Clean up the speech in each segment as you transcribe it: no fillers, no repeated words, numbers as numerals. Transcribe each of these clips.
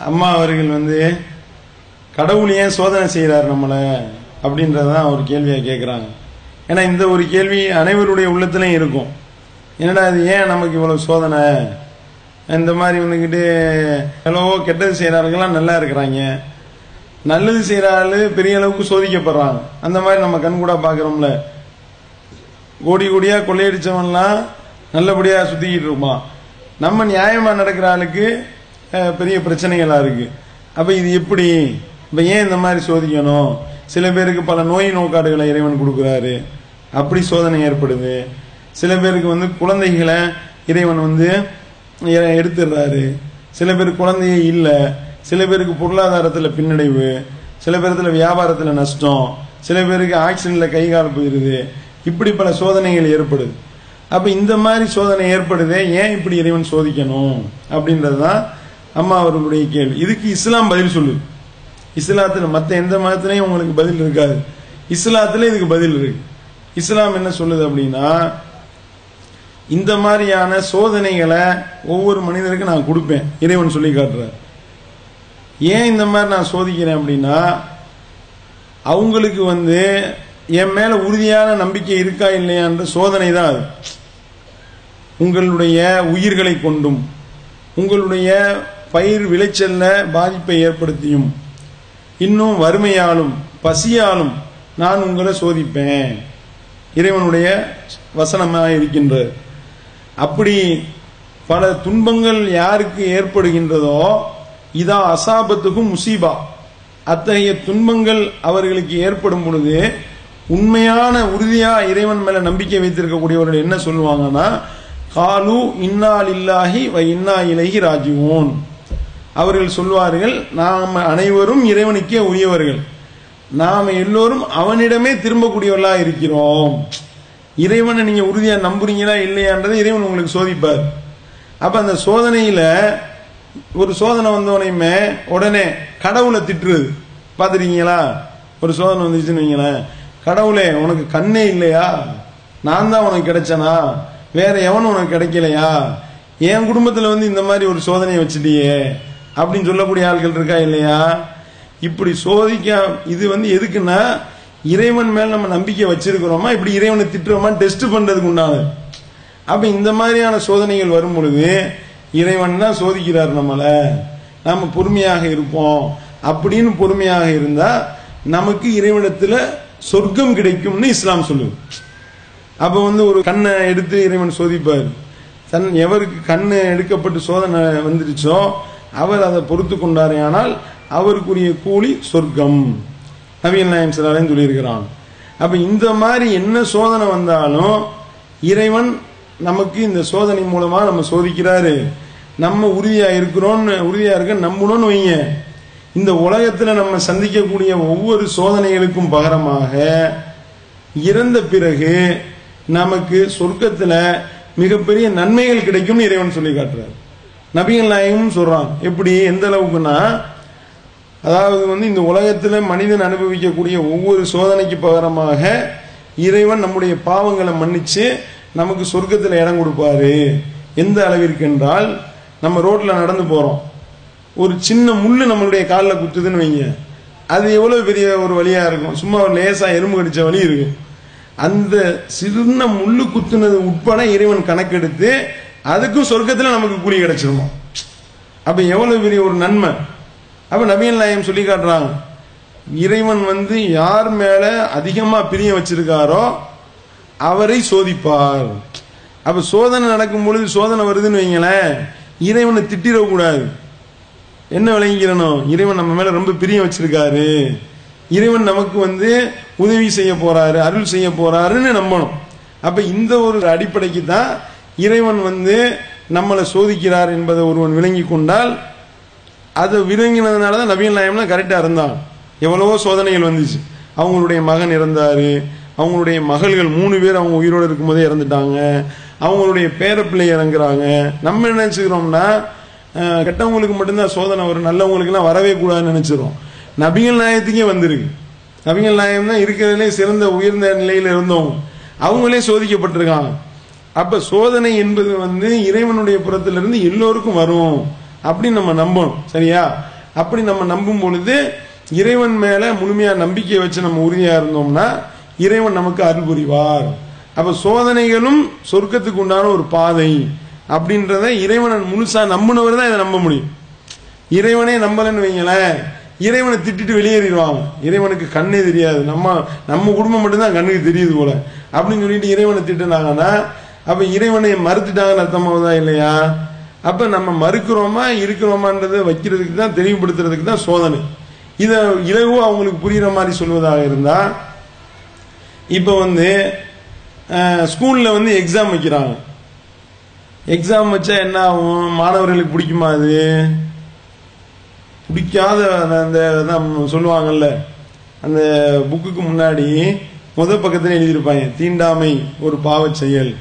அம்மா அவர்கள் வந்து கடவுள் ஏன் சோதனை செய்கிறார் நம்மளை அப்படின்றதான் ஒரு கேள்வியை கேட்குறாங்க. ஏன்னா இந்த ஒரு கேள்வி அனைவருடைய உள்ளத்துலையும் இருக்கும். என்னடா இது ஏன் நமக்கு இவ்வளவு சோதனை, இந்த மாதிரி வந்துக்கிட்டு எவ்வளவோ கெட்டது செய்கிறார்கள்லாம் நல்லா இருக்கிறாங்க, நல்லது செய்கிற ஆள் பெரிய அளவுக்கு சோதிக்கப்படுறாங்க. அந்த மாதிரி நம்ம கண் கூட பார்க்குறோம்ல, கோடி கோடியாக கொள்ளையடித்தவன்லாம் நல்லபடியாக சுற்றிக்கிட்டு இருப்பான். நம்ம நியாயமாக நடக்கிற ஆளுக்கு பெரிய பிரச்சனைகளாக இருக்குது. அப்போ இது எப்படி, இப்போ ஏன் இந்த மாதிரி சோதிக்கணும்? சில பேருக்கு பல நோய் நோக்காடுகளை இறைவன் கொடுக்குறாரு, அப்படி சோதனை ஏற்படுது. சில பேருக்கு வந்து குழந்தைகளை இறைவன் வந்து எடுத்துடுறாரு, சில பேருக்கு குழந்தையே இல்லை, சில பேருக்கு பொருளாதாரத்தில் பின்னடைவு, சில பேரத்தில் வியாபாரத்தில் நஷ்டம், சில பேருக்கு ஆக்சிடென்ட்ல கை கால் போயிடுது. இப்படி பல சோதனைகள் ஏற்படுது. அப்போ இந்த மாதிரி சோதனை ஏற்படுது, ஏன் இப்படி இறைவன் சோதிக்கணும் அப்படின்றது தான் அம்மா அவர்களுடைய கேள்வி. இதுக்கு இஸ்லாம் பதில் சொல்லுது. இஸ்லாத்தில் மற்ற எந்த மதத்திலையும் உங்களுக்கு பதில் இருக்காது, இஸ்லாத்துல இதுக்கு பதில் இருக்கு. இஸ்லாம் என்ன சொல்லுது அப்படின்னா, இந்த மாதிரியான சோதனைகளை ஒவ்வொரு மனிதருக்கும் நான் கொடுப்பேன், இறைவன் சொல்லி காட்டுறார். ஏன் இந்த மாதிரி நான் சோதிக்கிறேன் அப்படின்னா, அவங்களுக்கு வந்து என் மேல உறுதியான நம்பிக்கை இருக்கா இல்லையான்ற சோதனை தான் அது. உங்களுடைய உயிர்களை கொண்டும் உங்களுடைய பயிர் விளைச்சல்ல பாதிப்பை ஏற்படுத்தியும் இன்னும் வறுமையாலும் பசியாலும் நான் உங்களை சோதிப்பேன், இறைவனுடைய வசனமாக இருக்கின்ற. அப்படி பல துன்பங்கள் யாருக்கு ஏற்படுகின்றதோ, இதா அசாபத்துக்கும் முசீபா, அத்தகைய துன்பங்கள் அவர்களுக்கு ஏற்படும் பொழுது உண்மையான உறுதியா இறைவன் மேல நம்பிக்கை வைத்திருக்கக்கூடியவர்கள் என்ன சொல்லுவாங்கன்னா, காலு இன்னா லில்லாஹி வ இன்னா இலைஹி ராஜிஊன். அவர்கள் சொல்வார்கள், நாம் அனைவரும் இறைவனுக்கே உரியவர்கள், நாம் எல்லோரும் அவனிடமே திரும்பக்கூடியவர்களா இருக்கிறோம். இறைவனை நீங்க உறுதியா நம்புறீங்களா இல்லையான்றதை இறைவன் உங்களுக்கு சோதிப்பார். அப்ப அந்த சோதனையில ஒரு சோதனை வந்தவனையுமே உடனே கடவுளை திட்டுறது பாத்துருக்கீங்களா? ஒரு சோதனை வந்துச்சுன்னு வைங்களேன், கடவுளே உனக்கு கண்ணே இல்லையா, நான் தான் உனக்கு கிடைச்சனா, வேற எவனும் உனக்கு கிடைக்கலையா, என் குடும்பத்துல வந்து இந்த மாதிரி ஒரு சோதனையை வச்சுட்டியே அப்படின்னு சொல்லக்கூடிய ஆட்கள் இருக்கா இல்லையா? இப்படி சோதிக்க இது வந்து எதுக்குன்னா, இறைவன் மேல் நம்ம நம்பிக்கை வச்சிருக்கிறோமா, இப்படி இறைவனை திட்டுறோமா டெஸ்ட் பண்றதுக்கு உண்டானது. அப்ப இந்த மாதிரியான சோதனைகள் வரும் பொழுது இறைவன் தான் சோதிக்கிறார் நம்மளை, நாம பொறுமையாக இருப்போம். அப்படின்னு பொறுமையாக இருந்தா நமக்கு இறைவனத்துல சொர்க்கம் கிடைக்கும்னு இஸ்லாம் சொல்லுது. அப்ப வந்து ஒரு கண்ணை எடுத்து இறைவன் சோதிப்பார். எவருக்கு கண்ணு எடுக்கப்பட்டு சோதனை வந்துருச்சோ அவர் அதை பொறுத்து கொண்டாரே ஆனால் அவருக்குரிய கூலி சொர்க்கம், நபிகள் நாயகம் ஸல்லல்லாஹு அலைஹி வஸல்லம் சொல்லியிருக்கிறான். அப்ப இந்த மாதிரி என்ன சோதனை வந்தாலும் இறைவன் நமக்கு இந்த சோதனை மூலமா நம்ம சோதிக்கிறாரு. நம்ம உறுதியா இருக்கிறோம்னு, உறுதியா இருக்க நம்பணும்னு வைங்க, இந்த உலகத்துல நம்ம சந்திக்கக்கூடிய ஒவ்வொரு சோதனைகளுக்கும் பகரமாக இறந்த பிறகு நமக்கு சொர்க்கத்துல மிகப்பெரிய நன்மைகள் கிடைக்கும்னு இறைவன் சொல்லி காட்டுறாரு. நபிகள் நாயகம் சொல்றான். எப்படி, எந்த அளவுக்குன்னா, அதாவது வந்து இந்த உலகத்துல மனிதன் அனுபவிக்கக்கூடிய ஒவ்வொரு சோதனைக்கு பகரமாக இறைவன் நம்முடைய பாவங்களை மன்னிச்சு நமக்கு சொர்க்கத்துல இடம் கொடுப்பாரு. எந்த அளவிற்கு என்றால், நம்ம ரோட்ல நடந்து போறோம், ஒரு சின்ன முள்ளு நம்மளுடைய காலில் குத்துதுன்னு வைங்க, அது எவ்வளவு பெரிய ஒரு வழியா இருக்கும், சும்மா ஒரு லேசா எறும்பு கடிச்ச வழி இருக்கும். அந்த சின்ன முள்ளு குத்துனது உட்பட இறைவன் கணக்கெடுத்து அதுக்கும் சொர்க்கத்துல நமக்கு கூலி கிடைச்சிருமா. அப்ப எவ்வளவு பெரிய ஒரு நன்மை. அப்ப நபிகள் நாயகம் சொல்லி காட்டுறாங்க, இறைவன் வந்து யார் மேல அதிகமா பிரியம் வச்சிருக்காரோ அவரை சோதிப்பார். அப்ப சோதனை நடக்கும் பொழுது, சோதனை வருதுன்னு வைங்களேன், இறைவனை திட்டிடக்கூடாது. என்ன விளங்கிக்கிறணும், இறைவன் நம்ம மேல ரொம்ப பிரியம் வச்சிருக்காரு, இறைவன் நமக்கு வந்து உதவி செய்ய போறாரு, அருள் செய்ய போறாருன்னு நம்பணும். அப்ப இந்த ஒரு அடிப்படைக்கு தான் இறைவன் வந்து நம்மளை சோதிக்கிறார் என்பதை ஒருவன் விளங்கி கொண்டால், அதை விளங்கினதுனாலதான் நபிகள் நாயகம்லாம் கரெக்டா இருந்தாங்க. எவ்வளவோ சோதனைகள் வந்துச்சு. அவங்களுடைய மகன் இறந்தாரு, அவங்களுடைய மகள்கள் 3 பேர் அவங்க உயிரோடு இருக்கும் போதே இறந்துட்டாங்க, அவங்களுடைய பேரப்பிள்ளை இறங்குறாங்க. நம்ம என்ன நினைச்சுக்கிறோம்னா, கெட்டவங்களுக்கு மட்டும்தான் சோதனை வரும், நல்லவங்களுக்கு எல்லாம் வரவே கூடாதுன்னு நினைச்சிடும். நபிகள் நாயகத்துக்கே வந்திருக்கு. நபிகள் நாயகம் தான் இருக்கிறதுலே சிறந்த உயர்ந்த நிலையில இருந்தவங்க, அவங்களே சோதிக்கப்பட்டிருக்காங்க. அப்ப சோதனை என்பது வந்து இறைவனுடைய புறத்திலிருந்து எல்லோருக்கும் வரும் அப்படின்னு நம்ம நம்பணும். சரியா? அப்படி நம்ம நம்பும் பொழுது இறைவன் மேல முழுமையா நம்பிக்கை வச்சு நம்ம உறுதியா இருந்தோம்னா இறைவன் நமக்கு அருள் புரிவார். அப்ப சோதனைகளும் சொர்க்கத்துக்கு உண்டான ஒரு பாதை அப்படின்றத இறைவனை முழுசா நம்பினவர் தான் இதை நம்ப முடியும். இறைவனே நம்பலன்னு வைங்களேன், இறைவனை திட்டிட்டு வெளியேறிடுவாங்க. இறைவனுக்கு கண்ணே தெரியாது, நம்ம குடும்பம் மட்டும்தான் கண்ணுக்கு தெரியுது போல அப்படின்னு சொல்லிட்டு இறைவனை திட்டுனாங்கன்னா அப்ப இறைவனை மறுத்துட்டாங்கன்னு அர்த்தமாவதா இல்லையா? அப்ப நம்ம மறுக்கிறோமா இருக்கிறோமான்றதை வைக்கிறதுக்கு தான், தெளிவுபடுத்துறதுக்கு தான் சோதனை. இதை இலகுவா அவங்களுக்கு புரியுற மாதிரி சொல்வதாக இருந்தா, இப்ப ஸ்கூல்ல எக்ஸாம் வைக்கிறாங்க. எக்ஸாம் வச்சா என்ன ஆகும்? மாணவர்களுக்கு பிடிக்குமா? அது பிடிக்காத அந்த சொல்லுவாங்கல்ல, அந்த புக்குக்கு முன்னாடி முதல் பக்கத்துல எழுதியிருப்பாங்க, தீண்டாமை ஒரு பாவச் செயல்,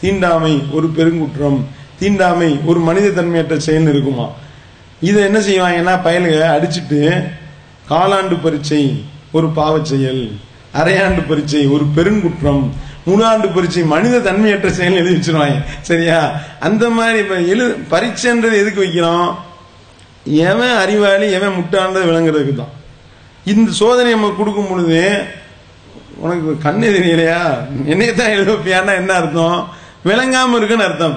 தீண்டாமை ஒரு பெருங்குற்றம், தீண்டாமை ஒரு மனித தன்மையற்ற செயல் இருக்குமா. இதை என்ன செய்வாங்கன்னா பயலுக அடிச்சுட்டு காலாண்டு பரீட்சை ஒரு பாவச் செயல், அரையாண்டு பரீட்சை ஒரு பெருங்குற்றம், முழாண்டு பரீட்சை மனித தன்மையற்ற செயல் எழுதி வச்சிருவாங்க. சரியா? அந்த மாதிரி இப்ப பரீட்சைன்றது எதுக்கு வைக்கிறோம்? எவன் அறிவாளி எவன் முட்டான்றது விளங்குறதுக்கு தான். இந்த சோதனை நம்ம கொடுக்கும் பொழுது உனக்கு கண்ணே தெரியலையா, என்னையத்தான் எழுதியான்னா என்ன அர்த்தம்? விளங்காம இருக்குன்னு அர்த்தம்.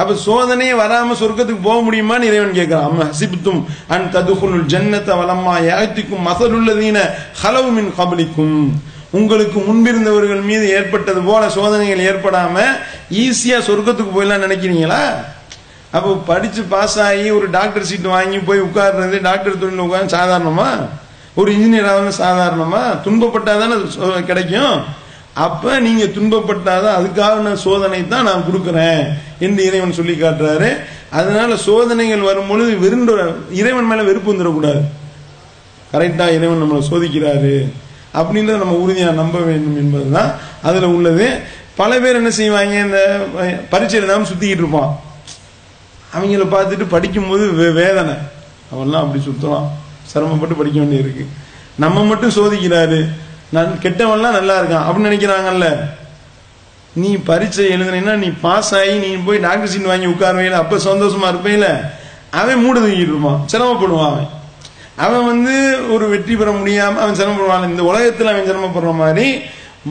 அப்ப சோதனையே வராம சொர்க்கத்துக்கு போக முடியுமான்னு இறைவன் கேட்கிறான். அம்மா ஹசிப்தும் அன் ததுகுலுல் ஜன்னத வலம்மா யாத்திக்கும் மஸலுல்லதீன ஹலவு மின் கப்லிக்கும், உங்களுக்கு முன்பிருந்தவர்கள் மீது ஏற்பட்டது போல சோதனைகள் ஏற்படாம ஈஸியா சொர்க்கத்துக்கு போயிடலாம் நினைக்கிறீங்களா? அப்போ படிச்சு பாஸ் ஆகி ஒரு டாக்டர் சீட் வாங்கி போய் உட்கார்றது, டாக்டர் தொழில் உட்கார்ந்து சாதாரணமா? ஒரு இன்ஜினியர் ஆகுது சாதாரணமா? துன்பப்பட்டாதானே கிடைக்கும். அப்ப நீங்க துன்பப்பட்டாதான் அதுக்கான சோதனை தான் நான் கொடுக்கிறேன் என்று இறைவன் சொல்லி காட்டுறாரு. அதனால சோதனைகள் வரும் பொழுது இறைவன் மேல வெறுப்பு வந்துடக்கூடாது. கரெக்டா இறைவன் நம்மளை சோதிக்கிறாரு அப்படின்றத நம்ம உறுதியா நம்ப வேண்டும் என்பதுதான் அதுல உள்ளது. பல பேர் என்ன செய்வாங்க, இந்த பரீட்சை எழுதாம சுத்திக்கிட்டு இருப்பான். அவங்கள பார்த்துட்டு படிக்கும்போது வேதனை, அவெல்லாம் அப்படி சுத்தலாம், சிரமப்பட்டு படிக்க வேண்டிய இருக்கு. நம்ம மட்டும் சோதிக்கிறாரு, கெட்டவன்லாம் நல்லா இருக்கான் அப்படின்னு நினைக்கிறாங்கல்ல. நீ பரீட்சை எழுதுனா நீ பாஸ் ஆகி நீ போய் டாக்டர் சீட் வாங்கி உட்காருவையில அப்ப சந்தோஷமா இருப்பையில, அவன் மூடு தூக்கிட்டு இருப்பான், சிரமப்படுவான். அவன் ஒரு வெற்றி பெற முடியாம அவன் சிரமப்படுவான். இந்த உலகத்துல அவன் சிரமப்படுற மாதிரி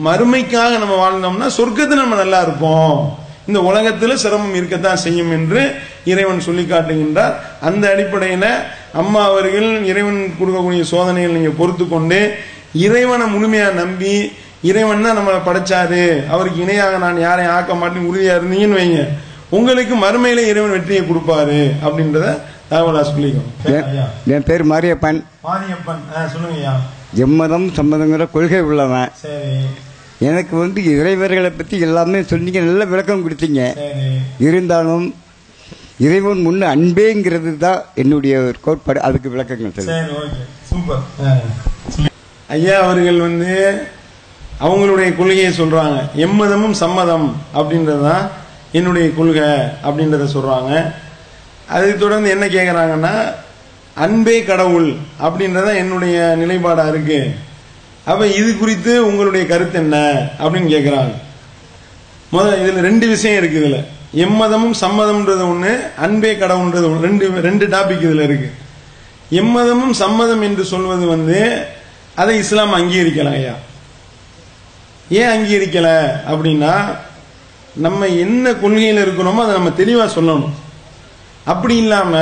மறுமைக்காக நம்ம வாழ்ந்தோம்னா சொர்க்கத்துல நம்ம நல்லா இருப்போம். இந்த உலகத்துல சிரமம் இருக்கத்தான் செய்யும் என்று இறைவன் சொல்லி காட்டுகின்றார். அந்த அடிப்படையில அம்மா அவர்கள் இறைவன் கொடுக்கக்கூடிய சோதனைகள் நீங்க பொறுத்து கொண்டு இறைவனை முழுமையா நம்பி, இறைவன் தான் நம்மளை படைச்சாரு, அவருக்கு இணையாக நான் யாரையும் ஆக்க மாட்டேன்னு உறுதியா இருந்தீங்கன்னு வைங்க, உங்களுக்கு மறுமையில இறைவன் வெற்றியை கொடுப்பாரு அப்படின்றத தகவலா சொல்லிக்கணும். என் பேர் மாரியப்பன். மாரியப்பன் சொல்லுங்கய்யா. எம்மதம் சம்மதங்கிற கொள்கை உள்ளவன். சரி. எனக்கு இறைவர்களை பத்தி எல்லாமே சொன்னீங்க, நல்ல விளக்கம் கொடுத்தீங்க. இருந்தாலும் இறைவன் முன்ன அன்பேங்கிறது தான் என்னுடைய ஒரு கோட்பாடு, அதுக்கு விளக்கங்கள். சூப்பர். ஐயா அவர்கள் அவங்களுடைய கொள்கையை சொல்றாங்க, எம்மதமும் சம்மதம் அப்படின்றதுதான் என்னுடைய கொள்கை அப்படின்றத சொல்றாங்க. அதை தொடர்ந்து என்ன கேட்கறாங்கன்னா, அன்பே கடவுள் அப்படின்றத என்னுடைய நிலைப்பாடா இருக்கு, அப்ப இது குறித்து உங்களுடைய கருத்து என்ன அப்படின்னு கேட்கிறாங்க. முதல்ல இதுல ரெண்டு விஷயம் இருக்கு. இதுல எம்மதமும் சம்மதம்ன்றது ஒண்ணு, அன்பே கடவுள்ன்றது ஒண்ணு, ரெண்டு டாபிக் இதுல இருக்கு. எம்மதமும் சம்மதம் என்று சொல்வது அதை இஸ்லாம் அங்கீகரிக்கலாம். ஐயா ஏன் அங்கீகரிக்கல அப்படின்னா, நம்ம என்ன கொள்கையில் இருக்கிறோமோ அதை நம்ம தெளிவா சொல்லணும். அப்படி இல்லாம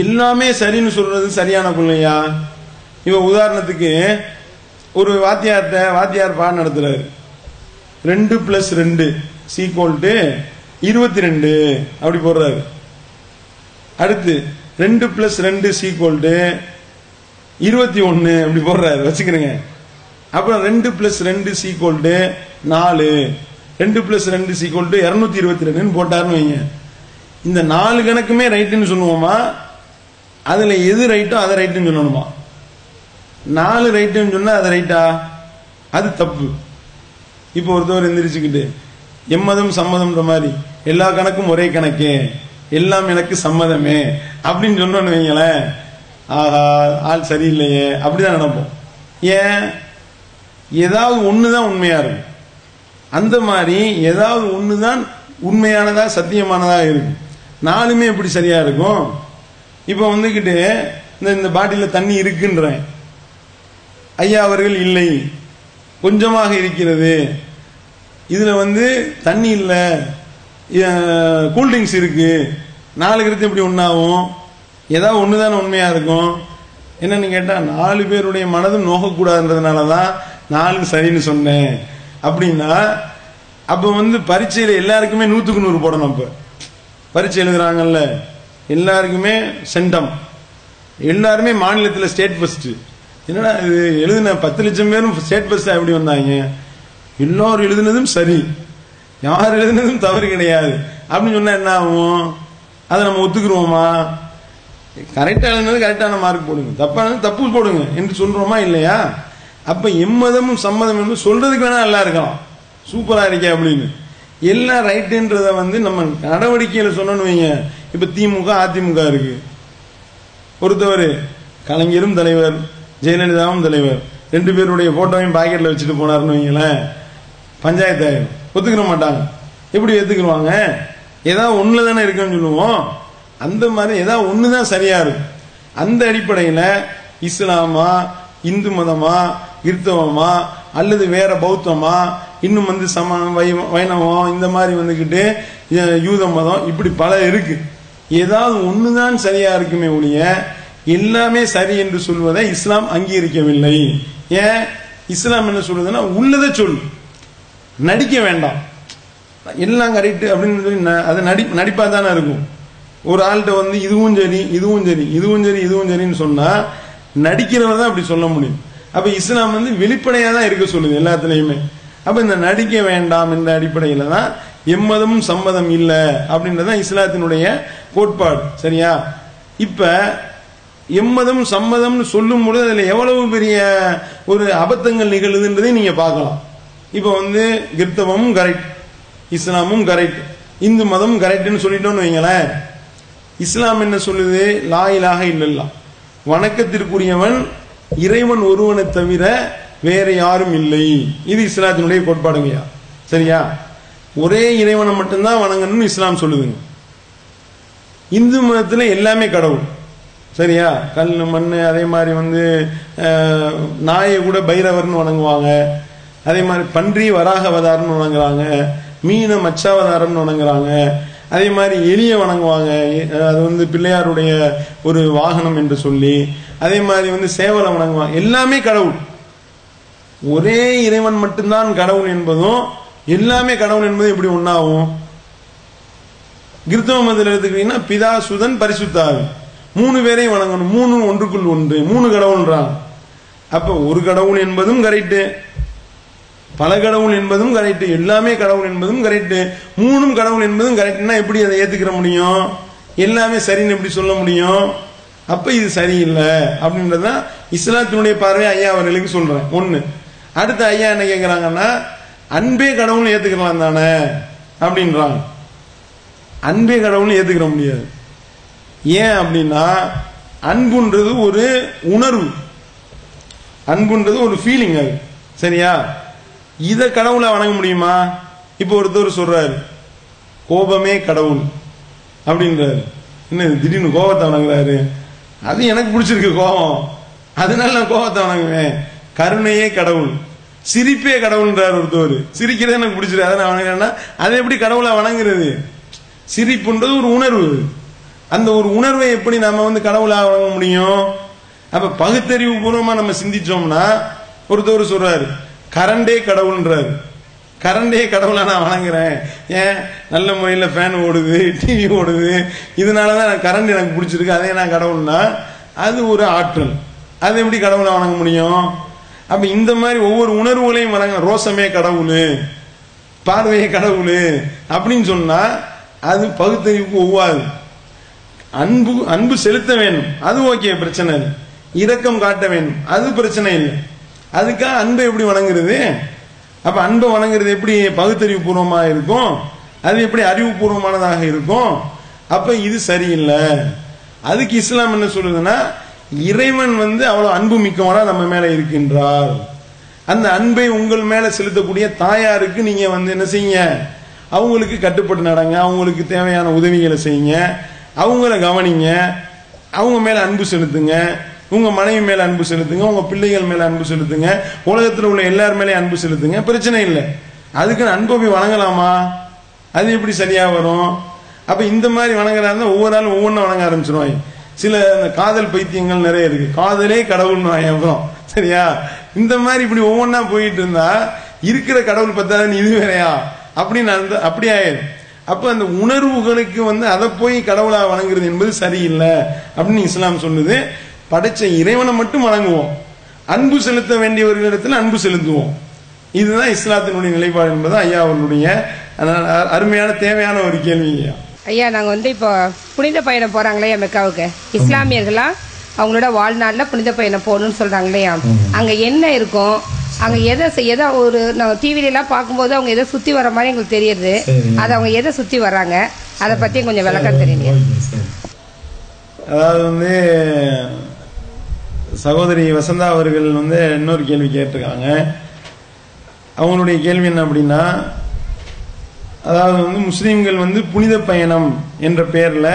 எல்லாமே சரின்னு சொல்றது சரியான கொள்கையா? இவ உதாரணத்துக்கு ஒரு வாத்தியார் பாடம் நடத்துறாரு, 2+2 = 22 அப்படி போடுறாரு. அடுத்து 2+2 = 21 அப்படி போடுறாரு வச்சுக்கிறேங்க. அப்புறம் 2+2 = 4, 2+2 = 222 போட்டாருன்னு வைங்க. இந்த 4 கணக்குமே ரைட்டுன்னு சொல்லுவோமா? அதுல எது ரைட்டோ அதை ரைட்டுன்னு சொல்லணுமா? 4 ரைட்டுன்னு சொன்னா அது ரைட்டா? அது தப்பு. இப்போ ஒருத்தவர் எந்திரிச்சுக்கிட்டு எம்மதம் சம்மதம்ன்ற மாதிரி எல்லா கணக்கும் ஒரே கணக்கு, எல்லாம் எனக்கு சம்மதமே அப்படின்னு சொன்னோன்னு வைங்களேன், ஆஹா ஆள் சரியில்லையே அப்படிதான் நினைப்போம். ஏன்? ஏதாவது ஒண்ணுதான் உண்மையா இருக்கும். அந்த மாதிரி ஏதாவது ஒண்ணுதான் உண்மையானதா சத்தியமானதா இருக்கு. 4மே எப்படி சரியா இருக்கும்? இப்ப இந்த பாட்டில தண்ணி இருக்குன்றேன், ஐயா அவர்கள் இல்லை கொஞ்சமாக இருக்கிறது, இதுல தண்ணி இல்ல கூல்ட்ரிங்க்ஸ் இருக்கு, 4 கருத்து எப்படி ஒன்னாகும்? ஏதாவது ஒண்ணுதானே உண்மையா இருக்கும். என்னன்னு கேட்டா 4 பேருடைய மனதும் நோகக்கூடாதுன்றதுனாலதான் 4 சரின்னு சொன்னேன் அப்படின்னா, அப்ப பரீட்சையில எல்லாருக்குமே 100க்கு 100 போடணும். அப்ப பரீட்சை எழுதுறாங்கல்ல எல்லாருக்குமே சென்டம், எல்லாருமே மாநிலத்தில் ஸ்டேட் ஃபர்ஸ்ட். என்னடா இது எழுதின 10 லட்சம் பேரும் ஸ்டேட் ஃபர்ஸ்ட் எப்படி வந்தாங்க? எல்லாரும் எழுதுனதும் சரி, யார் எழுதுனதும் தவறு கிடையாது அப்படின்னு சொன்னா என்ன ஆகும்? அதை நம்ம ஒத்துக்குருவோமா? கரெக்டா எழுதுனது கரெக்டான மார்க் போடுங்க, தப்பானது தப்பு போடுங்க என்று சொல்றோமா இல்லையா? அப்ப எம்மதமும் சம்மதம் என்று சொல்றதுக்கு வேணா நல்லா இருக்கலாம், சூப்பரா இருக்கே அப்படின்னு. எல்லாம் ரைட்டுன்றத நம்ம நடவடிக்கையில சொன்னோன்னு வைங்க. இப்ப திமுக அதிமுக இருக்கு, ஒருத்தவர் கலைஞரும் தலைவர் ஜெயலலிதாவும் தலைவர், 2 பேருடைய போட்டோவையும் பாக்கெட்ல வச்சுட்டு போனாருன்னு வைங்களேன், பஞ்சாயத்து ஆயிடும். ஒத்துக்கிற மாட்டாங்க. எப்படி ஏத்துக்குருவாங்க? ஏதாவது ஒண்ணுல தானே இருக்குன்னு சொல்லுவோம். அந்த மாதிரி ஏதாவது ஒண்ணுதான் சரியா இருக்கும். அந்த அடிப்படையில இஸ்லாமா, இந்து மதமா, கிறிஸ்தவமா அல்லது வேற பௌத்தமா, இன்னும் வைணவம், இந்த மாதிரி யூத மதம், இப்படி பல இருக்கு. ஏதாவது ஒண்ணுதான் சரியா இருக்குமே ஒழிய எல்லாமே சரி என்று சொல்வதை இஸ்லாம் அங்கீகரிக்கவில்லை. ஏன்? இஸ்லாம் என்ன சொல்றதுன்னா உள்ளதை சொல், நடிக்க வேண்டாம். எல்லாம் கரெக்ட் அப்படின்னு சொல்லி அதை நடிப்பா தானே இருக்கும். ஒரு ஆள்கிட்ட இதுவும் சரி இதுவும் சரி இதுவும் சரி இதுவும் சரின்னு சொன்னா நடிக்கிறவர் தான் அப்படி சொல்ல முடியும். அப்ப இஸ்லாம் வெளிப்படையா தான் இருக்க சொல்லுது எல்லாத்துலயுமே. அப்ப இந்த நடிக்க வேண்டாம் என்ற அடிப்படையில தான் எம்மதமும் சம்மதம் இல்லை அப்படின்றதான் இஸ்லாத்தினுடைய கோட்பாடு. சரியா? இப்ப எம்மதம் சம்மதம்னு சொல்லும் பொழுது அதுல எவ்வளவு பெரிய ஒரு அபத்தங்கள் நிகழுதுன்றதை நீங்க பார்க்கலாம். இப்ப கிறிஸ்தவமும் கரெக்ட், இஸ்லாமும் கரெக்ட், இந்து மதமும் கரெக்ட்னு சொல்லிட்டோம்னு வைங்களேன். இஸ்லாம் என்ன சொல்லுது? லா இலாஹ இல்லல்லாஹ், வணக்கத்திற்குரியவன் இறைவன் ஒருவனை தவிர வேற யாரும் இல்லை. இது இஸ்லாத்தினுடைய கோட்பாடுங்கய்யா. சரியா? ஒரே இறைவனை மட்டும்தான் வணங்கணும்னு இஸ்லாம் சொல்லுதுங்க. இந்து மதத்துல எல்லாமே கடவுள். சரியா? கல் மண், அதே மாதிரி நாயை கூட பைரவர்னு வணங்குவாங்க, அதே மாதிரி பன்றி வராக அவதாரம்னு வணங்குறாங்க, மீன மச்சாவதாரம்னு வணங்குறாங்க, அதே மாதிரி எலிய வணங்குவாங்க, அது பிள்ளையாருடைய ஒரு வாகனம் என்று சொல்லி, அதே மாதிரி சேவலை வணங்குவாங்க. எல்லாமே கடவுள். ஒரே இறைவன் மட்டும்தான் கடவுள் என்பதும் எல்லாமே கடவுள் என்பது எப்படி ஒன்னாகும்? கிறிஸ்தவ மதத்தில் எடுத்துக்கிட்டீங்கன்னா பிதா சுதன் பரிசுத்தாவி 3 பேரையும் வணங்கணும். 3 ஒன்றுக்குள் ஒன்று, 3 கடவுள்ன்றாங்க. அப்ப ஒரு கடவுள் என்பதும் கரெக்டு, பல கடவுள் என்பதும் கரெக்ட், எல்லாமே கடவுள் என்பதும் கரெக்ட், 3 கடவுள் என்பதும் கரெக்ட்னா எப்படி அதை ஏத்துக்கிற முடியும்? எல்லாமே சரின்னு எப்படி சொல்ல முடியும்? அப்ப இது சரியில்லை அப்படின்றதான் இஸ்லாத்தினுடைய பார்வை. ஐயா அவர்களுக்கு சொல்றேன் ஒண்ணு. அடுத்த ஐயா என்ன கேட்கிறாங்கன்னா, அன்பே கடவுள் ஏத்துக்கலாம் தானே அப்படின்றாங்க. அன்பே கடவுள் ஏத்துக்கிற முடியாது. ஏன் அப்படின்னா அன்புன்றது ஒரு உணர்வு, அன்புன்றது ஒரு ஃபீலிங். அது சரியா? இத கடவுளை வணங்க முடியுமா? இப்ப ஒருத்தர் சொல்றாரு கோபமே கடவுள் அப்படின்றாரு. என்ன திடீர்னு கோபத்தை வணங்குறாரு? அது எனக்கு பிடிச்சிருக்கு கோபம், அதனால நான் கோபத்தை வணங்குவேன். கருணையே கடவுள், சிரிப்பே கடவுள்ன்றார் ஒருத்தர். சிரிக்கிறது எனக்கு பிடிச்சிருக்கு, அதை நான் வணங்குறேன்னா அதை எப்படி கடவுளை வணங்குறது? சிரிப்புன்றது ஒரு உணர்வு. அந்த ஒரு உணர்வை எப்படி நம்ம கடவுளா வணங்க முடியும்? அப்ப பகுத்தறிவு பூர்வமா நம்ம சிந்திச்சோம்னா ஒருத்தர் சொல்றாரு கரண்டே கடவுள்ன்றாரு. கரண்டே கடவுளா நான் வணங்குறேன். ஏன்? நல்ல முறையில் ஃபேன் ஓடுது, டிவி ஓடுது, இதனாலதான் கரண்ட் எனக்கு பிடிச்சிருக்கு, அதே நான் கடவுள்னா அது ஒரு ஆற்றல். அது எப்படி கடவுளை வணங்க முடியும்? அப்ப இந்த மாதிரி ஒவ்வொரு உணர்வுகளையும் வணங்க, ரோசமே கடவுள், பார்வையே கடவுள் அப்படின்னு சொன்னா அது பகுத்தறிவுக்கு ஒவ்வாது. அன்பு செலுத்த வேண்டும், அது ஓகே, பிரச்சனை இல்லை. இரக்கம் காட்ட வேண்டும், அது பிரச்சனை இல்லை. அதுக்காக அன்பை எப்படி வணங்குறது? அப்ப அன்பை வணங்குறது எப்படி பகுத்தறிவு பூர்வமா இருக்கும்? அது எப்படி அறிவுபூர்வமானதாக இருக்கும்? அப்ப இது சரியில்லை. அதுக்கு இஸ்லாம் என்ன சொல்லுதுன்னா, இறைவன் அவ்வளவு அன்பு மிக்கவனா நம்ம மேல இருக்கின்றார். அந்த அன்பை உங்கள் மேல செலுத்தக்கூடிய தாயாருக்கு நீங்க என்ன செய்யுங்க? அவங்களுக்கு கட்டுப்பட்டு நடங்க, அவங்களுக்கு தேவையான உதவிகளை செய்யுங்க, அவங்கள கவனிங்க. அவங்க மேல அன்பு செலுத்துங்க, உங்க மனைவி மேல அன்பு செலுத்துங்க, உங்க பிள்ளைகள் மேல அன்பு செலுத்துங்க, உலகத்தில் உள்ள எல்லார் மேலே அன்பு செலுத்துங்க, பிரச்சனை இல்லை. அதுக்கு அன்பை போய் வணங்கலாமா? அது எப்படி சரியா வரும்? அப்ப இந்த மாதிரி வணங்குறாங்க, ஒவ்வொரு நாளும் ஒவ்வொன்றும் வணங்க ஆரம்பிச்சிருவாங்க. சில காதல் பைத்தியங்கள் நிறைய இருக்கு, காதலே கடவுள்னு அப்புறம் சரியா. இந்த மாதிரி இப்படி ஒவ்வொன்றா போயிட்டு இருந்தா இருக்கிற கடவுள் பத்தாது இது வேறையா அப்படின்னு அப்படி ஆயிடும். அப்ப அந்த உணர்வுகளுக்கு அதை போய் கடவுளா வணங்குறது என்பது சரியில்லை அப்படின்னு இஸ்லாம் சொல்லுது. படைச்ச இறைவனை மட்டும் வணங்குவோம், அன்பு செலுத்த வேண்டியவர்களிடத்தில் அன்பு செலுத்துவோம். இதுதான் இஸ்லாத்தினுடைய நிலைப்பாடு என்பது ஐயா அவர்களுடைய அருமையான தேவையான ஒரு கேள்வி. ஐயா, நாங்க இப்போ புனித பயணம் போறாங்களே மெக்காவுக்கு, இஸ்லாமியர்களா அவங்களோட வாழ்நாள்ல புனித பயணம் போகணும்னு சொல்றாங்களே, அங்க என்ன இருக்கும், அங்க எதை ஒரு நம்ம டிவில எல்லாம் பார்க்கும்போது அவங்க எதை சுத்தி வர மாதிரி எங்களுக்கு தெரியுது, அது அவங்க எதை சுத்தி வர்றாங்க, அதை பத்தி கொஞ்சம் விளக்கம் தெரியுங்க. அதாவது சகோதரி வசந்தா அவர்கள் இன்னொரு கேள்வி கேட்டிருக்காங்க. அவங்களுடைய கேள்வி என்ன அப்படின்னா, அதாவது முஸ்லீம்கள் புனித பயணம் என்ற பெயர்ல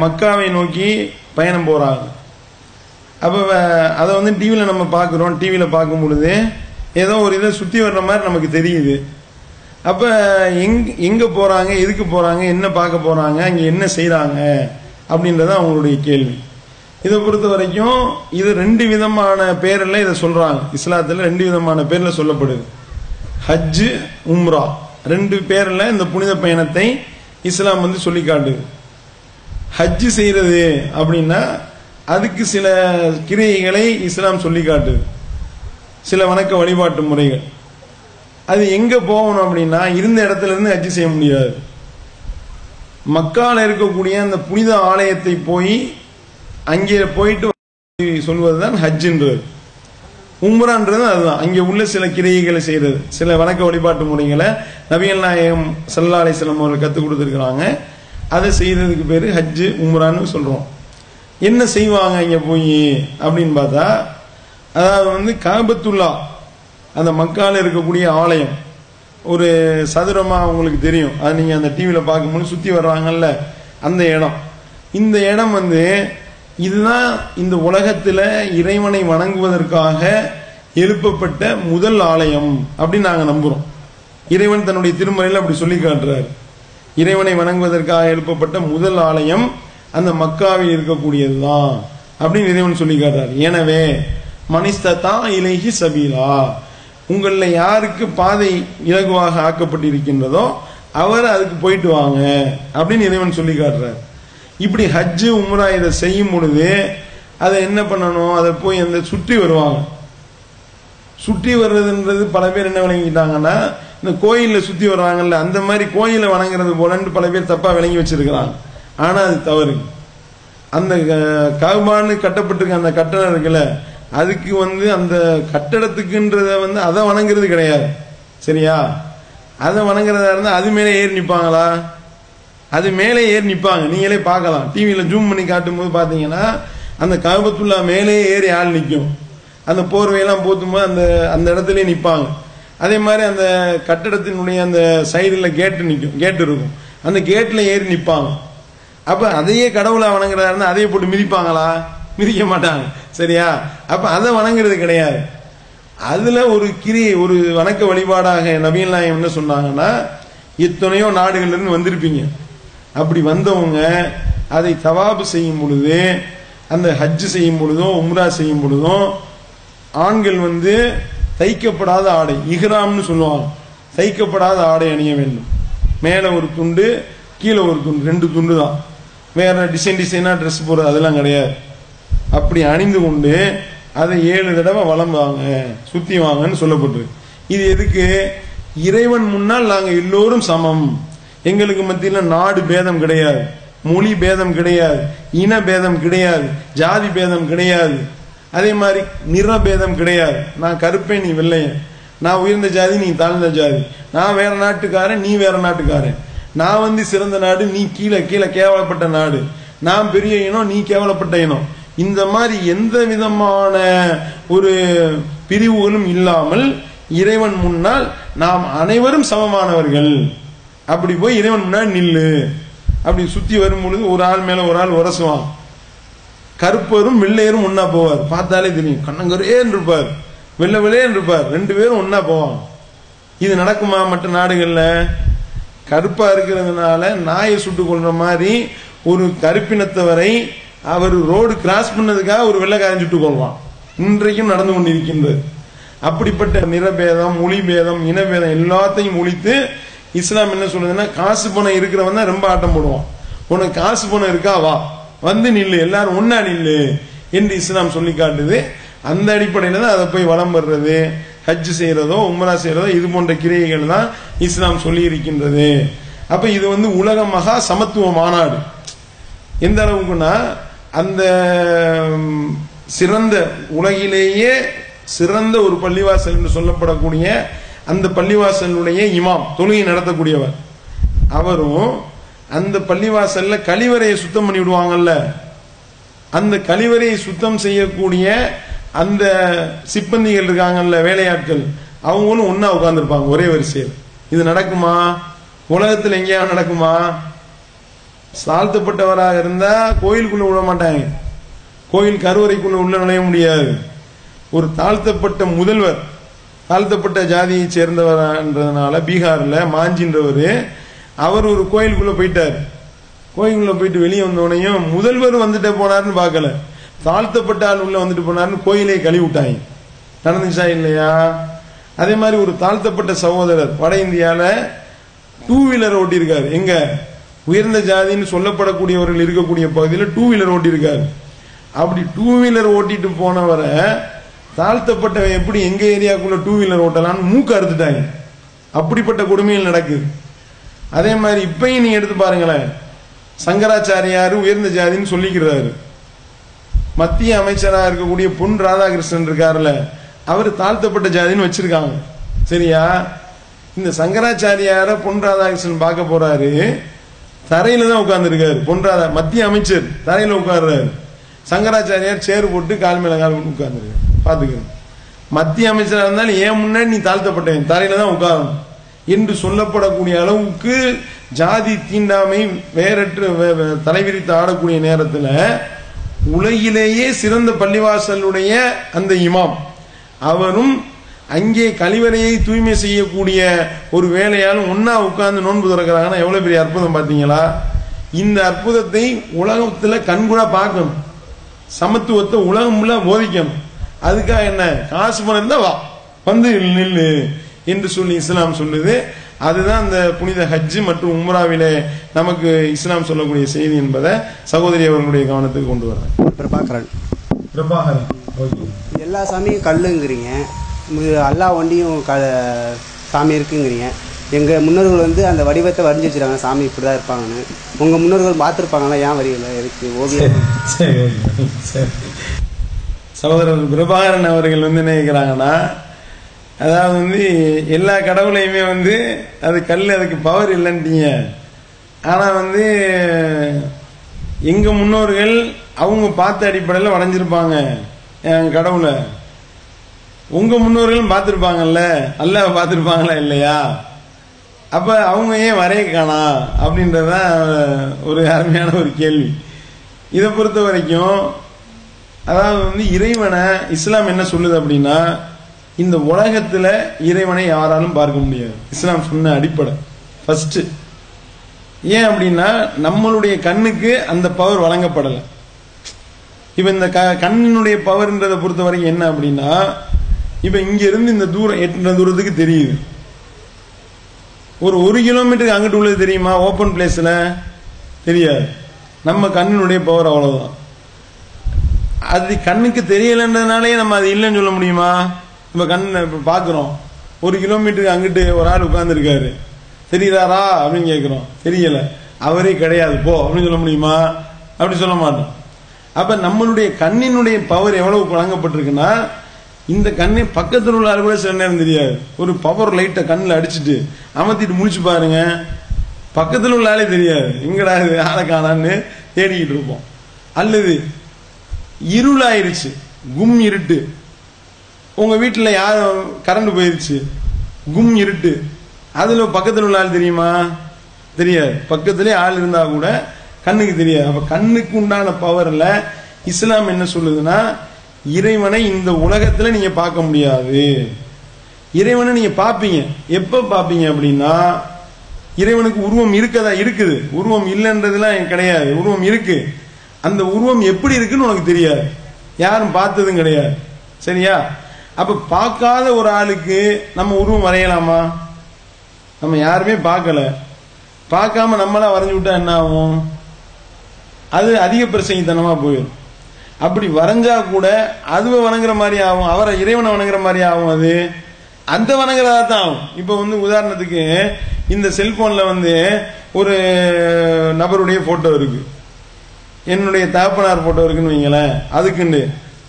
மக்காவை நோக்கி பயணம் போறாங்க. அப்ப அதை டிவியில நம்ம பார்க்கிறோம். டிவியில பார்க்கும் பொழுது ஏதோ ஒரு இதை சுத்தி வர்ற மாதிரி நமக்கு தெரியுது. அப்ப எங்க போறாங்க, எதுக்கு போறாங்க, என்ன பார்க்க போறாங்க, அங்க என்ன செய்யறாங்க அப்படின்றத அவங்களுடைய கேள்வி. இதை பொறுத்த வரைக்கும் இது 2 விதமான பேர்ல இதை சொல்றாங்க. இஸ்லாத்துல 2 விதமான பேர்ல சொல்லப்படுது. ஹஜ், உம்ரா 2 பேர்ல இந்த புனித பயணத்தை இஸ்லாம் சொல்லி காட்டுது. ஹஜ் செய்யறது அப்படின்னா அதுக்கு சில கிரியைகளை இஸ்லாம் சொல்லி காட்டுது, சில வணக்க வழிபாட்டு முறைகள். அது எங்க போகணும் அப்படின்னா இருந்த இடத்துல இருந்து ஹஜ் செய்ய முடியாது. மக்கால இருக்கக்கூடிய அந்த புனித ஆலயத்தை போய் அங்கே போயிட்டு சொல்வதுதான் ஹஜ்ன்றது. உம்ரான்றது அதுதான், அங்கே உள்ள சில கிரியைகளை செய்யறது, சில வணக்க வழிபாட்டு முறைகளை நபிகள் நாயகம் ஸல்லல்லாஹு அலைஹி வஸல்லம் அவர்கள் கற்றுக் கொடுத்துருக்கிறாங்க. அதை செய்யறதுக்கு பேரு ஹஜ், உம்ரான்னு சொல்றோம். என்ன செய்வாங்க இங்க போய் அப்படின்னு பார்த்தா, அதாவது காபத்துல்லா அந்த மக்கால இருக்கக்கூடிய ஆலயம் ஒரு சதுரமா உங்களுக்கு தெரியும், அது நீங்க அந்த டிவியில பார்க்கும்போது சுத்தி வர்றாங்கல்ல அந்த இடம். இந்த இடம் இதுதான் இந்த உலகத்துல இறைவனை வணங்குவதற்காக எழுப்பப்பட்ட முதல் ஆலயம் அப்படின்னு நாங்க நம்புறோம். இறைவன் தன்னுடைய திருமறையில் அப்படி சொல்லி காட்டுறாரு. இறைவனை வணங்குவதற்காக எழுப்பப்பட்ட முதல் ஆலயம் அந்த மக்காவில் இருக்கக்கூடியதுதான் அப்படின்னு இறைவன் சொல்லி காட்டுறாரு. எனவே மனிஸ்ததா இலைஹி சபீலா, உங்கள யாருக்கு பாதை இலகுவாக ஆக்கப்பட்டிருக்கின்றதோ அவர் அதுக்கு போயிட்டு வாங்க அப்படின்னு இறைவன் சொல்லி காட்டுறாரு. இப்படி ஹஜ்ஜு உம்ரா இதை செய்யும் பொழுது அதை என்ன பண்ணணும், அதை போய் சுற்றி வருவாங்க. சுற்றி வர்றதுன்றது பல பேர் என்ன விளங்கிட்டாங்கன்னா, இந்த கோயில்ல சுத்தி வர்றாங்கல்ல அந்த மாதிரி கோயிலை வணங்குறது போலன்னு பல பேர் தப்பா விளங்கி வச்சிருக்கிறாங்க. ஆனா அது தவறு. அந்த கஅபான்னு கட்டப்பட்டிருக்க அந்த கட்டடம் இருக்குல்ல, அதுக்கு அந்த கட்டடத்துக்குன்றத அதை வணங்குறது கிடையாது. சரியா? அதை வணங்குறதா இருந்தா அது மேலே ஏறி நிப்பாங்களா? அது மேலே ஏறி நிப்பாங்க, நீங்களே பார்க்கலாம். டிவியில ஜூம் பண்ணி காட்டும் போது பாத்தீங்கன்னா அந்த கஅபத்துல்லா மேலே ஏறி ஆள் நிற்கும். அந்த போர்வையெல்லாம் போத்தும் போது அந்த இடத்துல நிப்பாங்க. அதே மாதிரி அந்த கட்டடத்தினுடைய அந்த சைடுல கேட்டு நிற்கும், கேட்டு இருக்கும், அந்த கேட்ல ஏறி நிப்பாங்க. அப்ப அதையே கடவுளா வணங்குறதா இருந்தா அதையே போட்டு மிதிப்பாங்களா? மிதிக்க மாட்டாங்க. சரியா? அப்ப அதை வணங்குறது கிடையாது. அதுல ஒரு கிரியை, ஒரு வணக்க வழிபாடாக நபிகள் நாயகம் என்ன சொன்னாங்கன்னா, எத்தனையோ நாடுகள்ல இருந்து வந்திருப்பீங்க. அப்படி வந்தவங்க அதை தவாபு செய்யும் பொழுது, அந்த ஹஜ் செய்யும் பொழுதும் உம்ரா செய்யும் பொழுதும் ஆண்கள் தைக்கப்படாத ஆடை, இஹ்ராம்னு சொல்லுவாங்க, தைக்கப்படாத ஆடை அணிய வேண்டும். மேல ஒரு துண்டு, கீழே ஒரு துண்டு, 2 துண்டு தான். வேற டிசைனா ட்ரெஸ் போறது அதெல்லாம் கிடையாது. அப்படி அணிந்து கொண்டு அதை 7 தடவை வலம் வாங்க, சுத்தி வாங்கன்னு சொல்லப்பட்டிருக்கு. இது எதுக்கு? இறைவன் முன்னால் நாங்க எல்லோரும் சமம், எங்களுக்கு மத்தியில நாடு பேதம் கிடையாது, மொழி பேதம் கிடையாது, இன பேதம் கிடையாது, ஜாதி பேதம் கிடையாது, அதே மாதிரி நிற பேதம் கிடையாது. நான் கருப்பேன், நீ வெள்ளையன், நான் உயர்ந்த ஜாதி, நீ தாழ்ந்த ஜாதி, நான் வேற நாட்டுக்காரன், நீ வேற நாட்டுக்காரன், நான் சிறந்த நாடு, நீ கீழே கேவலப்பட்ட நாடு, நான் பெரிய இனம், நீ கேவலப்பட்ட இனம். இந்த மாதிரி எந்த விதமான ஒரு பிரிவுகளும் இல்லாமல் இறைவன் முன்னால் நாம் அனைவரும் சமமானவர்கள். அப்படி போய் இறைவன் முன்னால் நில்லு. அப்படி சுத்தி வரும் பொழுது ஒரு ஆள் மேல ஒரு ஆள் உரசுவான். கருப்பரும் வெள்ளையரும் ஒன்னா போவார். பார்த்தாலே தெரியும், கண்ணங்கரேன்னு இருப்பார், வெள்ளை வெள்ளையன்னு இருப்பார், 2 பேரும் ஒன்னா போவாங்க. இது நடக்குமா மற்ற நாடுகள்ல? கருப்பா இருக்கிறதுனால நாயை சுட்டு கொள்ற மாதிரி ஒரு கருப்பினத்தவரை அவர் ரோடு கிராஸ் பண்ணதுக்காக ஒரு வெள்ளைக்காரன் சுட்டு கொள்வான். இன்றைக்கும் நடந்து கொண்டிருக்கின்றது. அப்படிப்பட்ட நிறபேதம், மொழி பேதம், இனபேதம் எல்லாத்தையும் ஒழித்து இஸ்லாம் என்ன சொல்றதுன்னா, காசு பணம் இருக்கிறவன் தான் ரொம்ப ஆட்டம் போடுவான். உனக்கு காசு பணம் இருக்கா, வா வந்து நில்லு, எல்லாரும் ஒன்னா நில்லு என்று இஸ்லாம் சொல்லி காட்டுது. அந்த அடிப்படையில தான் அதை போய் வலம் வர்றது, ஹஜ் செய்யறதோ உம்ரா செய்யறதோ இது போன்ற கிரியைகள் தான் இஸ்லாம் சொல்லி இருக்கின்றது. அப்ப இது உலக மகா சமத்துவ மாநாடு. எந்த அளவுக்குன்னா, அந்த சிறந்த உலகிலேயே சிறந்த ஒரு பள்ளிவாசல் என்று சொல்லப்படக்கூடிய அந்த பள்ளிவாசலுடைய இமாம், தொழுகை நடத்தக்கூடியவர், அவரும் அந்த பள்ளிவாசல்ல கழிவறையை சுத்தம் பண்ணி விடுவாங்கல்ல, அந்த கழிவறையை சுத்தம் செய்யக்கூடிய அந்த சிப்பந்திகள் இருக்காங்கல்ல, வேலையாட்கள், அவங்களும் ஒன்னா உட்கார்ந்துருப்பாங்க ஒரே வரிசையில். இது நடக்குமா? உலகத்தில் எங்கேயாவது நடக்குமா? தாழ்த்தப்பட்டவராக இருந்தா கோயிலுக்குள்ள விட மாட்டாங்க, கோயில் கருவறைக்குள்ள உள்ள நுழைய முடியாது. ஒரு தாழ்த்தப்பட்ட முதல்வர், தாழ்த்தப்பட்ட ஜாதியை சேர்ந்தவர்ன்றதுனால பீகார்ல மாஞ்சின்றவர், அவர் ஒரு கோயிலுக்குள்ள போயிட்டார். கோயிலுக்குள்ள போயிட்டு வெளியே வந்தோடனையும் முதல்வர் வந்துட்டே போனார்னு பார்க்கல, தாழ்த்தப்பட்ட ஆள் உள்ள வந்துட்டு போனார்னு கோயிலை கழுவி விட்டாங்க. நடந்துச்சா இல்லையா? அதே மாதிரி ஒரு தாழ்த்தப்பட்ட சகோதரர் வட இந்தியால 2 வீலர் ஓட்டியிருக்காரு. எங்க உயர்ந்த ஜாதின்னு சொல்லப்படக்கூடியவர்கள் இருக்கக்கூடிய பகுதியில் 2 வீலர் ஓட்டியிருக்காரு. அப்படி 2 வீலர் ஓட்டிட்டு போனவரை தாழ்த்தப்பட்டவன் எப்படி எங்க ஏரியாக்குள்ள 2 வீலர் ஓட்டலான்னு மூக்கு அறுத்துட்டாங்க. அப்படிப்பட்ட கொடுமைகள் நடக்குது. அதே மாதிரி இப்பயும் நீங்க எடுத்து பாருங்களேன், சங்கராச்சாரியாரு உயர்ந்த ஜாதின்னு சொல்லிக்கிறாரு. மத்திய அமைச்சராக இருக்கக்கூடிய பொன் ராதாகிருஷ்ணன் இருக்காருல்ல, அவர் தாழ்த்தப்பட்ட ஜாதின்னு வச்சிருக்காங்க. சரியா? இந்த சங்கராச்சாரியார பொன் ராதாகிருஷ்ணன் பார்க்க போறாரு, தரையில தான் உட்கார்ந்து இருக்காரு. பொன் ராதா மத்திய அமைச்சர் தரையில உட்கார்றாரு, சங்கராச்சாரியார் சேரு போட்டு கால் மேல கால் போட்டு உட்கார்ந்துருக்காரு. பாத்துக்கணும், மத்திய அமைச்சராக இருந்தாலும் ஏன் முன்னாடி நீ தாழ்த்தப்பட்டவன், தரையில தான் உட்காரணும் என்று சொல்லப்படக்கூடிய அளவுக்கு ஜாதி தீண்டாமை வேறற்று தலைவிரித்து ஆடக்கூடிய நேரத்தில் உலகிலேயே சிறந்த பள்ளிவாசலுடைய அந்த இமாம், அவரும் அங்கே கழிவறையை தூய்மை செய்யக்கூடிய ஒரு வேலையாலும் ஒன்னா உட்கார்ந்து நோன்பு திறக்கிறாங்கன்னா எவ்வளவு பெரிய அற்புதம் பார்த்தீங்களா? இந்த அற்புதத்தை உலகத்துல கண்கூடா பார்க்கணும், சமத்துவத்தை உலகம் முழுக்க போதிக்கணும். அதுக்காக என்ன, காசு பணம் இருந்தா வா வந்து நில்லு என்று சொல்லி இஸ்லாம் சொல்லுது. அதுதான் அந்த புனித ஹஜ் மற்றும் உம்ராவிலே நமக்கு இஸ்லாம் சொல்லக்கூடிய செய்தி என்பதை சகோதரி அவர்களுடைய கவனத்துக்கு கொண்டு வர்றாங்க. பிரபாகரன், எல்லா சாமியும் கல்லுங்கிறீங்க, அல்லா ஒண்டியும் சாமி இருக்குங்கிறீங்க. எங்கள் முன்னோர்கள் அந்த வடிவத்தை வரைஞ்சி வச்சுருக்காங்க, சாமி இப்படி தான் இருப்பாங்கன்னு. உங்கள் முன்னோர்கள் பார்த்துருப்பாங்களா? ஏன் வரையில எதுக்கு ஓவியம்? சகோதரர் பிரபாகரன் அவர்கள் நினைக்கிறாங்கன்னா, அதாவது எல்லா கடவுளையுமே அது கல், அதுக்கு பவர் இல்லைன்ட்டீங்க. ஆனா எங்க முன்னோர்கள் அவங்க பார்த்த அடிப்படையில் வரைஞ்சிருப்பாங்க கடவுளை. உங்க முன்னோர்களும் பார்த்திருப்பாங்கல்ல, அல்லாஹ் பார்த்திருப்பாங்களா இல்லையா? அப்ப அவங்க ஏன் வரைய காணா அப்படின்றதுதான் ஒரு அருமையான ஒரு கேள்வி. இதை பொறுத்த வரைக்கும் அதாவது இறைவனை இஸ்லாம் என்ன சொல்லுது அப்படின்னா, இந்த உலகத்துல இறைவனை யாராலும் பார்க்க முடியாது. இஸ்லாம் சொன்ன அடிப்படை ஃபர்ஸ்ட். ஏன் அப்படின்னா, நம்மளுடைய கண்ணுக்கு அந்த பவர் வழங்கப்படலை. இப்ப இந்த கண்ணினுடைய பவர்ன்றதை பொறுத்த வரைக்கும் என்ன அப்படின்னா, இப்ப இங்க இருந்து இந்த தூரம் எட்டுன தூரத்துக்கு தெரியுது. ஒரு 1 கிலோமீட்டருக்கு அங்கிட்டு உள்ளது தெரியுமா? ஓப்பன் பிளேஸ்ல தெரியாது. நம்ம கண்ணினுடைய பவர் அவ்வளவுதான். அது கண்ணுக்கு தெரியலன்றதுனாலே நம்ம அது இல்லைன்னு சொல்ல முடியுமா? இப்ப கண்ணை பாக்குறோம், 1 கிலோமீட்டருக்கு அங்கிட்டு ஒரு ஆள் உட்கார்ந்து இருக்காரு, தெரியுதாரா அப்படின்னு கேட்கிறோம், தெரியல, அவரே கிடையாது போ அப்படின்னு சொல்ல முடியுமா? அப்படி சொல்ல மாட்டோம். அப்ப நம்மளுடைய கண்ணினுடைய பவர் எவ்வளவு வழங்கப்பட்டிருக்குன்னா, இந்த கண்ணை பக்கத்தில் உள்ள ஆள் கூட சில நேரம் தெரியாது. ஒரு பவர் லைட்டை கண்ணில் அடிச்சுட்டு அமர்த்திட்டு முடிச்சு பாருங்க, பக்கத்தில் உள்ள ஆளே தெரியாது, எங்கடா இது ஆளை காணான்னு தேடிக்கிட்டு இருப்போம். அல்லது இருளாயிருச்சு, கும் இருட்டு, உங்க வீட்டுல யாரும் கரண்ட் போயிருச்சு, கும் இருட்டு, அதுல பக்கத்தில் உள்ள ஆள் தெரியுமா? தெரியாது. பக்கத்திலே ஆள் இருந்தா கூட கண்ணுக்கு தெரியாது. அப்ப கண்ணுக்கு உண்டான பவர்ல இஸ்லாம் என்ன சொல்லுதுன்னா, இறைவனை இந்த உலகத்துல நீங்க பார்க்க முடியாது. இறைவனை நீங்க பார்ப்பீங்க. எப்ப பார்ப்பீங்க அப்படின்னா, இறைவனுக்கு உருவம் இருக்குது. உருவம் இல்லைன்றதுலாம் கிடையாது. உருவம் இருக்கு. அந்த உருவம் எப்படி இருக்குன்னு உனக்கு தெரியாது. யாரும் பார்த்ததும் கிடையாது. சரியா? அப்ப பார்க்காத ஒரு ஆளுக்கு நம்ம உருவம் வரையலாமா? நம்ம யாருமே பார்க்கல. பார்க்காம நம்மளா வரைஞ்சு விட்டா என்ன ஆகும்? அது அதிக பிரசங்கித்தனமா போயிடும். அப்படி வரைஞ்சா கூட அதுவை வணங்குற மாதிரி ஆகும். அவரை இறைவனை வணங்குற மாதிரி ஆகும். அது அந்த வணங்குறதா தான் ஆகும். இப்ப உதாரணத்துக்கு இந்த செல்போன்ல ஒரு நபருடைய போட்டோ இருக்கு, என்னுடைய தகப்பனார் போட்டோ இருக்குன்னு வைங்களேன். அதுக்குண்டு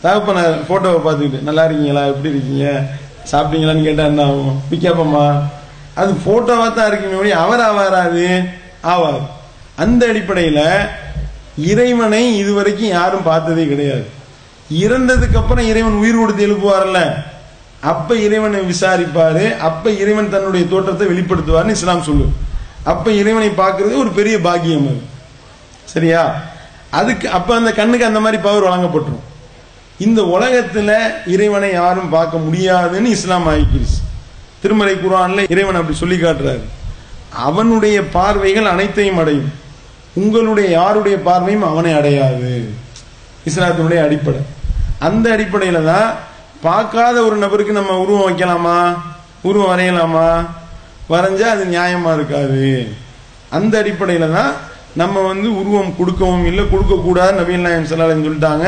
தகப்பனார் போட்டோவை பார்த்துக்கிட்டு நல்லா இருக்கீங்களா, எப்படி இருக்கீங்க, சாப்பிட்டீங்களான்னு கேட்டா என்ன ஆகும்? பிக்காப்பம்மா. அது போட்டோவா தான் இருக்குமே, அவர் ஆவாராது ஆவார். அந்த அடிப்படையில இறைவனை இதுவரைக்கும் யாரும் பார்த்ததே கிடையாது. இறந்ததுக்கு அப்புறம் இறைவன் உயிர் கொடுத்து எழுப்புவார்ல, அப்ப இறைவனை விசாரிப்பாரு. அப்ப இறைவன் தன்னுடைய தோற்றத்தை வெளிப்படுத்துவார்னு இஸ்லாம் சொல்லு. அப்ப இறைவனை பார்க்கறது ஒரு பெரிய பாக்கியம். அது சரியா? அதுக்கு அப்ப அந்த கண்ணுக்கு அந்த மாதிரி பவர் வழங்கப்பட்டுரும். இந்த உலகத்துல இறைவனை யாரும் பார்க்க முடியாதுன்னு இஸ்லாம் ஆகிக்கிடுச்சு. திருமலை குர்ஆன்ல இறைவன் அப்படி சொல்லி காட்டுறாரு. அவனுடைய பார்வைகள் அனைத்தையும் அடையும், உங்களுடைய யாருடைய பார்வையும் அவனை அடையாது. இஸ்லாத்தினுடைய அடிப்படை. அந்த அடிப்படையில தான் பார்க்காத ஒரு நபருக்கு நம்ம உருவம் வைக்கலாமா, உருவம் வரையலாமா? வரைஞ்சா அது நியாயமா இருக்காது. அந்த அடிப்படையில தான் நம்ம உருவம் கொடுக்கவும் இல்லை, கொடுக்க கூடாது நபிகள் நாயகம் ஸல்லல்லாஹு அலைஹி வஸல்லம் சொல்லிட்டாங்க.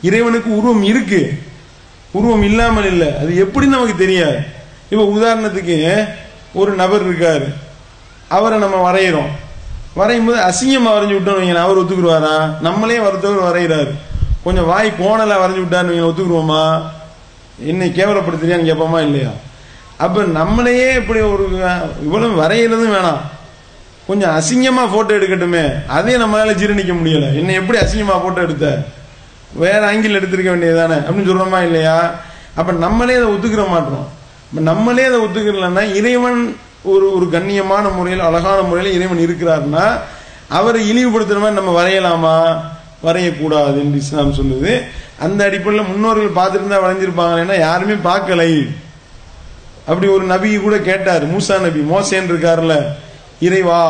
இறைவனுக்கு உருவம் இருக்கு, உருவம் இல்லாமல் இல்லை. அது எப்படி நமக்கு தெரியாது? இப்ப உதாரணத்துக்கு ஒரு நபர் இருக்காரு, அவரை நம்ம வரைகிறோம். வரையும் போது அசிங்கமா வரைஞ்சு விட்டோம், அவர் ஒத்துக்குருவாரா? நம்மளே ஒருத்தவர் வரைகிறாரு, கொஞ்சம் வாய் கோணலா வரைஞ்சு விட்டான்னு ஒத்துக்குருவோமா? என்னை கேவலப்படுத்துறியான்னு கேட்போமா இல்லையா? அப்ப நம்மளையே இப்படி ஒரு இவ்வளவு வரைகிறதும் வேணாம், கொஞ்சம் அசிங்கமா போட்டோ எடுக்கட்டுமே, அதே நம்மளால ஜீரணிக்க முடியல. என்ன எப்படி அசிங்கமா போட்டோ எடுத்த, வேற ஆங்கிள் எடுத்திருக்க வேண்டியதானே அப்படின்னு சொல்றோமா இல்லையா? அப்ப நம்மளே அதை ஒத்துக்கிற மாட்டோம். நம்மளே அதை ஒத்துக்கிறலன்னா, இறைவன் ஒரு கண்ணியமான முறையில் அழகான முறையில் இறைவன் இருக்கிறாருன்னா அவரை இழிவுபடுத்துற மாதிரி நம்ம வரையலாமா? வரையக்கூடாது என்று இஸ்லாம் சொல்லுது. அந்த அடிப்படையில் முன்னோர்கள் பார்த்துருந்தா வரைஞ்சிருப்பாங்க, ஏன்னா யாருமே பார்க்கலை. அப்படி ஒரு நபி கூட கேட்டார், மூசா நபி, மோசேன்னு இருக்காருல, இறைவா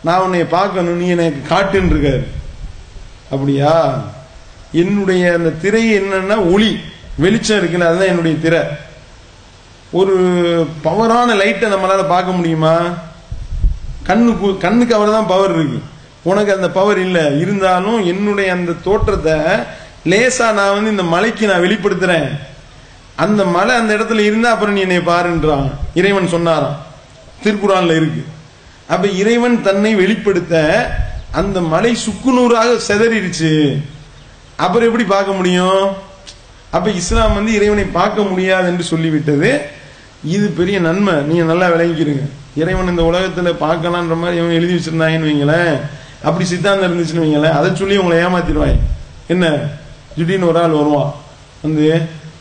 நான் உன்னை பார்க்கணும், நீ எனக்கு காட்டுன்னு இருக்காரு. அப்படியா? என்னுடைய அந்த திரை என்னன்னா ஒளி வெளிச்சம் இருக்குல்ல, அதுதான் என்னுடைய திரை. ஒரு பவரான லைட்டை நம்மளால பார்க்க முடியுமா? கண்ணுக்கு அவர் தான் பவர் இருக்கு, உனக்கு அந்த பவர் இல்லை. இருந்தாலும் என்னுடைய அந்த தோற்றத்தை லேசா நான் இந்த மலைக்கு நான் வெளிப்படுத்துறேன், அந்த மலை அந்த இடத்துல இருந்தா அப்புறம் நீ என்னை பாருன்றான் இறைவன் சொன்னாராம், திருக்குறான்ல இருக்கு. அப்ப இறைவன் தன்னை வெளிப்படுத்த அந்த மலை சுக்குநூறாக சிதறிடுச்சு, அப்புறம் எப்படி பார்க்க முடியும்? அப்ப இஸ்லாம் இறைவனை பார்க்க முடியாது என்று சொல்லிவிட்டது. இது பெரிய நன்மை, நீங்க நல்லா விளங்கிக்கிறீங்க. இறைவன் இந்த உலகத்துல பார்க்கலான்ற மாதிரி இவங்க எழுதி வச்சிருந்தாங்கன்னு வைங்களேன், அப்படி சித்தாந்தம் இருந்துச்சுன்னு வைங்களேன், அதை சொல்லி உங்களை ஏமாத்திடுவாங்க. என்ன, திடீர்னு ஒரு ஆள் வருவான்,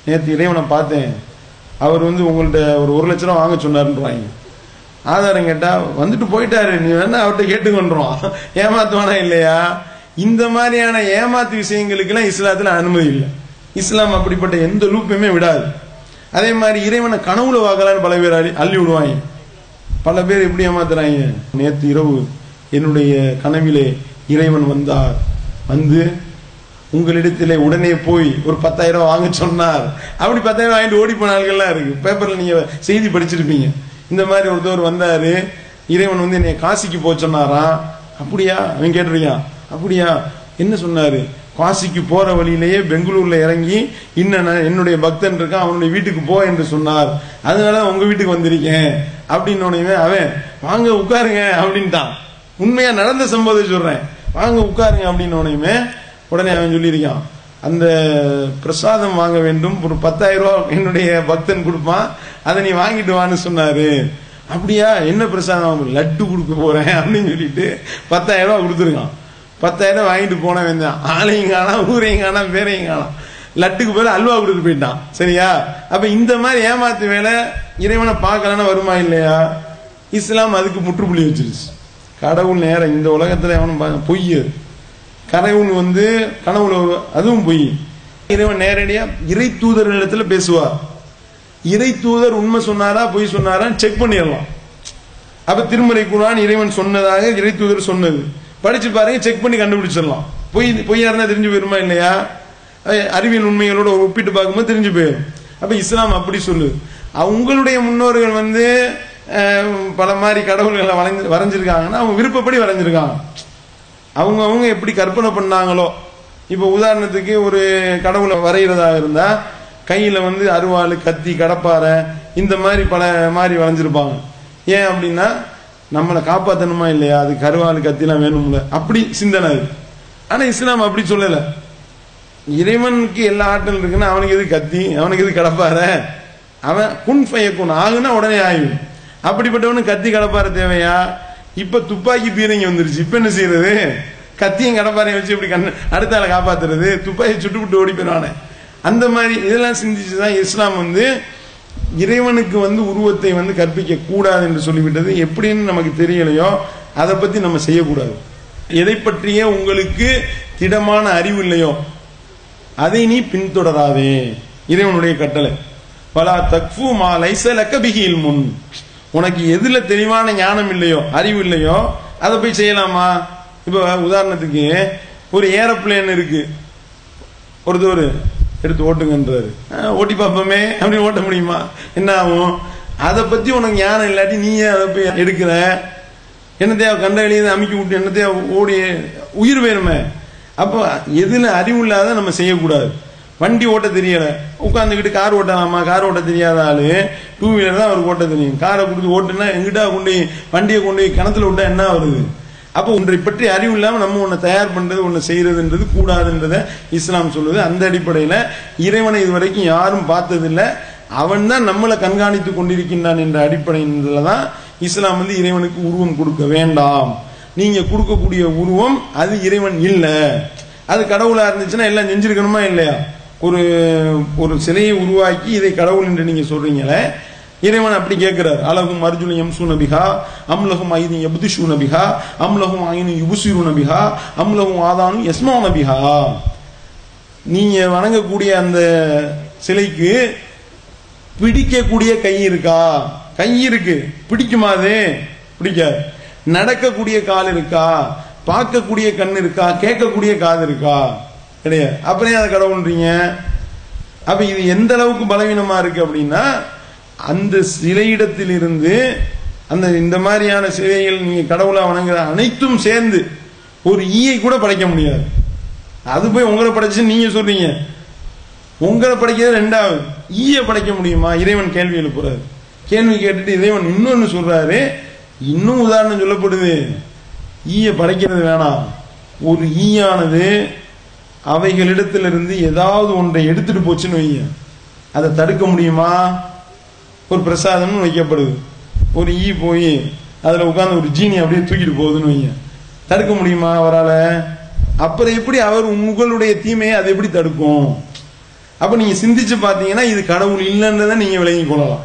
நேற்று இறைவனை பார்த்தேன், அவர் உங்கள்ட்ட ஒரு 1 லட்ச ரூபா வாங்க சொன்னாருன்றாங்க. ஆதாரம் கேட்டா வந்துட்டு போயிட்டாரு, நீ வேணா அவர்கிட்ட கேட்டுக்கொண்டுருவான். ஏமாத்துவானா இல்லையா? இந்த மாதிரியான ஏமாத்து விஷயங்களுக்கு எல்லாம் இஸ்லாத்துல அனுமதி இல்லை. இஸ்லாம் அப்படிப்பட்ட எந்த லூப்பையுமே விடாது. அதே மாதிரி இறைவனை கனவுல வாங்கலான்னு பல பேர் அள்ளி விடுவாங்க. பல பேர் எப்படி ஏமாத்துறாங்க, நேற்று இரவு என்னுடைய கனவிலே இறைவன் வந்தார், உங்களிடத்திலே உடனே போய் ஒரு 10,000 வாங்க சொன்னார். அப்படி 10,000 வாங்கிட்டு ஓடி போன ஆள்கள்லாம் இருக்கு. பேப்பர்ல நீங்க செய்தி படிச்சிருப்பீங்க. இந்த மாதிரி ஒருத்தவர் வந்தாரு, இறைவன் என்னை காசிக்கு போக சொன்னாராம். அப்படியா? அவன் கேட்டிருக்கான். அப்படியா, என்ன சொன்னாரு? காசிக்கு போற வழியிலேயே பெங்களூர்ல இறங்கி என்னுடைய பக்தன் இருக்கான், அவனுடைய வீட்டுக்கு போ என்று சொன்னார், அதனால உங்க வீட்டுக்கு வந்திருக்கேன் அப்படின்னு அவன் வாங்க உட்காருங்க அப்படின்ட்டான். உண்மையா நடந்த சம்பவத்தை சொல்றேன், வாங்க உட்காருங்க அப்படின்னு உடனே அவன் சொல்லியிருக்கான், அந்த பிரசாதம் வாங்க வேண்டும், ஒரு 10,000 ரூபா என்னுடைய பக்தன் கொடுப்பான், அதை நீ வாங்கிட்டு வான்னு சொன்னாரு. அப்படியா, என்ன பிரசாதம்? லட்டு கொடுக்க போறேன் அப்படின்னு சொல்லிட்டு 10,000 ரூபா கொடுத்துருக்கான். 10,000 வாங்கிட்டு போனவன் தான் ஆளையும் காணாம், ஊரையும் காணாம், பேரையும் காணாம். லட்டுக்கு பேர் அல்வா கொடுத்து போயிட்டான். சரியா? அப்ப இந்த மாதிரி ஏமாத்து வேலை இறைவனை பார்க்கலன்னா வருமா இல்லையா? இஸ்லாம் அதுக்கு முற்றுப்புள்ளி வச்சிருச்சு. கடவுள் நேரம் இந்த உலகத்துல எவனும் பொய், கடவுள் வந்து கனவுல அதுவும் பொய். இறைவன் நேரடியா இறை தூதர் இடத்துல பேசுவார். இறை தூதர் உண்மை சொன்னாரா பொய் சொன்னாரா செக் பண்ணிடலாம். அப்ப திருமறை குர்ஆன் இறைவன் சொன்னதாக இறை தூதர் சொன்னது படிச்சு பாருங்க, செக் பண்ணி கண்டுபிடிச்சிடலாம். பொய்யா இருந்தா தெரிஞ்சு போயிருமா இல்லையா? அறிவியல் உண்மைகளோட ஒப்பிட்டு பார்க்கும்போது தெரிஞ்சு போயிடும். அப்ப இஸ்லாம் அப்படி சொல்லுது. உங்களுடைய முன்னோர்கள் வந்து பல மாதிரி கடவுள்களை வரைஞ்சிருக்காங்கன்னா அவங்க விருப்பப்படி வரைஞ்சிருக்காங்க. அவங்க எப்படி கற்பனை பண்ணாங்களோ. இப்ப உதாரணத்துக்கு ஒரு கடவுளை வரைகிறதா இருந்தா கையில வந்து அருவாள், கத்தி, கடப்பாறை இந்த மாதிரி பல மாதிரி வரைஞ்சிருப்பாங்க. ஏன் அப்படின்னா நம்மளை காப்பாற்றணுமா இல்லையா, அது கருவாள் கத்திலாம் வேணும்ல, அப்படி சிந்தனை. ஆனா இஸ்லாம் அப்படி சொல்லல. இறைவனுக்கு எல்லா ஆற்றல் இருக்குன்னா அவனுக்கு எது கத்தி, அவனுக்கு எது கடப்பாறை? அவன் குன் ஃபயக்குன் ஆகுனா உடனே ஆகும். அப்படிப்பட்டவனு கத்தி கடப்பாறை தேவையா? இப்ப துப்பாக்கி பீரங்கி வந்துருச்சு. இப்ப என்ன செய்யறது? கத்தியும் கடப்பாறையும் வச்சு இப்படி அடுத்த ஆளை காப்பாத்துறது, துப்பாக்கி சுட்டு விட்டு ஓடி போயிடுவானே. அந்த மாதிரி இதெல்லாம் சிந்திச்சுதான் இஸ்லாம் வந்து இறைவனுக்கு வந்து உருவத்தை வந்து கற்பிக்க கூடாது என்று சொல்லிவிட்டது. எப்படின்னு நமக்கு தெரியலையோ அதை பத்தி நம்ம செய்யக்கூடாது. எதை பற்றிய உங்களுக்கு திடமான அறிவு இல்லையோ அதை நீ பின்தொடராதே. இறைவனுடைய கட்டளை. பலா தக்ஃபு மா லைஸ லக பிஹி இல்முன். உனக்கு எதுல தெளிவான ஞானம் இல்லையோ, அறிவு இல்லையோ அதை போய் செய்யலாமா? இப்ப உதாரணத்துக்கு ஒரு ஏரோப்ளேன் இருக்கு, ஒருத்தர் எடுத்து ஓட்டுங்கன்றாரு. ஓட்டி பார்ப்போமே அப்படின்னு ஓட்ட முடியுமா? என்ன ஆகும்? அதை பத்தி உனக்கு ஞானம் இல்லாட்டி நீயே அதை போய் எடுக்கிற. என்னத்தையா கண்ட வெளியே அமைக்கி விட்டு என்னத்தையா ஓடி உயிர் வேணுமே. அப்போ எதுல அறிவு இல்லாத நம்ம செய்யக்கூடாது. வண்டி ஓட்ட தெரியல, உட்காந்துக்கிட்டு கார் ஓட்டலாமா? கார் ஓட்ட தெரியாத ஆளு டூ வீலர் தான் அவருக்கு ஓட்ட தெரியும். காரை கொடுத்து ஓட்டுனா எங்கிட்ட கொண்டு வண்டியை கொண்டு கிணத்துல விட்டா என்ன வருது? அப்போ ஒன்றை பற்றி அறிவு இல்லாம நம்ம ஒன்னை தயார் பண்றது, ஒன்னு செய்யறதுன்றது கூடாதுன்றத இஸ்லாம் சொல்லுது. அந்த அடிப்படையில இறைவனை இதுவரைக்கும் யாரும் பார்த்ததில்லை, அவன் தான் நம்மளை கண்காணித்து கொண்டிருக்கின்றான் என்ற அடிப்படையில்தான் இஸ்லாம் வந்து இறைவனுக்கு உருவம் கொடுக்க வேண்டாம். நீங்க கொடுக்கக்கூடிய உருவம் அது இறைவன் இல்லை. அது கடவுளா இருந்துச்சுன்னா எல்லாம் செஞ்சிருக்கணுமா இல்லையா? ஒரு சிலையை உருவாக்கி இதை கடவுள் என்று நீங்க சொல்றீங்களே, இறைவன் அப்படி கேட்கிறார். அலகும் அர்ஜுன யம்சு நபிஹா அம்லகும் ஐதி யபுதிஷு நபிஹா அம்லகும் ஐனு யுபுசிரு நபிஹா அம்லகும் ஆதானு யஸ்மா நபிஹா. நீங்க வணங்கக்கூடிய அந்த சிலைக்கு பிடிக்கக்கூடிய கை இருக்கா? கை இருக்கு, பிடிக்குமா? அது பிடிக்காது. நடக்கக்கூடிய கால் இருக்கா? பார்க்கக்கூடிய கண் இருக்கா? கேட்கக்கூடிய காது இருக்கா? கிடையாது. அப்புறம் அதை கடவுள்ன்றீங்க. அப்ப இது எந்த அளவுக்கு பலவீனமா இருக்கு அப்படின்னா, அந்த சிலையிடத்திலிருந்து அந்த இந்த மாதிரியான சிலைகள் நீங்க கடவுளா வணங்குற அனைத்தும் சேர்ந்து ஒரு ஈயை கூட படைக்க முடியாது. அது போய் உங்களை படைச்சு நீங்க சொல்றீங்க. உங்களை படைக்கிறது ரெண்டாவது, ஈயை படைக்க முடியுமா? இறைவன் கேள்வி எழுப்புறாரு. கேள்வி கேட்டுட்டு இறைவன் இன்னொன்னு சொல்றாரு. இன்னும் உதாரணம் சொல்லப்படுது. ஈயை படைக்கிறது வேணாம். ஒரு ஈயானது அவைகளிடத்திலிருந்து ஏதாவது ஒன்றை எடுத்துட்டு போச்சுன்னு வைங்க, அதை தடுக்க முடியுமா? ஒரு பிரசாதம் வைக்கப்படுது, ஒரு ஈ போய் அதுல உட்கார்ந்து ஒரு ஜீனி அப்படியே தூக்கிட்டு போகுதுன்னு வைங்க, தடுக்க முடியுமா அவரால்? அப்புறம் எப்படி அவர் உங்களுடைய தீமையை அதை எப்படி தடுக்கும்? அப்ப நீங்க சிந்திச்சு பாத்தீங்கன்னா இது கடவுள் இல்லைன்றதை நீங்க விளங்கிக் கொள்ளலாம்.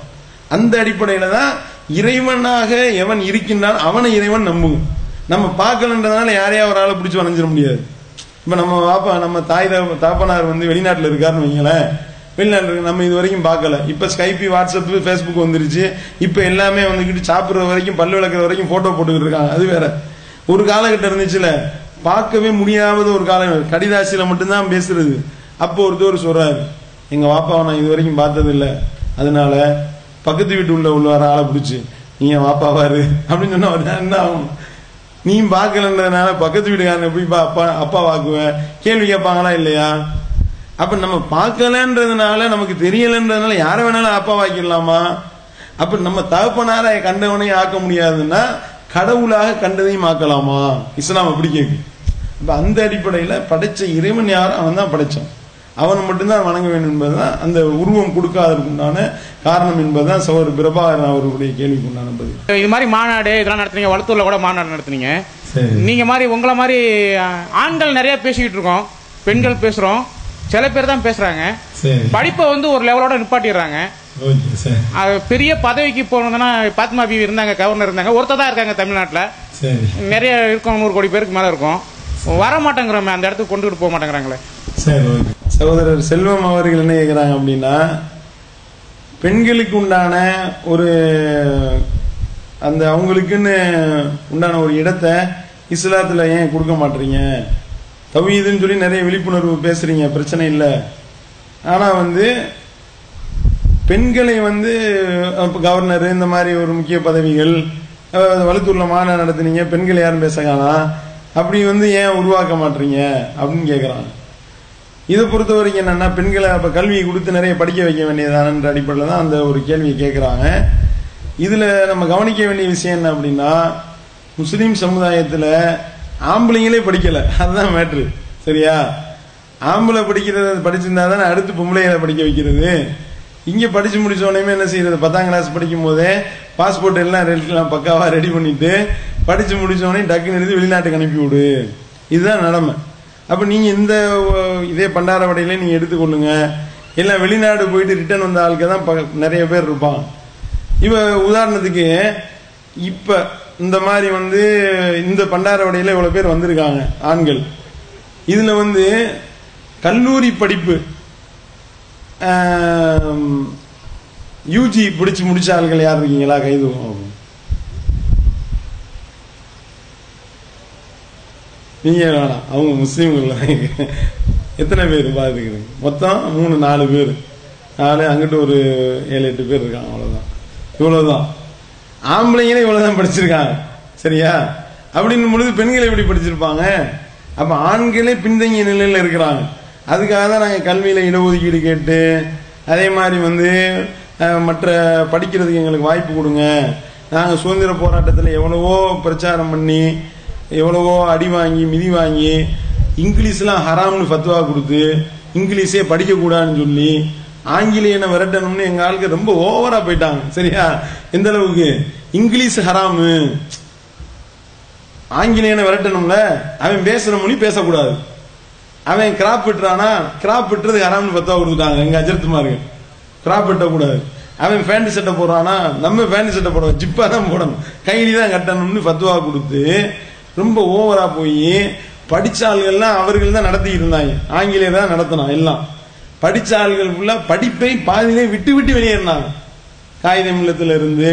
அந்த அடிப்படையில தான் இறைவனாக எவன் இருக்கின்றான் அவனை இறைவன் நம்புங்க. நம்ம பார்க்கலன்றதுனால யாரையா ஒரு ஆளை பிடிச்சி வரைஞ்சிட முடியாது. இப்ப நம்ம தாய் தாப்பனார் வந்து வெளிநாட்டுல இருக்காருன்னு வைங்களேன், வெளிநாட்டுல இருக்கு, நம்ம இது வரைக்கும் பார்க்கல. இப்ப ஸ்கைப்பி, வாட்ஸ்அப், பேஸ்புக் வந்துருச்சு. இப்ப எல்லாமே வந்துகிட்டு சாப்பிடுற வரைக்கும் பல்லு விளக்குற வரைக்கும் போட்டோ போட்டுக்கிட்டு இருக்காங்க. அது வேற. ஒரு காலகட்டம் இருந்துச்சுல, பார்க்கவே முடியாத ஒரு காலம், கடிதாசியில மட்டும்தான் பேசுறது. அப்போ ஒருத்தர் சொல்றாரு, எங்க வாப்பாவை நான் இது வரைக்கும் பார்த்தது இல்லை, அதனால பக்கத்து வீட்டு உள்ள வர ஆளை பிடிச்சி நீங்க வாப்பாவாரு அப்படின்னு சொன்னா என்ன ஆகும்? நீ பார்க்கலன்றதுனால பக்கத்து வீட்டுக்காரன் எப்படி அப்பா வாக்குவேன்? கேள்வி கேட்பாங்களா இல்லையா? அப்ப நம்ம பார்க்கலன்றதுனால, நமக்கு தெரியலன்றதுனால யார வேணாலும் அப்பா வாக்கிடலாமா? அப்ப நம்ம தகப்பனார கண்டவனையும் ஆக்க முடியாதுன்னா கடவுளாக கண்டதையும் ஆக்கலாமா? இஸ்லாம் அப்படி கேட்கு. அப்ப அந்த அடிப்படையில படைச்ச இறைவன் யாரும் அவன் தான் படைச்சான், அவனை மட்டும்தான் வணங்க வேண்டும் என்பதுதான் அந்த உருவம் கொடுக்காதற்குண்டான காரணம் என்பதுதான் சகோதரர் பிரபாகரன் அவர்களுடைய கேள்விக்கு உண்டான பதில். இது மாதிரி மாநாடு இதெல்லாம் நடத்துனீங்க, வளத்தூர்ல கூட மாநாடு நடத்துனீங்க. நீங்க மாதிரி உங்களை மாதிரி ஆண்கள் நிறைய பேசிக்கிட்டு இருக்கோம், பெண்கள் பேசுறோம், சில பேர் தான் பேசுறாங்க. படிப்பை வந்து ஒரு லெவலோட நிப்பாட்டிடுறாங்க. பெரிய பதவிக்கு போனதுன்னா பாத்மா பிவி இருந்தாங்க, கவர்னர் இருந்தாங்க, ஒருத்தர் தான் இருக்காங்க தமிழ்நாட்டில். நிறைய இருக்கும், 100 கோடி பேருக்கு மேல இருக்கும். வர மாட்டேங்கிறோமே, அந்த இடத்துக்கு கொண்டுகிட்டு போக மாட்டேங்கிறாங்களே. சரி, சகோதரர் செல்வம் அவர்கள் என்ன கேட்கிறாங்க அப்படின்னா, பெண்களுக்கு உண்டான ஒரு அந்த அவங்களுக்குன்னு உண்டான ஒரு இடத்த இஸ்லாத்துல ஏன் கொடுக்க மாட்டீங்க? தௌஹீதுன்னு சொல்லி நிறைய விழிப்புணர்வு பேசுறீங்க, பிரச்சனை இல்லை. ஆனா பெண்களை கவர்னர் இந்த மாதிரி ஒரு முக்கிய பதவிகள், வலுத்தூர்ல மாநாடு நடத்துனீங்க, பெண்கள் யாரும் பேசகானா, அப்படி ஏன் உருவாக்க மாட்டீங்க அப்படின்னு கேட்கறாங்க. இதை பொறுத்த வரைக்கும் என்னன்னா, பெண்களை அப்ப கல்வி கொடுத்து நிறைய படிக்க வைக்க வேண்டியதானன்ற அடிப்படையில் தான் அந்த ஒரு கேள்வியை கேட்கிறாங்க. இதுல நம்ம கவனிக்க வேண்டிய விஷயம் என்ன அப்படின்னா, முஸ்லீம் சமுதாயத்துல ஆம்பளைங்களே படிக்கல, அதுதான் மேட்ரு. சரியா? ஆம்பளை படிச்சிருந்தா தானே அடுத்து பொம்பளைகளை படிக்க வைக்கிறது. இங்க படிச்சு முடிச்ச உடனே என்ன செய்யறது, 10ஆம் கிளாஸ் படிக்கும் போதே பாஸ்போர்ட் எல்லாம் பக்காவா ரெடி பண்ணிட்டு படிச்சு முடிச்ச உடனே டக்குன்னு எழுதி வெளிநாட்டுக்கு அனுப்பி விடு. இதுதான் நிலைமை. அப்ப நீங்க இந்த இதே பண்டாரவடையில நீங்க எடுத்துக்கொள்ளுங்க, எல்லாம் வெளிநாடு போயிட்டு ரிட்டர்ன் வந்த ஆளுக்கு தான் நிறைய பேர் இருப்பாங்க. இவ உதாரணத்துக்கு இப்ப இந்த மாதிரி இந்த பண்டாரவடையில இவ்வளவு பேர் வந்திருக்காங்க ஆண்கள். இதுல கல்லூரி படிப்பு யூஜி பிடிச்சு முடிச்ச ஆள்கள் யார் இருக்கீங்களா? கைது. நீங்க வேணாம், அவங்க முஸ்லீம்கள். எத்தனை பேர் பாத்துக்கிறீங்க? மொத்தம் 3-4 பேர். 4 அங்கிட்டு ஒரு 7-8 பேர் இருக்காங்க, அவ்வளவுதான். இவ்வளவுதான் ஆம்பளைங்களே இவ்வளவுதான் படிச்சிருக்காங்க. சரியா? அப்படின்னு பொழுது பெண்கள் எப்படி படிச்சிருப்பாங்க? அப்ப ஆண்களே பின்தங்கிய நிலையில இருக்கிறாங்க. அதுக்காக தான் நாங்க கல்வியில இடஒதுக்கீடு கேட்டு, அதே மாதிரி மற்ற படிக்கிறதுக்கு எங்களுக்கு வாய்ப்பு கொடுங்க. நாங்க சுதந்திர போராட்டத்தில் எவ்வளவோ பிரச்சாரம் பண்ணி, எவ்வளவோ அடி வாங்கி மிதி வாங்கி, இங்கிலீஷ்லாம் ஹராம்னு ஃபத்வா கொடுத்து, இங்கிலீஷே படிக்க கூடாதுன்னு சொல்லி, ஆங்கிலேயனை விரட்டணும்னு எங்க ஆளுக்கு ரொம்ப ஓவரா போயிட்டாங்க. சரியா? எந்த அளவுக்கு இங்கிலீஷ் ஹராமு, ஆங்கிலேயனை விரட்டணும்ல, அவன் பேசுற மொழி பேசக்கூடாது, அவன் கிராப் விட்டுறானா, கிராப் விட்டுறது ஹராம்னு ஃபத்வா கொடுத்துட்டாங்க எங்க அஜர்த்துமார்கள். கிராப் வெட்டக்கூடாது. அவன் பேண்ட் சட்டை போடுறானா, நம்ம பேண்ட் சட்டை போடுவோம், ஜிப்பா தான் போடணும், கைலி தான் கட்டணும்னு ஃபத்வா கொடுத்து ரொம்ப ஓவரா போய் படிச்ச ஆள்கள்லாம் அவர்கள் தான் நடத்திட்டு இருந்தாங்க. ஆங்கிலேயர் தான் நடத்தினா. எல்லாம் படிச்ச ஆள்கள் ஃபுல்லா படிப்பை பாதியிலே விட்டு விட்டு வெளியேறினாங்க. காயிதே மில்லத்துல இருந்து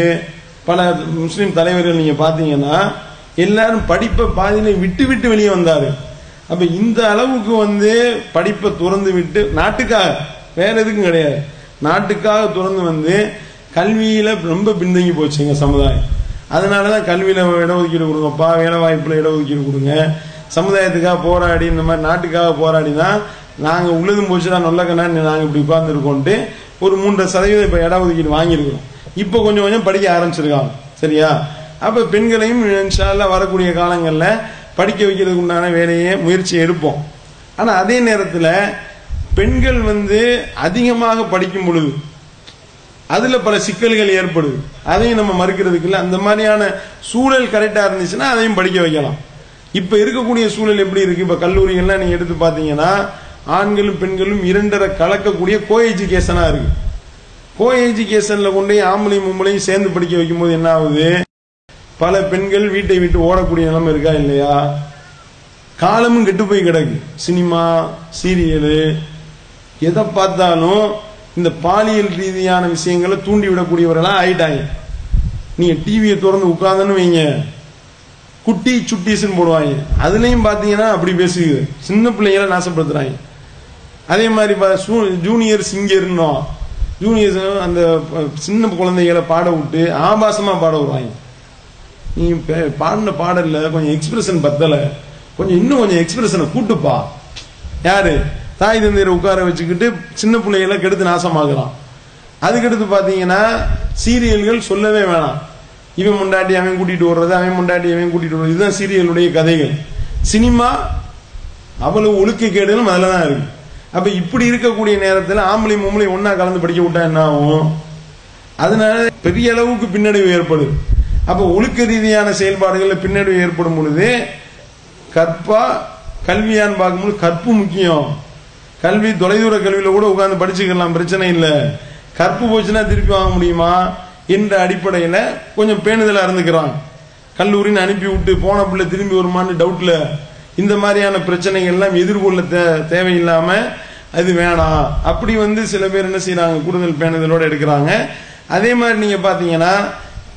பல முஸ்லிம் தலைவர்கள் நீங்க பாத்தீங்கன்னா எல்லாரும் படிப்பை பாதியிலே விட்டு விட்டு வெளியே வந்தாரு. அப்ப இந்த அளவுக்கு படிப்பை துறந்து விட்டு, நாட்டுக்காக, வேற எதுக்கும் கிடையாது, நாட்டுக்காக துறந்து கல்வியில ரொம்ப பின்தங்கி போச்சு எங்க சமுதாயம். அதனாலதான் கல்வியில இடஒதுக்கீடு கொடுங்கப்பா, வேலை வாய்ப்புல இடஒதுக்கீடு கொடுங்க, சமுதாயத்துக்காக போராடி, இந்த மாதிரி நாட்டுக்காக போராடி தான் நாங்க உள்ளதும் போச்சுன்னா நல்ல கண்ணா நாங்க இப்படி உட்கார்ந்து இருக்கோம்ட்டு ஒரு 3% இப்ப இடஒதுக்கீடு வாங்கியிருக்கிறோம். இப்ப கொஞ்சம் கொஞ்சம் படிக்க ஆரம்பிச்சிருக்காங்க. சரியா? அப்ப பெண்களையும் இன்ஷா அல்லாஹ் வரக்கூடிய காலங்கள்ல படிக்க வைக்கிறதுக்கு உண்டான வேலையை முயற்சி எடுப்போம். ஆனா அதே நேரத்துல பெண்கள் அதிகமாக படிக்கும் பொழுது அதுல பல சிக்கல்கள் ஏற்படுது. அதையும் நம்ம மறுக்கிறதுக்கு இல்லை. அந்த மாதிரியான சூழல் கரெக்டா இருந்துச்சுன்னா அதையும் படிக்க வைக்கலாம். இப்ப இருக்கக்கூடிய சூழல் எப்படி இருக்கு? இப்ப கல்லூரிகள்லாம் நீங்க எடுத்து பாத்தீங்கன்னா ஆண்களும் பெண்களும் 2.5 கலக்கக்கூடிய கோ எஜுகேஷனா இருக்கு. கோ எஜுகேஷன்ல கொண்டு ஆம்பளையும் பொம்பளையும் சேர்ந்து படிக்க வைக்கும் போது என்ன ஆகுது? பல பெண்கள் வீட்டை விட்டு ஓடக்கூடிய நிலைமை இருக்கா இல்லையா? காலமும் கெட்டு போய் கிடக்கு. சினிமா, சீரியலு, எதை பார்த்தாலும் இந்த பாலியல் ரீதியான விஷயங்களை தூண்டி விடக்கூடியவர்களா ஆயிட்டாங்க. நீங்க டிவியை திறந்து உட்கார்ந்துன்னு வைங்க, குட்டி சுட்டீஸ்ன்னு போடுவாங்க, அதுலயும் பாத்தீங்கன்னா அப்படி பேசுது, சின்ன பிள்ளைகளை நாசப்படுத்துறாங்க. அதே மாதிரி ஜூனியர் சிங்கர்னோ, ஜூனியர் அந்த சின்ன குழந்தைகளை பாட விட்டு ஆபாசமா பாட விடுவாங்க. நீ பாடின பாடல்ல கொஞ்சம் எக்ஸ்பிரஷன் பத்தல, இன்னும் கொஞ்சம் எக்ஸ்பிரஷனை கூட்டுப்பா. யாரு? தாய் தந்தையரை உட்கார வச்சுக்கிட்டு சின்ன பிள்ளைகளை கெடுத்து நாசமாகலாம். அதுக்கடுத்து பாத்தீங்கன்னா சீரியல்கள் சொல்லவே வேணாம். இவன் முண்டாட்டி அவன் கூட்டிட்டு வர்றது, அவன் முண்டாட்டி அவன் கூட்டிட்டு வர்றது, இதுதான் சீரியலுடைய கதைகள். சினிமா அவ்வளவு ஒழுக்க கேடுகளும் அதுலதான் இருக்கு. அப்ப இப்படி இருக்கக்கூடிய நேரத்தில் ஆம்பளை பொம்பளை ஒன்னா கலந்து படிக்க விட்டா என்ன ஆகும்? அதனால பெரிய அளவுக்கு பின்னடைவு ஏற்படுது. அப்ப ஒழுக்க ரீதியான செயல்பாடுகள்ல பின்னடைவு ஏற்படும் பொழுது கற்பா கல்வியான்னு பார்க்கும்போது கற்பு முக்கியம். கல்வி தொலைதூர கல்வியில கூட உட்கார்ந்து படிச்சுக்கலாம், பிரச்சனை இல்லை. கற்பு போச்சுன்னா திருப்பி வாங்க முடியுமா என்ற அடிப்படையில கொஞ்சம் பேணுதலா இருந்துக்கிறாங்க. கல்லூரின்னு அனுப்பி விட்டு போன பிள்ளை திரும்பி வருமானு டவுட்ல இந்த மாதிரியான பிரச்சனைகள் எல்லாம் எதிர்கொள்ள தேவையில்லாம அது வேணாம். அப்படி சில பேர் என்ன செய்யறாங்க, கூடுதல் பேணுதலோட எடுக்கிறாங்க. அதே மாதிரி நீங்க பாத்தீங்கன்னா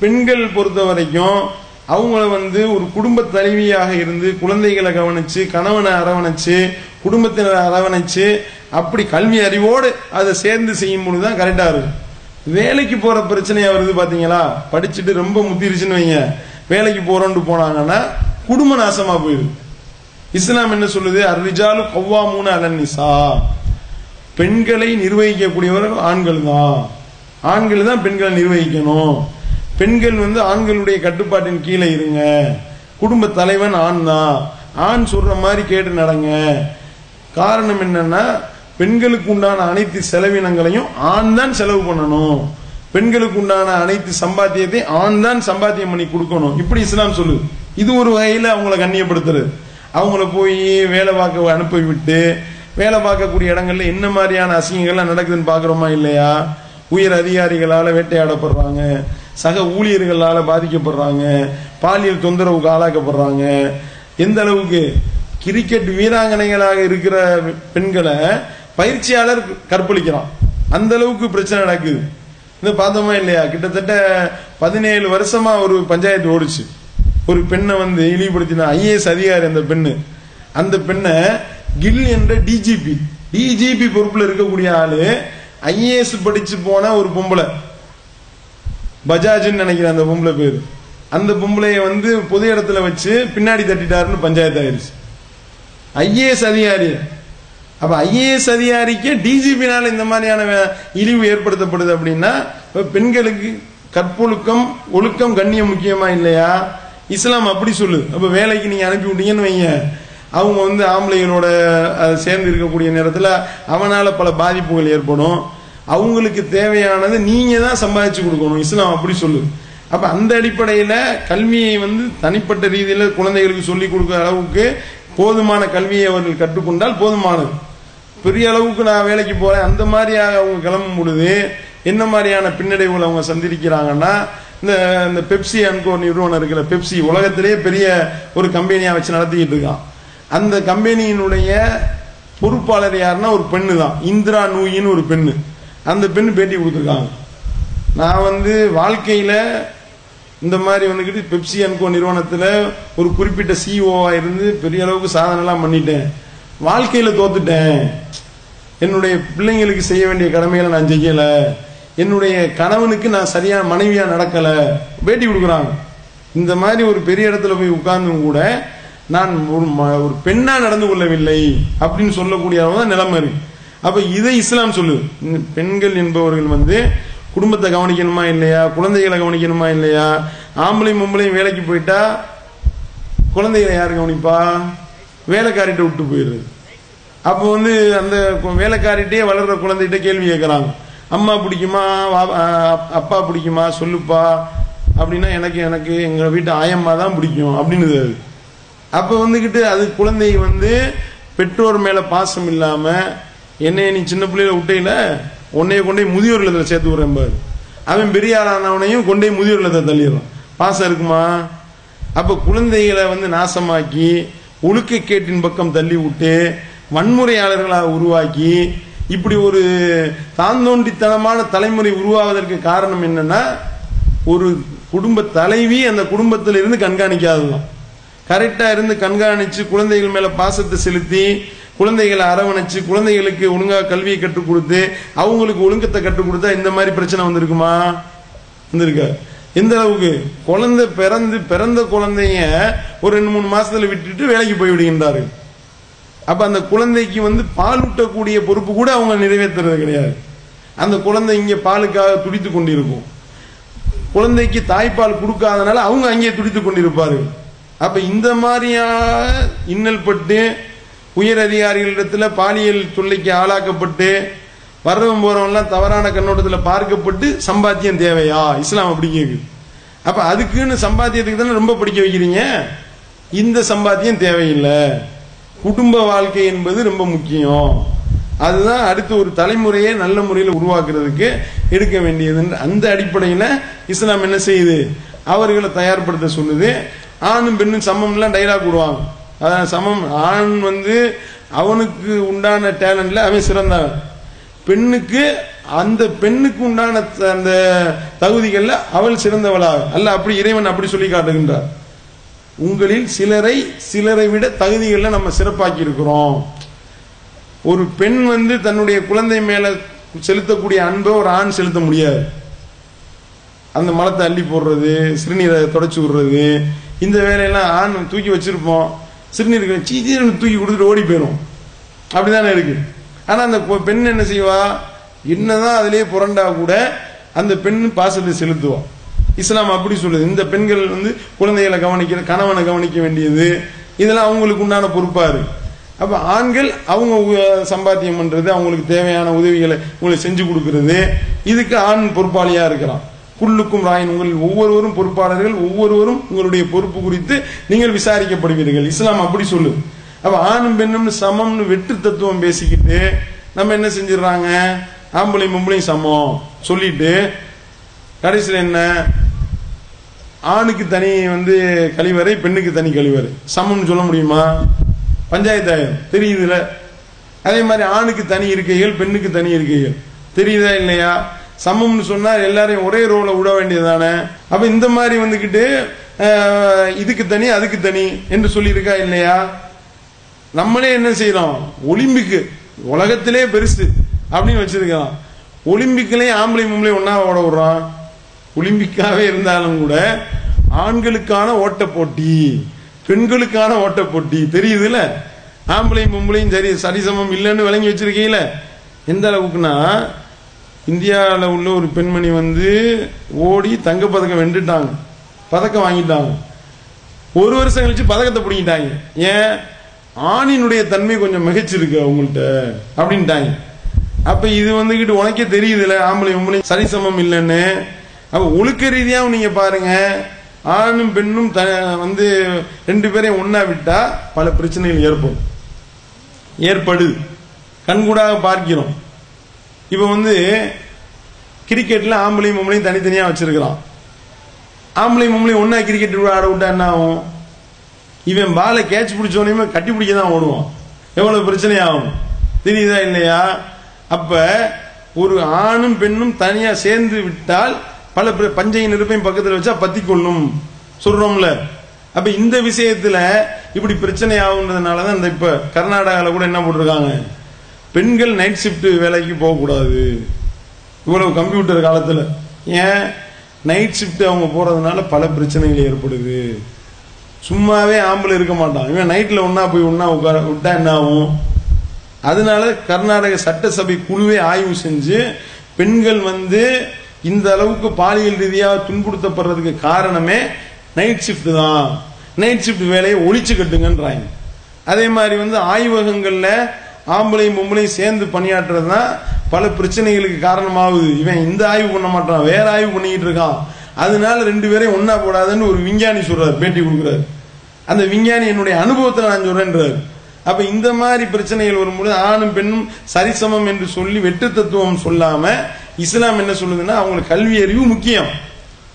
பெண்கள் பொறுத்த வரைக்கும் அவங்கள ஒரு குடும்ப தலைவியாக இருந்து குழந்தைகளை கவனிச்சு, கணவனை அரவணைச்சு, குடும்பத்தினரை அரவணைச்சு, அப்படி கல்வி அறிவோடு அதை சேர்ந்து செய்யும் பொழுதுதான் கரெக்டா இருக்கு. வேலைக்கு போற பிரச்சனையா வருது பாத்தீங்களா, படிச்சுட்டு ரொம்ப முத்திருச்சுன்னு வைங்க, வேலைக்கு போறோம்னு போனாங்கன்னா குடும்ப நாசமா போயிடுது. இஸ்லாம் என்ன சொல்லுது, அர்ரிஜாலு கவ்வாமூன அலன் நிசா, பெண்களை நிர்வகிக்கக்கூடியவர்கள் ஆண்கள் தான், ஆண்கள் தான் பெண்களை நிர்வகிக்கணும். பெண்கள் ஆண்களுடைய கட்டுப்பாட்டின் கீழே இருங்க, குடும்ப தலைவன் ஆண் தான், ஆண் சொல்ற மாதிரி கேட்டு நடங்க. காரணம் என்னன்னா பெண்களுக்கு உண்டான அனைத்து செலவினங்களையும் ஆண் தான் செலவு பண்ணணும், பெண்களுக்கு உண்டான அனைத்து சம்பாத்தியத்தை ஆண் தான் சம்பாத்தியம் பண்ணி கொடுக்கணும். இப்படி இஸ்லாம் சொல்லுது. இது ஒரு வகையில அவங்கள கண்ணியப்படுத்துறது. அவங்கள போய் வேலை பார்க்க அனுப்பி விட்டு வேலை பார்க்கக்கூடிய இடங்கள்ல என்ன மாதிரியான அசிங்கங்கள்லாம் நடக்குதுன்னு பாக்குறோமா இல்லையா? உயர் அதிகாரிகளால வேட்டையாடப்படுறாங்க, சக ஊழியர்களால பாதிக்கப்படுறாங்க, பாலியல் தொந்தரவுக்கு ஆளாக்கப்படுறாங்க. எந்த அளவுக்கு கிரிக்கெட் வீராங்கனைகளாக இருக்கிற பெண்களை பயிற்சியாளர் கற்பழிக்கிறான், அந்த அளவுக்கு பிரச்சனை நடக்குது. இந்த பார்த்தோமா இல்லையா? கிட்டத்தட்ட 17 வருஷமா ஒரு பஞ்சாயத்து ஓடிச்சு. ஒரு பெண்ணை இழிவுபடுத்தின ஐஏஎஸ் அதிகாரி அந்த பெண்ணை கில் என்ற டிஜிபி பொறுப்புல இருக்கக்கூடிய ஆளு, ஐஏஎஸ் படிச்சு போன ஒரு பொம்பளை, பஜாஜ்னு நினைக்கிறேன் அந்த பொம்பளை பேரு, அந்த பொம்பளைய பொது இடத்துல வச்சு பின்னாடி தட்டிட்டாருன்னு பஞ்சாயத்து ஆயிடுச்சு. ஐஏஎஸ் அதிகாரி. அப்ப ஐஏஎஸ் அதிகாரிக்கு டிஜிபினால இந்த மாதிரியான இழிவு ஏற்படுத்தப்படுது அப்படின்னா பெண்களுக்கு கற்பொழுக்கம், ஒழுக்கம், கண்ணியம் முக்கியமா இல்லையா? இஸ்லாம் அப்படி சொல்லுது. அப்ப வேலைக்கு நீங்க அனுப்பி விட்டீங்கன்னு வைங்க, அவங்க ஆம்பளைகளோட சேர்ந்து இருக்கக்கூடிய நேரத்தில் அவனால பல பாதிப்புகள் ஏற்படும். அவங்களுக்கு தேவையானது நீங்க தான் சம்பாதிச்சு கொடுக்கணும், இஸ்லாம் அப்படி சொல்லுது. அப்ப அந்த அடிப்படையில கல்வியை தனிப்பட்ட ரீதியில குழந்தைகளுக்கு சொல்லிக் கொடுக்கிற அளவுக்கு போதுமான கல்வியை அவர்கள் கற்றுக்கொண்டால் போதுமானது. பெரிய அளவுக்கு நான் வேலைக்கு போறேன் அந்த மாதிரியாக அவங்க கிளம்பும் பொழுது என்ன மாதிரியான பின்னடைவுகள் அவங்க சந்திக்கிறாங்கன்னா, இந்த பெப்சி அன்கோ நிறுவனம் இருக்கிற பெப்சி உலகத்திலேயே பெரிய ஒரு கம்பெனியா வச்சு நடத்திக்கிட்டு இருக்கான். அந்த கம்பெனியினுடைய பொறுப்பாளர் யாருன்னா ஒரு பெண்ணு தான், இந்திரா நூயின்னு ஒரு பெண்ணு. அந்த பெண்ணு பேட்டி கொடுத்துருக்காங்க. நான் வாழ்க்கையில இந்த மாதிரி பெப்சி அன்கோ நிறுவனத்துல ஒரு குறிப்பிட்ட சிஇஓவா இருந்து பெரிய அளவுக்கு சாதனை எல்லாம் பண்ணிட்டேன், வாழ்க்கையில தோத்துட்டேன், என்னுடைய பிள்ளைங்களுக்கு செய்ய வேண்டிய கடமைகளை நான் செய்யல, என்னுடைய கணவனுக்கு நான் சரியான மனைவியா நடக்கல, பேட்டி கொடுக்குறாங்க. இந்த மாதிரி ஒரு பெரிய இடத்துல போய் உட்கார்ந்தும் கூட நான் ஒரு பெண்ணா நடந்து கொள்ளவில்லை அப்படின்னு சொல்லக்கூடிய நிலைமை இருக்கு. அப்ப இதை இஸ்லாம் சொல்லுது. பெண்கள் என்பவர்கள் குடும்பத்தை கவனிக்கணுமா இல்லையா, குழந்தைகளை கவனிக்கணுமா இல்லையா? ஆம்பளையும் பொம்பளையும் வேலைக்கு போயிட்டா குழந்தைகளை யாரு கவனிப்பா? வேலைக்காரிட்ட விட்டு போயிடுறது. அப்போ அந்த வேலைக்காரிட்டே வளர்ற குழந்தைகிட்ட கேள்வி கேட்கறாங்க, அம்மா பிடிக்குமா, அப்பா பிடிக்குமா சொல்லுப்பா அப்படின்னா எனக்கு எனக்கு எங்க வீட்டு ஆயம்மா தான் பிடிக்கும் அப்படின்னு. அப்ப அது குழந்தை பெற்றோர் மேல பாசம் இல்லாம, என்னைய நீ சின்ன பிள்ளையில விட்டையில உன்னைய கொண்டே முதியோர் இல்லத்துல சேர்த்து விடுறேன் பாரு, அவன் பெரிய ஆளானவனையும் கொண்டே முதியோர் இல்லத்தை தள்ளிடுறான். பாசம் இருக்குமா? அப்ப குழந்தைகளை நாசமாக்கி ஒழுக்கக்கேட்டின் பக்கம் தள்ளி விட்டு வன்முறையாளர்களாக உருவாக்கி இப்படி ஒரு தாந்தோண்டித்தனமான தலைமுறை உருவாவதற்கு காரணம் என்னன்னா, ஒரு குடும்ப தலைவி அந்த குடும்பத்தில் இருந்து கண்காணிக்காததான். கரெக்டா இருந்து கண்காணிச்சு குழந்தைகள் மேல பாசத்தை செலுத்தி குழந்தைகளை அரவணைச்சு குழந்தைகளுக்கு ஒழுங்கா கல்வியை கற்றுக் கொடுத்து அவங்களுக்கு ஒழுங்கத்தை கற்றுக் கொடுத்தா இந்த மாதிரி பிரச்சனை வந்திருக்குமா? வந்திருக்கா? எந்த அளவுக்கு குழந்தை பிறந்த குழந்தைய ஒரு 2-3 மாசத்துல விட்டுட்டு வேலைக்கு போய் விடுகின்றாரு. அப்ப அந்த குழந்தைக்கு பால் ஊட்டக்கூடிய பொறுப்பு கூட அவங்க நிறைவேற்றுறது கிடையாது. அந்த குழந்தை இங்க பாலுக்காக துடித்து கொண்டிருக்கும், குழந்தைக்கு தாய்ப்பால் கொடுக்காதனால அவங்க அங்கே துடித்து கொண்டிருப்பார்கள். அப்ப இந்த மாதிரியா இன்னல் பட்டு உயர் அதிகாரிகளிடத்துல பாலியல் தொல்லைக்கு ஆளாக்கப்பட்டு வர்றவன் போறவன்லாம் தவறான கண்ணோட்டத்தில் பார்க்கப்பட்டு சம்பாத்தியம் தேவையா? இஸ்லாம் அப்படி கேக்குது. அப்ப அதுக்குன்னு சம்பாத்தியத்துக்கு தானே ரொம்ப படிக்க வைக்கிறீங்க. இந்த சம்பாத்தியம் தேவையில்லை, குடும்ப வாழ்க்கை என்பது ரொம்ப முக்கியம், அதுதான் அடுத்த ஒரு தலைமுறையை நல்ல முறையில் உருவாக்குறதுக்கு எடுக்க வேண்டியது. அந்த அடிப்படையில் இஸ்லாம் என்ன செய்யுது? அவர்களை தயார்படுத்த சொல்லுது. ஆணும் பெண்ணும் சமம்லாம் டைலாக் விடுவாங்க. அதான் சமம். ஆண் வந்து அவனுக்கு உண்டான டேலண்ட்ல அவன் சிறந்தவன், பெண்ணுக்கு அந்த பெண்ணுக்கு உண்டான அந்த தகுதிகள்ல அவள் சிறந்தவளாக அல்ல. அப்படி இறைவன் அப்படி சொல்லி காட்டுகின்றார். உங்களில் சிலரை விட தகுதிகள்ல நம்ம சிறப்பாக்கி இருக்கிறோம். ஒரு பெண் வந்து தன்னுடைய குழந்தை மேல செலுத்தக்கூடிய அன்பை ஒரு ஆண் செலுத்த முடியாது. அந்த மலத்தை அள்ளி போடுறது, சிறுநீரை தொடச்சு விடுறது, இந்த வேலையெல்லாம் ஆண் தூக்கி வச்சிருப்போம், சிறுநீர் சீச்சீரன் தூக்கி கொடுத்துட்டு ஓடி போயிடும். அப்படிதானே இருக்கு. ஆனா அந்த பெண் என்ன செய்வா, என்னதான் அதிலேயே புரண்டா கூட அந்த பெண் பாசத்தை செலுத்துவா. இஸ்லாம் அப்படி சொல்லுது. இந்த பெண்கள் வந்து குழந்தைகளை கவனிக்கிற, கணவனை கவனிக்க வேண்டியது, இதெல்லாம் அவங்களுக்கு உண்டான பொறுப்பா இருக்கு. அப்ப ஆண்கள் அவங்க சம்பாத்தியம் பண்றது, அவங்களுக்கு தேவையான உதவிகளை உங்களுக்கு செஞ்சு கொடுக்கறது, இதுக்கு ஆண் பொறுப்பாளியா இருக்கிறான். குல்லுக்கும் ராயின், உங்கள் ஒவ்வொருவரும் பொறுப்பாளர்கள், ஒவ்வொருவரும் உங்களுடைய பொறுப்பு குறித்து நீங்கள் விசாரிக்கப்படுவீர்கள். இஸ்லாம் அப்படி சொல்லுது. அப்ப ஆணும் பெண்ணும் சமம்னு வெற்று தத்துவம் பேசிக்கிட்டு நம்ம என்ன செஞ்சிடறாங்க, ஆம்பளையும் பொம்பளையும் சமம் சொல்லிட்டு கடைசியில் என்ன, ஆணுக்கு தனி வந்து கழிவறை, பெண்ணுக்கு தனி கழிவறை, சமம்னு சொல்ல முடியுமா? பஞ்சாயத்தாயிரம் தெரியுதுல. அதே மாதிரி ஆணுக்கு தனி இருக்கைகள், பெண்ணுக்கு தனி இருக்கைகள் தெரியுதா இல்லையா? சமம்னு சொன்னா எல்லாரையும் ஒரே ரோல விட வேண்டியதானே. அப்ப இந்த மாதிரி வந்துகிட்டு இதுக்கு தனி அதுக்கு தனி என்று சொல்லி இருக்கா இல்லையா? நம்மளே என்ன செய்யறோம், ஒலிம்பிக்கு உலகத்திலே பெருசு அப்படின்னு வச்சிருக்கலாம். ஒலிம்பிக்லயும் ஆம்பளை பொம்பளை ஒன்னா ஓட விடுறோம். ஒலிம்பிக்காவே இருந்தாலும் கூட ஆண்களுக்கான ஓட்ட போட்டி, பெண்களுக்கான ஓட்ட போட்டி தெரியுதுல. ஆம்பளையும் பொம்பளையும் சரிசமம் இல்லைன்னு விளங்கி வச்சிருக்கீங்கள. எந்த அளவுக்குன்னா, இந்தியாவில் உள்ள ஒரு பெண்மணி வந்து ஓடி தங்கப்பதக்கம் வென்றுட்டாங்க, பதக்கம் வாங்கிட்டாங்க. ஒரு வருஷம் கழிச்சு பதக்கத்தை பிடிங்கிட்டாங்க. ஏன், ஆணினுடைய தன்மை கொஞ்சம் மிகச்சிருக்கு அவங்கள்ட்ட அப்படின்ட்டாங்க. அப்ப இது வந்துகிட்டு உனக்கே தெரியுதுல, ஆம்பளை பொம்பளை சரிசமம் இல்லைன்னு. அப்ப ஒழுக்க ரீதியாகவும் நீங்க பாருங்க, ஆணும் பெண்ணும் வந்து ரெண்டு பேரையும் ஒன்னா விட்டா பல பிரச்சனைகள் ஏற்படுது, கண்கூடாக பார்க்கிறோம். இப்ப வந்து கிரிக்கெட்ல ஆம்பளையும் பொம்பளையும் தனித்தனியா வச்சிருக்கிறான். ஆம்பளையும் பொம்பளையும் ஒன்னா கிரிக்கெட் ஆட விட்டா என்ன ஆகும், இவன் பாலை கேட்ச் பிடிச்சோனையுமே கட்டி பிடிக்க தான் ஓடுவான். எவ்வளவு பிரச்சனை ஆகும் தெரியுதா இல்லையா? அப்ப ஒரு ஆணும் பெண்ணும் தனியா சேர்ந்து விட்டால் பல பஞ்சையின் நெருப்பையும் பக்கத்தில் வச்சா பத்தி கொள்ளும் சொல்றோம்ல. அப்ப இந்த விஷயத்துல இப்படி பிரச்சனை ஆகுன்றதுனாலதான் இந்த இப்ப கர்நாடகாவில் கூட என்ன போட்டிருக்காங்க, பெண்கள் நைட் ஷிப்ட் வேலைக்கு போகக்கூடாது. இவ்வளவு கம்ப்யூட்டர் காலத்துல ஏன் நைட் ஷிப்ட் அவங்க போறதுனால பல பிரச்சனைகள் ஏற்படுது. சும்மாவே ஆம்பளை இருக்க மாட்டான், இவன் நைட்ல ஒன்னா போய் ஒன்னா உட்கார விட்டா என்ன ஆகும்? அதனால கர்நாடக சட்டசபை குழுவே ஆய்வு செஞ்சு பெண்கள் வந்து இந்த அளவுக்கு பாலியல் ரீதியாக துன்புறுத்தப்படுறதுக்கு காரணமே நைட் ஷிப்ட் தான். நைட் ஷிப்ட் வேலையை ஒழிச்சு கட்டுங்கன்றாங்க. அதே மாதிரி வந்து ஆய்வகங்கள்ல ஆம்பளையும் பொம்பளையும் சேர்ந்து பணியாற்றுறது தான் பல பிரச்சனைகளுக்கு காரணமாகுது. இவன் இந்த ஆய்வு பண்ண மாட்டான், வேற ஆய்வு பண்ணிக்கிட்டு இருக்கான். அதனால ரெண்டு பேரையும் ஒன்னா போடாதுன்னு ஒரு விஞ்ஞானி சொல்றாரு, பேட்டி கொடுக்குறாரு. அந்த விஞ்ஞானி என்னுடைய அனுபவத்தில் நான் சொல்றேன்றாரு. அப்ப இந்த மாதிரி பிரச்சனைகள் வரும்போது ஆணும் பெண்ணும் சரிசமம் என்று சொல்லி வெற்று தத்துவம் சொல்லாம இஸ்லாம் என்ன சொல்லுதுன்னா, அவங்களுக்கு கல்வி அறிவு முக்கியம்.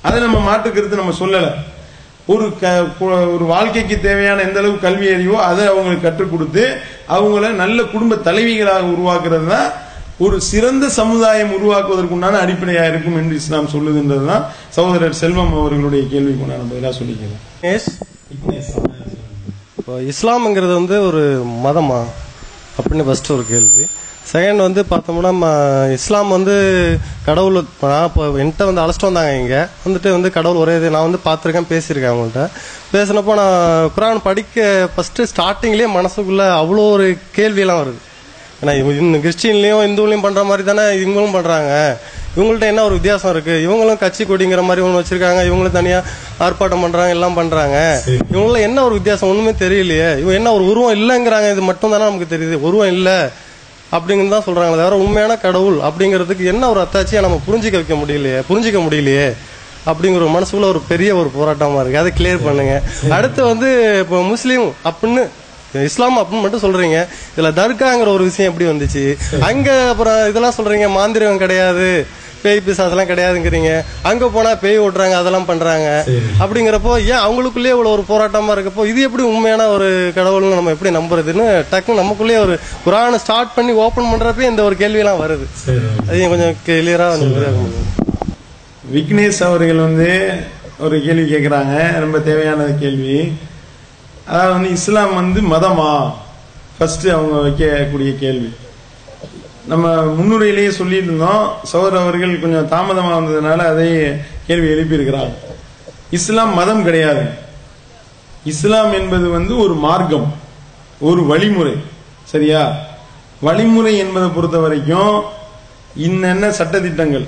அதை நம்ம மாற்றுக்கிறது நம்ம சொல்லல. ஒரு வாழ்க்கைக்கு தேவையான எந்த அளவுக்கு கல்வி அறிவோ அதை அவங்களுக்கு கற்றுக் கொடுத்து அவங்கள நல்ல குடும்ப தலைவிகளாக உருவாக்குறது தான் ஒரு சிறந்த சமுதாயம் உருவாக்குவதற்குண்டான அடிப்படையா இருக்கும் என்று இஸ்லாம் சொல்லுதுன்றதுதான் சகோதரர் செல்வம் அவர்களுடைய கேள்விக்கு உண்டான பதிலாக சொல்லிக்கிறேன். இப்போ இஸ்லாம்ங்கிறது வந்து ஒரு மதமா அப்படின்னு ஃபர்ஸ்ட் ஒரு கேள்வி. செகண்ட் வந்து பார்த்தோம்னா இஸ்லாம் வந்து கடவுள், நான் இப்போ என்கிட்ட வந்து அழைச்சிட்டு வந்தாங்க இங்கே வந்துட்டு வந்து கடவுள் ஒரே இது நான் வந்து பார்த்துருக்கேன், பேசியிருக்கேன் அவங்கள்ட்ட. பேசினப்போ நான் குரான் படிக்க ஃபர்ஸ்ட் ஸ்டார்டிங்லேயே மனசுக்குள்ள அவ்வளோ ஒரு கேள்வியெல்லாம் வருது. ஏன்னா கிறிஸ்டின்லையும் இந்துலையும் பண்ணுற மாதிரி தானே இவங்களும் பண்ணுறாங்க, இவங்கள்ட்ட என்ன ஒரு வித்தியாசம் இருக்கு? இவங்களும் கட்சி கொடிங்கிற மாதிரி ஒன்று வச்சிருக்காங்க, இவங்களும் தனியாக ஆர்ப்பாட்டம் பண்ணுறாங்க, எல்லாம் பண்ணுறாங்க. இவங்கள என்ன ஒரு வித்தியாசம் ஒன்றுமே தெரியலையே. இவங்க என்ன ஒரு உருவம் இல்லைங்கிறாங்க, இது மட்டும் தானே நமக்கு தெரியுது, உருவம் இல்லை அப்படிங்கிறது தான் சொல்றாங்களே தவிர உண்மையான கடவுள் அப்படிங்கிறதுக்கு என்ன ஒரு அத்தாட்சியா நம்ம புரிஞ்சிக்க முடியலையே அப்படிங்கிற ஒரு மனசுக்குள்ள ஒரு பெரிய ஒரு போராட்டமா இருக்கு. அதை கிளியர் பண்ணுங்க. அடுத்து வந்து இப்போ முஸ்லீம் அப்படின்னு இஸ்லாம் அப்படின்னு மட்டும் சொல்றீங்க, இதுல தர்காங்கிற ஒரு விஷயம் எப்படி வந்துச்சு? அங்க அப்புறம் இதெல்லாம் சொல்றீங்க, மாந்திரிகம் கிடையாது, பேய் பிசாசெல்லாம் கிடையாதுங்கிறீங்க, அங்க போனா பேய் ஓட்டுறாங்க அதெல்லாம் பண்றாங்க. அப்படிங்கிறப்போ ஏன் அவங்களுக்குள்ளேயே இவ்வளவு ஒரு போராட்டமா இருக்கப்போ இது எப்படி உண்மையான ஒரு கடவுள்னு நம்ம எப்படி நம்புறதுன்னு டக்குன்னு நமக்குள்ளேயே ஒரு குரானை ஸ்டார்ட் பண்ணி ஓபன் பண்றப்ப இந்த ஒரு கேள்வியெல்லாம் வருது. அதையும் கொஞ்சம் கிளியரா விக்னேஷ் அவர்கள் ஒரு கேள்வி கேட்குறாங்க, ரொம்ப தேவையான கேள்வி. அதாவது இஸ்லாம் மதமா ஃபர்ஸ்ட் அவங்க வைக்கக்கூடிய கேள்வி. நம்ம முன்னுரையிலேயே சொல்லிட்டு இருந்தோம், சகோதரர் அவர்கள் கொஞ்சம் தாமதமாக வந்ததுனால அதை கேள்வி எழுப்பியிருக்கிறாங்க. இஸ்லாம் மதம் கிடையாது. இஸ்லாம் என்பது ஒரு மார்க்கம், ஒரு வழிமுறை. சரியா? வழிமுறை என்பதை பொறுத்த வரைக்கும் இன்னென்ன சட்டத்திட்டங்கள்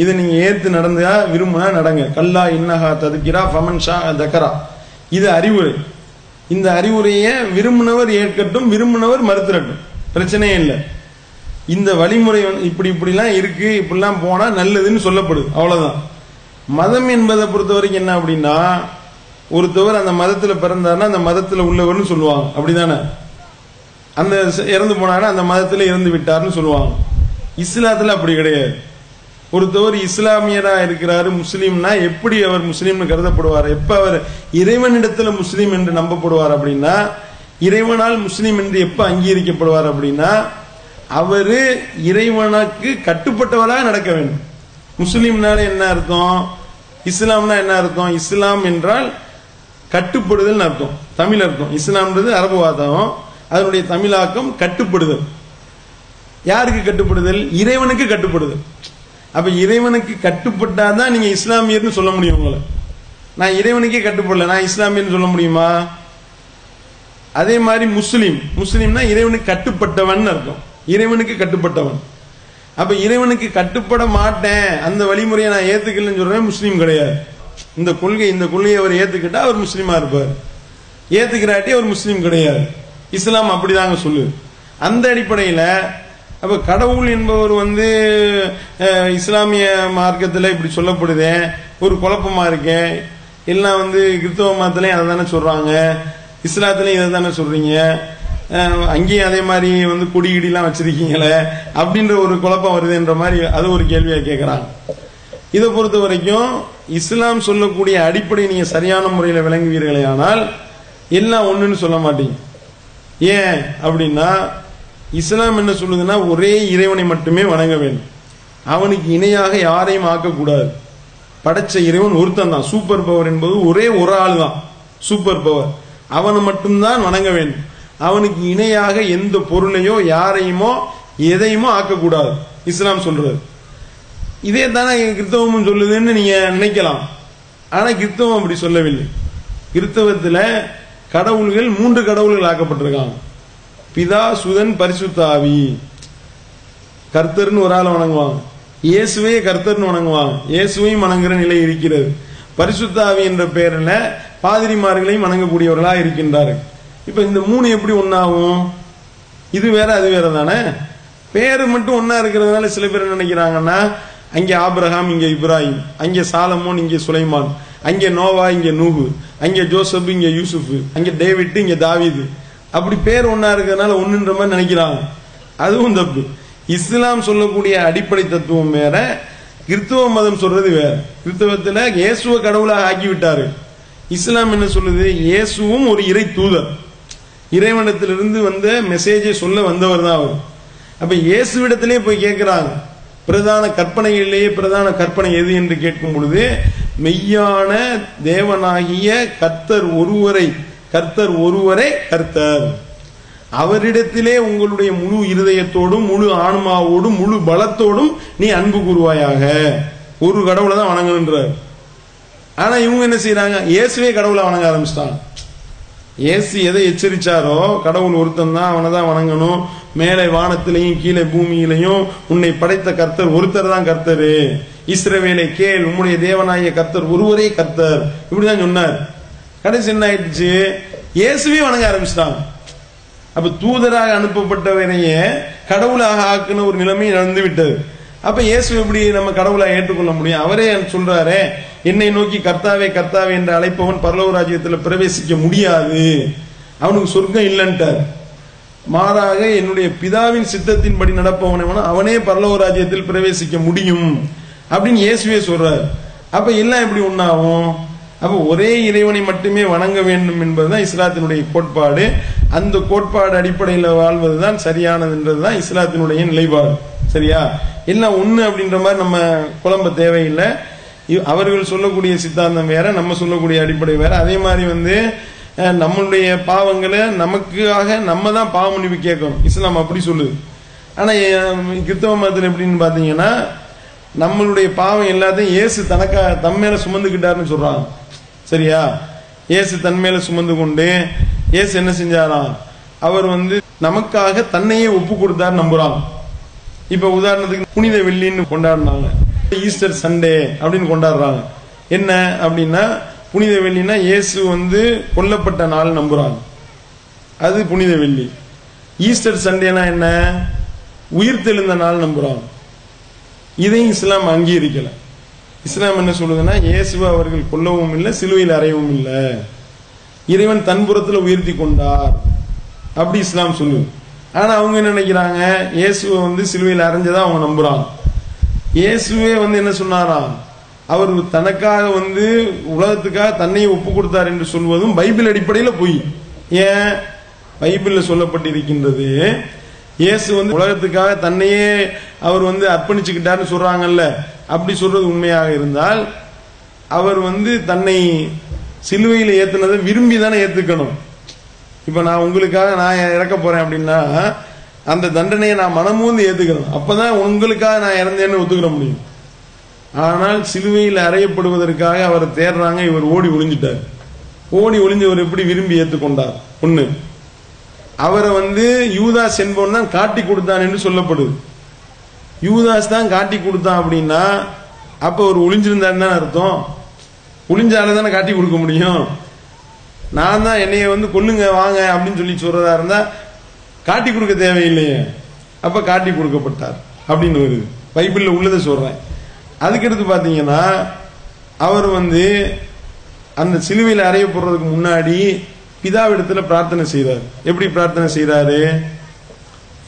இதை நீங்க ஏத்து நடந்தா விரும்பினா நடங்க. கல்லா இன்னஹா ததுக்கிரா ஃபமன் ஷா தக்கரா, இது அறிவுரை. இந்த அறிவுரையை விரும்பினவர் ஏற்கட்டும், விரும்பினவர் மறுத்துறட்டும், பிரச்சனையே இல்லை. இந்த வழிமுறை இப்படிலாம் இருக்கு, இப்படிலாம் போனா நல்லதுன்னு சொல்லப்படுது, அவ்வளவுதான். மதம் என்பதை பொறுத்த வரைக்கும் என்ன அப்படின்னா, ஒருத்தவர் அந்த மதத்துல பிறந்தாருன்னா அந்த மதத்துல உள்ளவர்னு சொல்லுவாங்க, அப்படிதானே? அந்த இறந்து போனாருன்னா அந்த மதத்துல இறந்து விட்டார்னு சொல்லுவாங்க. இஸ்லாத்துல அப்படி கிடையாது. ஒருத்தவர் இஸ்லாமியரா இருக்கிறாரு, முஸ்லீம்னா எப்படி அவர் முஸ்லீம்னு கருதப்படுவார்? எப்ப அவர் இறைவனிடத்துல முஸ்லீம் என்று நம்பப்படுவார் அப்படின்னா, இறைவனால் முஸ்லீம் என்று எப்ப அங்கீகரிக்கப்படுவார் அப்படின்னா, அவரு இறைவனுக்கு கட்டுப்பட்டவராக நடக்க வேண்டும். முஸ்லீம்னால என்ன அர்த்தம், இஸ்லாம்னா என்ன அர்த்தம்? இஸ்லாம் என்றால் கட்டுப்படுதல் அர்த்தம், தமிழ் அர்த்தம். இஸ்லாம்ன்றது அரபு வாதம், அதனுடைய தமிழாக்கம் கட்டுப்படுதல். யாருக்கு கட்டுப்படுதல்? இறைவனுக்கு கட்டுப்படுதல். அப்ப இறைவனுக்கு கட்டுப்பட்டாதான் நீங்க இஸ்லாமியர்னு சொல்ல முடியும். உங்களை நான் இறைவனுக்கே கட்டுப்படல, நான் இஸ்லாமியர்னு சொல்ல முடியுமா? அதே மாதிரி முஸ்லீம்னா இறைவனுக்கு கட்டுப்பட்டவன் அர்த்தம், இறைவனுக்கு கட்டுப்பட்டவன். அப்ப இறைவனுக்கு கட்டுப்பட மாட்டேன், அந்த வழிமுறையை நான் ஏத்துக்கலன்னு சொல்றேன், முஸ்லீம் கிடையாது. இந்த கொள்கையை அவர் ஏத்துக்கிட்டா அவர் முஸ்லீமா இருப்பார், ஏத்துக்கிறாட்டி அவர் முஸ்லீம் கிடையாது. இஸ்லாம் அப்படிதாங்க சொல்லு. அந்த அடிப்படையில அப்ப கடவுள் என்பவர் இஸ்லாமிய மார்க்கத்தில் இப்படி சொல்லப்படுதே, ஒரு குழப்பமா இருக்கேன். எல்லாம் கிறிஸ்தவ மதத்திலையும் அதை தானே சொல்றாங்க, இஸ்லாத்திலையும் இதை தானே சொல்றீங்க, அங்கேயும் அதே மாதிரி கொடிகிடிலாம் வச்சிருக்கீங்களே அப்படின்ற ஒரு குழப்பம் வருதுன்ற மாதிரி அது ஒரு கேள்வியா கேட்கிறாங்க. இதை பொறுத்த வரைக்கும் இஸ்லாம் சொல்லக்கூடிய அடிப்படை நீங்க சரியான முறையில் விளங்குவீர்களே ஆனால் எல்லாம் ஒண்ணுன்னு சொல்ல மாட்டீங்க. ஏன் அப்படின்னா, இஸ்லாம் என்ன சொல்லுதுன்னா, ஒரே இறைவனை மட்டுமே வணங்க வேண்டும், அவனுக்கு இணையாக யாரையும் ஆக்கக்கூடாது. படைச்ச இறைவன் ஒருத்தன் தான், சூப்பர் பவர் என்பது ஒரே ஒரு ஆள் தான் சூப்பர் பவர், அவனை மட்டும்தான் வணங்க வேண்டும். அவனுக்கு இணையாக எந்த பொருளையோ யாரையுமோ எதையுமோ ஆக்கக்கூடாது இஸ்லாம் சொல்றது. இதே தானே கிறிஸ்தவமும் சொல்லுதுன்னு நீங்க நினைக்கலாம். ஆனா கிறிஸ்தவம் அப்படி சொல்லவில்லை. கிறிஸ்தவத்துல கடவுள்கள் 3 கடவுள்கள் ஆக்கப்பட்டிருக்காங்க, பிதா சுதன் பரிசுத்த ஆவி. கர்த்தர்னு ஒரு ஆளை வணங்குவாங்க, இயேசுவே கர்த்தர்னு வணங்குவாங்க, இயேசுவையும் வணங்குற நிலை இருக்கிறது. பரிசுத்த ஆவி என்ற பெயரில் பாதிரிமார்களையும் வணங்கக்கூடியவர்களா இருக்கின்றார்கள். இப்ப இந்த 3 எப்படி ஒன்னாகும்? இது வேற அது வேற தானே. பேரு மட்டும் ஒன்னா இருக்கிறதுனால சில பேர் நினைக்கிறாங்கன்னா, அங்கே ஆபிரகாம் இங்கே இப்ராஹிம், அங்கே சாலமோன் இங்கே சுலைமான், அங்கே நோவா இங்கே நூஹு, அங்கே ஜோசப் இங்கே யூசுப், அங்கே டேவிட் இங்கே தாவீது, அப்படி பேர் ஒன்னா இருக்கிறதுனால ஒண்ணுன்ற மாதிரி நினைக்கிறாங்க. அதுவும் தப்பு. இஸ்லாம் சொல்லக்கூடிய அடிப்படை தத்துவம் வேற, கிறிஸ்துவ மதம் சொல்றது வேற. கிறிஸ்தவத்துல இயேசுவ கடவுளாக ஆக்கி விட்டாரு. இஸ்லாம் என்ன சொல்லுது? இயேசுவும் ஒரு இறை தூதர், இறைவனத்திலிருந்து வந்த மெசேஜை சொல்ல வந்தவர் தான் அவர். அப்ப இயேசுவிடத்திலே போய் கேட்கிறாங்க, பிரதான கற்பனைகளிலேயே பிரதான கற்பனை எது என்று கேட்கும் பொழுது, மெய்யான தேவனாகிய கர்த்தர் ஒருவரை கர்த்தர், அவரிடத்திலே உங்களுடைய முழு இருதயத்தோடும் முழு ஆன்மாவோடும் முழு பலத்தோடும் நீ அன்பு கூறுவாயாக. ஒரு கடவுளை தான் வணங்கணுன்றார். ஆனா இவங்க என்ன செய்யறாங்க? இயேசுவே கடவுளை வணங்க ஆரம்பிச்சிட்டாங்க. இயேசு எதை எச்சரிச்சாரோ, கடவுள் ஒருத்தன் தான், அவனை தான் வணங்கணும், மேலே வானத்திலையும் கீழே பூமியிலையும் உன்னை படைத்த கர்த்தர் ஒருத்தர் தான் கர்த்தரு, இஸ்ரவேலை கேள், உம்முடைய தேவனாகிய கர்த்தர் ஒருவரே கர்த்தர், இப்படிதான் சொன்னார். கடைசி என்ன ஆயிடுச்சு? இயேசுவே வணங்க ஆரம்பிச்சிட்டாங்க. அப்ப தூதராக அனுப்பப்பட்டவரையே கடவுளாக ஆக்குன ஒரு நிலைமை நடந்து விட்டது. அப்ப இயேசு எப்படி நம்ம கடவுளாக ஏற்றுக்கொள்ள முடியும்? அவரே சொல்றாரு, என்னை நோக்கி கர்த்தாவே கர்த்தாவே என்று அழைப்பவன் பரலோக ராஜ்யத்தில் பிரவேசிக்க முடியாது, அவனுக்கு சொர்க்கம் இல்லைன்ட்டார். மாறாக என்னுடைய பிதாவின் சித்தத்தின்படி நடப்பவன் அவனே பரலோக ராஜ்யத்தில் பிரவேசிக்க முடியும். அப்படின்னு இயேசுவே சொல்றாரு. அப்ப எல்லாம் எப்படி ஒன்னாகும்? அப்ப ஒரே இறைவனை மட்டுமே வணங்க வேண்டும் என்பதுதான் இஸ்லாத்தினுடைய கோட்பாடு. அந்த கோட்பாடு அடிப்படையில் வாழ்வதுதான் சரியானதுன்றதுதான் இஸ்லாத்தினுடைய நிலைப்பாடு. சரியா? எல்லாம் ஒண்ணு அப்படின்ற மாதிரி நம்ம குழம்ப தேவையில்லை. அவர்கள் சொல்லக்கூடிய சித்தாந்தம் வேற, நம்ம சொல்லக்கூடிய அடிப்படை வேற. அதே மாதிரி நம்மளுடைய பாவங்களை நமக்காக நம்ம தான் பாவ மன்னிப்பு கேட்கணும், இஸ்லாம் அப்படி சொல்லுது. ஆனா கிறிஸ்தவ மதத்தில் எப்படின்னு பாத்தீங்கன்னா, நம்மளுடைய பாவம் எல்லாத்தையும் இயேசு தன் மேல சுமந்துக்கிட்டாருன்னு சொல்றாங்க. சரியா? இயேசு தன் மேல சுமந்து கொண்டு இயேசு என்ன செஞ்சாராம்? அவர் நமக்காக தன்னையே ஒப்பு கொடுத்தாரு நம்புறாங்க. இப்ப உதாரணத்துக்கு புனித வெள்ளின்னு கொண்டாடினாங்க, ஈஸ்டர் சண்டே அப்படின்னு கொண்டாடுறாங்க. என்ன அப்படின்னா, புனித வெள்ளினா இயேசு கொல்லப்பட்ட நாள் நம்புறாங்க, அது புனித வெள்ளி. ஈஸ்டர் சண்டேனா என்ன? உயிர்த்தெழுந்த நாள் நம்புறாங்க. இதையும் இஸ்லாம் அங்கீகரிக்கல. இஸ்லாம் என்ன சொல்லுதுன்னா, இயேசுவை அவர்கள் கொல்லவும் இல்லை, சிலுவையில் அறையவும் இல்லை, இறைவன் தன்புறத்துல உயர்த்தி கொண்டார் அப்படி இஸ்லாம் சொல்லுது. ஆனா அவங்க என்ன நினைக்கிறாங்க? இயேசுவை சிலுவையில் அறைஞ்சதா அவங்க நம்புறாங்க. இயேசுவே என்ன சொன்னாராம்? அவர் தனக்காக உலகத்துக்காக தன்னையை ஒப்பு கொடுத்தார் என்று சொல்வதும் பைபிள் அடிப்படையில் பொய். ஏன்? பைபிள்ல சொல்லப்பட்டிருக்கின்றது, இயேசு உலகத்துக்காக தன்னையே அவர் அர்ப்பணிச்சுக்கிட்டார்னு சொல்றாங்கல்ல. அப்படி சொல்றது உண்மையாக இருந்தால் அவர் தன்னை சிலுவையில் ஏத்துனதை விரும்பி தானே ஏத்துக்கணும். இப்ப நான் உங்களுக்காக நான் இறக்க போறேன் அப்படின்னா அந்த தண்டனையை நான் மனமூந்து ஏத்துக்கணும், அப்பதான் உங்களுக்காக நான் இறந்தேன்னு ஒத்துக்கிற முடியும். ஆனால் சிலுவையில் அறையப்படுவதற்காக அவர் தேடுறாங்க, இவர் ஓடி ஒளிஞ்சிட்டார். ஓடி ஒளிஞ்சவர் எப்படி விரும்பி ஏத்துக்கொண்டார்? ஒண்ணு, அவரை யூதாஸ் என்பவன் தான் காட்டி கொடுத்தான் என்று சொல்லப்படுது. யூதாஸ் தான் காட்டி கொடுத்தான் அப்படின்னா அப்ப ஒரு ஒளிஞ்சிருந்தான்னு தான் அர்த்தம். ஒளிஞ்சால தானே காட்டி கொடுக்க முடியும். நான் தான் என்னைய கொல்லுங்க வாங்க அப்படின்னு சொல்லி சொல்றதா இருந்தா காட்டி கொடுக்க தேவையில்லையே, அப்ப காட்டி கொடுக்கப்பட்டார் அப்படின்னு வருது. பைபிள்ல உள்ளதை சொல்றேன். அதுக்கடுத்து பாத்தீங்கன்னா, அவர் அந்த சிலுவையில் அறையப்படுறதுக்கு முன்னாடி பிதாவிடத்துல பிரார்த்தனை செய்றாரு. எப்படி பிரார்த்தனை செய்றாரு?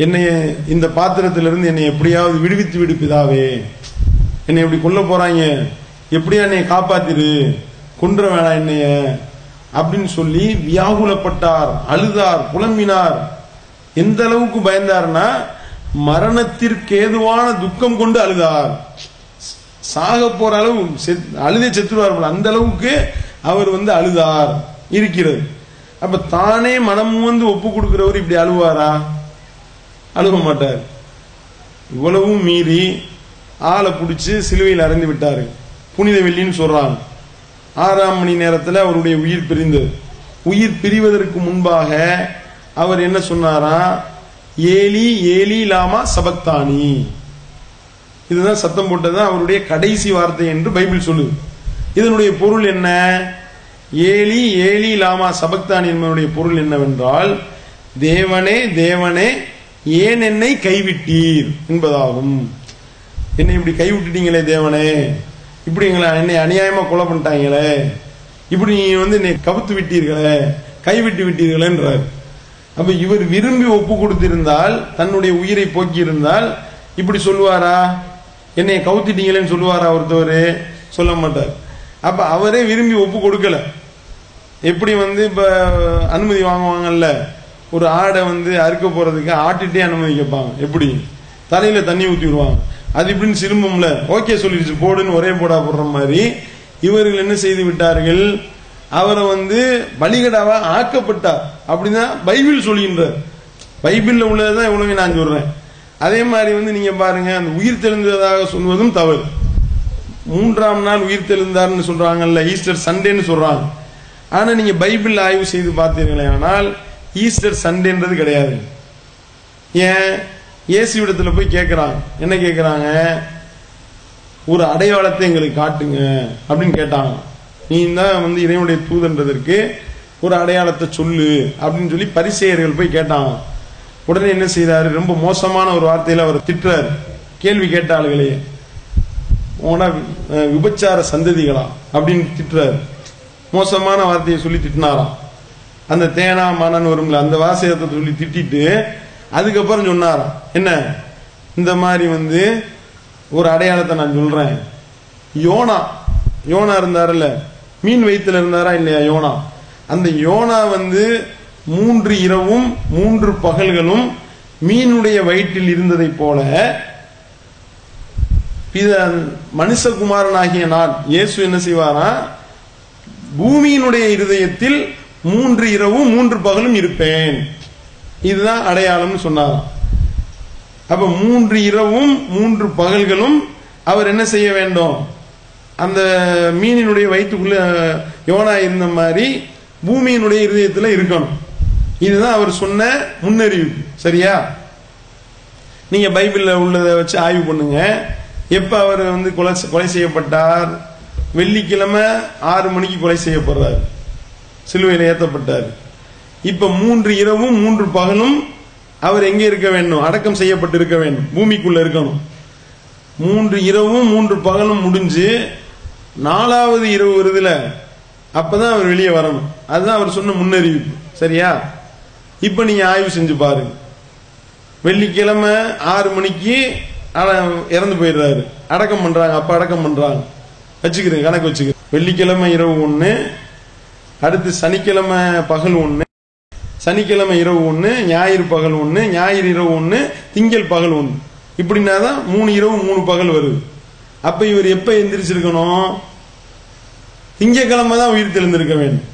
என்னைய இந்த பாத்திரத்திலிருந்து என்னை எப்படியாவது விடுவித்து விடு பிதாவே, என்னை எப்படி கொல்ல போறாங்க, எப்படியா என்னை காப்பாத்திரு, கொன்ற வேணாம் என்னைய அப்படின்னு சொல்லி வியாகுலப்பட்டார், அழுதார், புலம்பினார். எந்த அளவுக்கு பயந்தார்னா மரணத்திற்கு ஏதுவான துக்கம் கொண்டு அழுதார். சாக போற அளவு அழுதே செத்துருவார், அந்த அளவுக்கு அவர் அழுதார் இருக்கிறது. அப்ப தானே மனம் ஒப்பு கொடுக்கிறவர் இப்படி அழுவாரா? அழுக மாட்டார். இவ்வளவும் மீறி ஆளை பிடிச்சு சிலுவையில் அறைந்து விட்டாரு. புனித வெள்ளின்னு சொல்றாங்க. 6ஆம் மணி நேரத்தில் அவருடைய உயிர் பிரிந்தது. உயிர் பிரிவதற்கு முன்பாக அவர் என்ன சொன்னாரா? ஏலி ஏலி லாமா சபக்தானி, இதுதான் சத்தம் போட்டதுதான் அவருடைய கடைசி வார்த்தை என்று பைபிள் சொல்லுது. இதனுடைய பொருள் என்ன? ஏலி ஏலி லாமா சபக்தானி என்பதனுடைய பொருள் என்னவென்றால், தேவனே தேவனே ஏன் என்னை கைவிட்டீர் என்பதாகும். என்னை இப்படி கைவிட்டுட்டீங்களே தேவனே, இப்படி என்னை அநியாயமா கொலை பண்ணிட்டாங்களே, இப்படி நீங்க என்னை கவுத்து விட்டீர்களே, கைவிட்டு விட்டீர்களே என்றார். அப்ப இவர் விரும்பி ஒப்பு கொடுத்திருந்தால், தன்னுடைய உயிரை போக்கி இருந்தால் இப்படி சொல்லுவாரா? என்னை கவுத்திட்டீங்களேன்னு சொல்லுவாரா ஒருத்தவர்? சொல்ல மாட்டார். அப்ப அவரே விரும்பி ஒப்பு கொடுக்கல. எப்படி இப்ப அனுமதி வாங்குவாங்கல்ல, ஒரு ஆடை அறுக்க போறதுக்கு ஆட்டிட்டே அனுமதி கேட்பாங்க. எப்படி? தலையில தண்ணி ஊத்தி விடுவாங்க, அது இப்படின்னு சிலும்பும்ல, ஓகே சொல்லிடுச்சு போடுன்னு ஒரே போடா போடுற மாதிரி இவர்கள் என்ன செய்து விட்டார்கள்? அவரை பலிகடாவா ஆக்கப்பட்டார். அப்படிதான் பைபிள் சொல்கின்றார். பைபிள்ல உள்ளதான் இவ்வளவு நான் சொல்றேன். அதே மாதிரி நீங்க பாருங்க, அந்த உயிர் தெழுந்ததாக சொல்வதும் தவறு. 3ஆம் நாள் உயிர் தெழுந்தார்னு சொல்றாங்கல்ல, ஈஸ்டர் சண்டேன்னு சொல்றாங்க. ஆனா நீங்க பைபிள் ஆய்வு செய்து பார்த்தீர்களே ஆனால் ஈஸ்டர் சண்டேன்றது கிடையாது. ஏன்? இயேசு இடத்துல போய் கேட்கிறாங்க. என்ன கேட்கிறாங்க? ஒரு அடையாளத்தை எங்களுக்கு காட்டுங்க அப்படின்னு கேட்டாங்க. நீ தான் இறைவனுடைய தூதன்றதற்கு ஒரு அடையாளத்தை சொல்லு அப்படின்னு சொல்லி பரிசேயர்கள் போய் கேட்டாங்க. உடனே என்ன செய்தாரு? ரொம்ப மோசமான ஒரு வார்த்தையில அவர் திட்டுறாரு. கேள்வி கேட்ட ஆளுகளே, உங்களோட விபச்சார சந்ததிகளா அப்படின்னு திட்டுறாரு. மோசமான வார்த்தையை சொல்லி திட்டினாராம். அந்த தேனா மனன் வரும்ல, அந்த வாசகத்தை சொல்லி திட்டிட்டு அதுக்கப்புறம் சொன்னாராம், என்ன இந்த மாதிரி ஒரு அடையாளத்தை நான் சொல்றேன், யோனா இருந்தாருல்ல, மீன் வயிற்றுல இருந்தாரா இல்லையா யோனா? அந்த யோனா 3 இரவும் 3 பகல்களும் மீனுடைய வயிற்றில் இருந்ததை போல மனுஷகுமாரனாகிய நான் இயேசு என்ன செய்வாரா, பூமியினுடைய இருதயத்தில் 3 இரவும் 3 பகலும் இருப்பேன். இதுதான் அடையாளம்னு சொன்னாராம். அப்ப 3 இரவும் 3 பகல்களும் அவர் என்ன செய்ய வேண்டும், அந்த மீனினுடைய வயிற்றுக்குள்ள யோனா இருந்த மாதிரி பூமியினுடைய இருதயத்தில் இருக்கணும். இதுதான் அவர் சொன்ன முன்னறிவிப்பு. சரியா? நீங்க பைபிள்ல உள்ளதை வச்சு ஆய்வு பண்ணுங்க. எப்ப அவர் கொலை செய்யப்பட்டார்? வெள்ளிக்கிழமை 6 மணிக்கு கொலை செய்யப்படுறார், சிலுவையில் ஏற்றப்பட்டார். இப்ப 3 இரவும் 3 பகலும் அவர் எங்க இருக்க வேண்டும்? அடக்கம் செய்யப்பட்டு இருக்க வேண்டும், பூமிக்குள்ள இருக்கணும். 3 இரவும் 3 பகலும் முடிஞ்சு 4வது இரவு வருதுல, அப்பதான் அவர் வெளியே வரணும். அதுதான் அவர் சொன்ன முன்னறிவிப்பு. சரியா? இப்ப நீங்க ஆய்வு செஞ்சு பாருங்க. வெள்ளிக்கிழமை 6 மணிக்கு இறந்து போயிடுறாரு, அடக்கம் பண்றாங்க. அப்ப அடக்கம் பண்றாங்க, வச்சுக்கிறேன், கணக்கு வச்சுக்கிறேன். வெள்ளிக்கிழமை இரவு 1, அடுத்து சனிக்கிழமை பகல் 1, சனிக்கிழமை இரவு 1, ஞாயிறு பகல் 1, ஞாயிறு இரவு 1, திங்கள் பகல் 1. இப்படின்னாதான் 3 இரவு 3 பகல் வருது. அப்ப இவர் எப்ப எந்திரிச்சிருக்கணும்? திங்கக்கிழமை தான் உயிர் தெளிந்திருக்க வேண்டும்.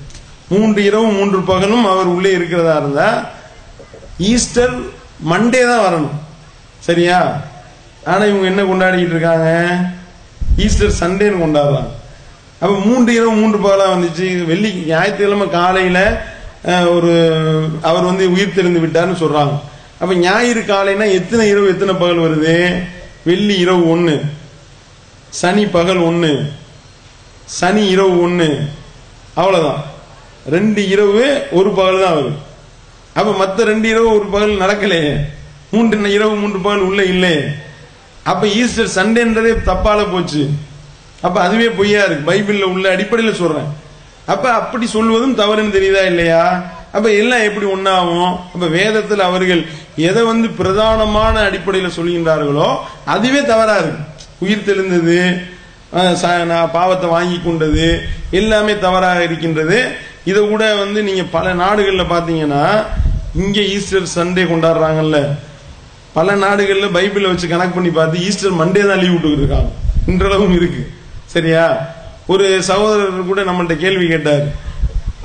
3 இரவு 3 பகலும் அவர் உள்ளே இருக்கிறதா இருந்தா ஈஸ்டர் மண்டே தான் வரணும். சரியா? ஆனா இவங்க என்ன கொண்டாடிட்டு இருக்காங்க? ஈஸ்டர் சண்டேன்னு கொண்டாடுறாங்க. அப்ப 3 இரவு 3 பகலா வந்துச்சு. ஞாயிற்றுக்கிழமை காலையில அவர் உயிர் தெளிந்து விட்டார்னு சொல்றாங்க. அப்ப ஞாயிறு காலைனா எத்தனை இரவு எத்தனை பகல் வருது? வெள்ளி இரவு 1, சனி பகல் 1, சனி இரவு 1, அவ்வளவுதான். 2 இரவு 1 பகல் தான் வரும். அப்ப மத்த 2 இரவு 1 பகல் நடக்கலையே, 3 இரவு 3 பகல் உள்ள இல்லையே. அப்ப ஈஸ்டர் சண்டேன்றதே தப்பால போச்சு. அப்ப அதுவே பொய்யா இருக்கு, பைபிள்ல உள்ள அடிப்படையில் சொல்றேன். அப்ப அப்படி சொல்வதும் தவறுன்னு தெரியுதா இல்லையா? அப்ப எல்லாம் எப்படி ஒன்னாகும்? அப்ப வேதத்தில் அவர்கள் எதை பிரதானமான அடிப்படையில் சொல்கின்றார்களோ அதுவே தவறா இருக்கு. உயிர் தெளிந்தது, பாவத்தை வாங்கி கொண்டது எல்லாமே தவறாக இருக்கின்றது. இதை கூட நீங்க பல நாடுகளில் பாத்தீங்கன்னா, இங்க ஈஸ்டர் சண்டே கொண்டாடுறாங்கல்ல, பல நாடுகளில் பைபிளை வச்சு கனெக்ட் பண்ணி பார்த்து ஈஸ்டர் மண்டே தான் லீவ் விட்டு இருக்காங்க. இன்றளவும் இருக்கு. சரியா? ஒரு சகோதரர் கூட நம்மள்ட்ட கேள்வி கேட்டார்.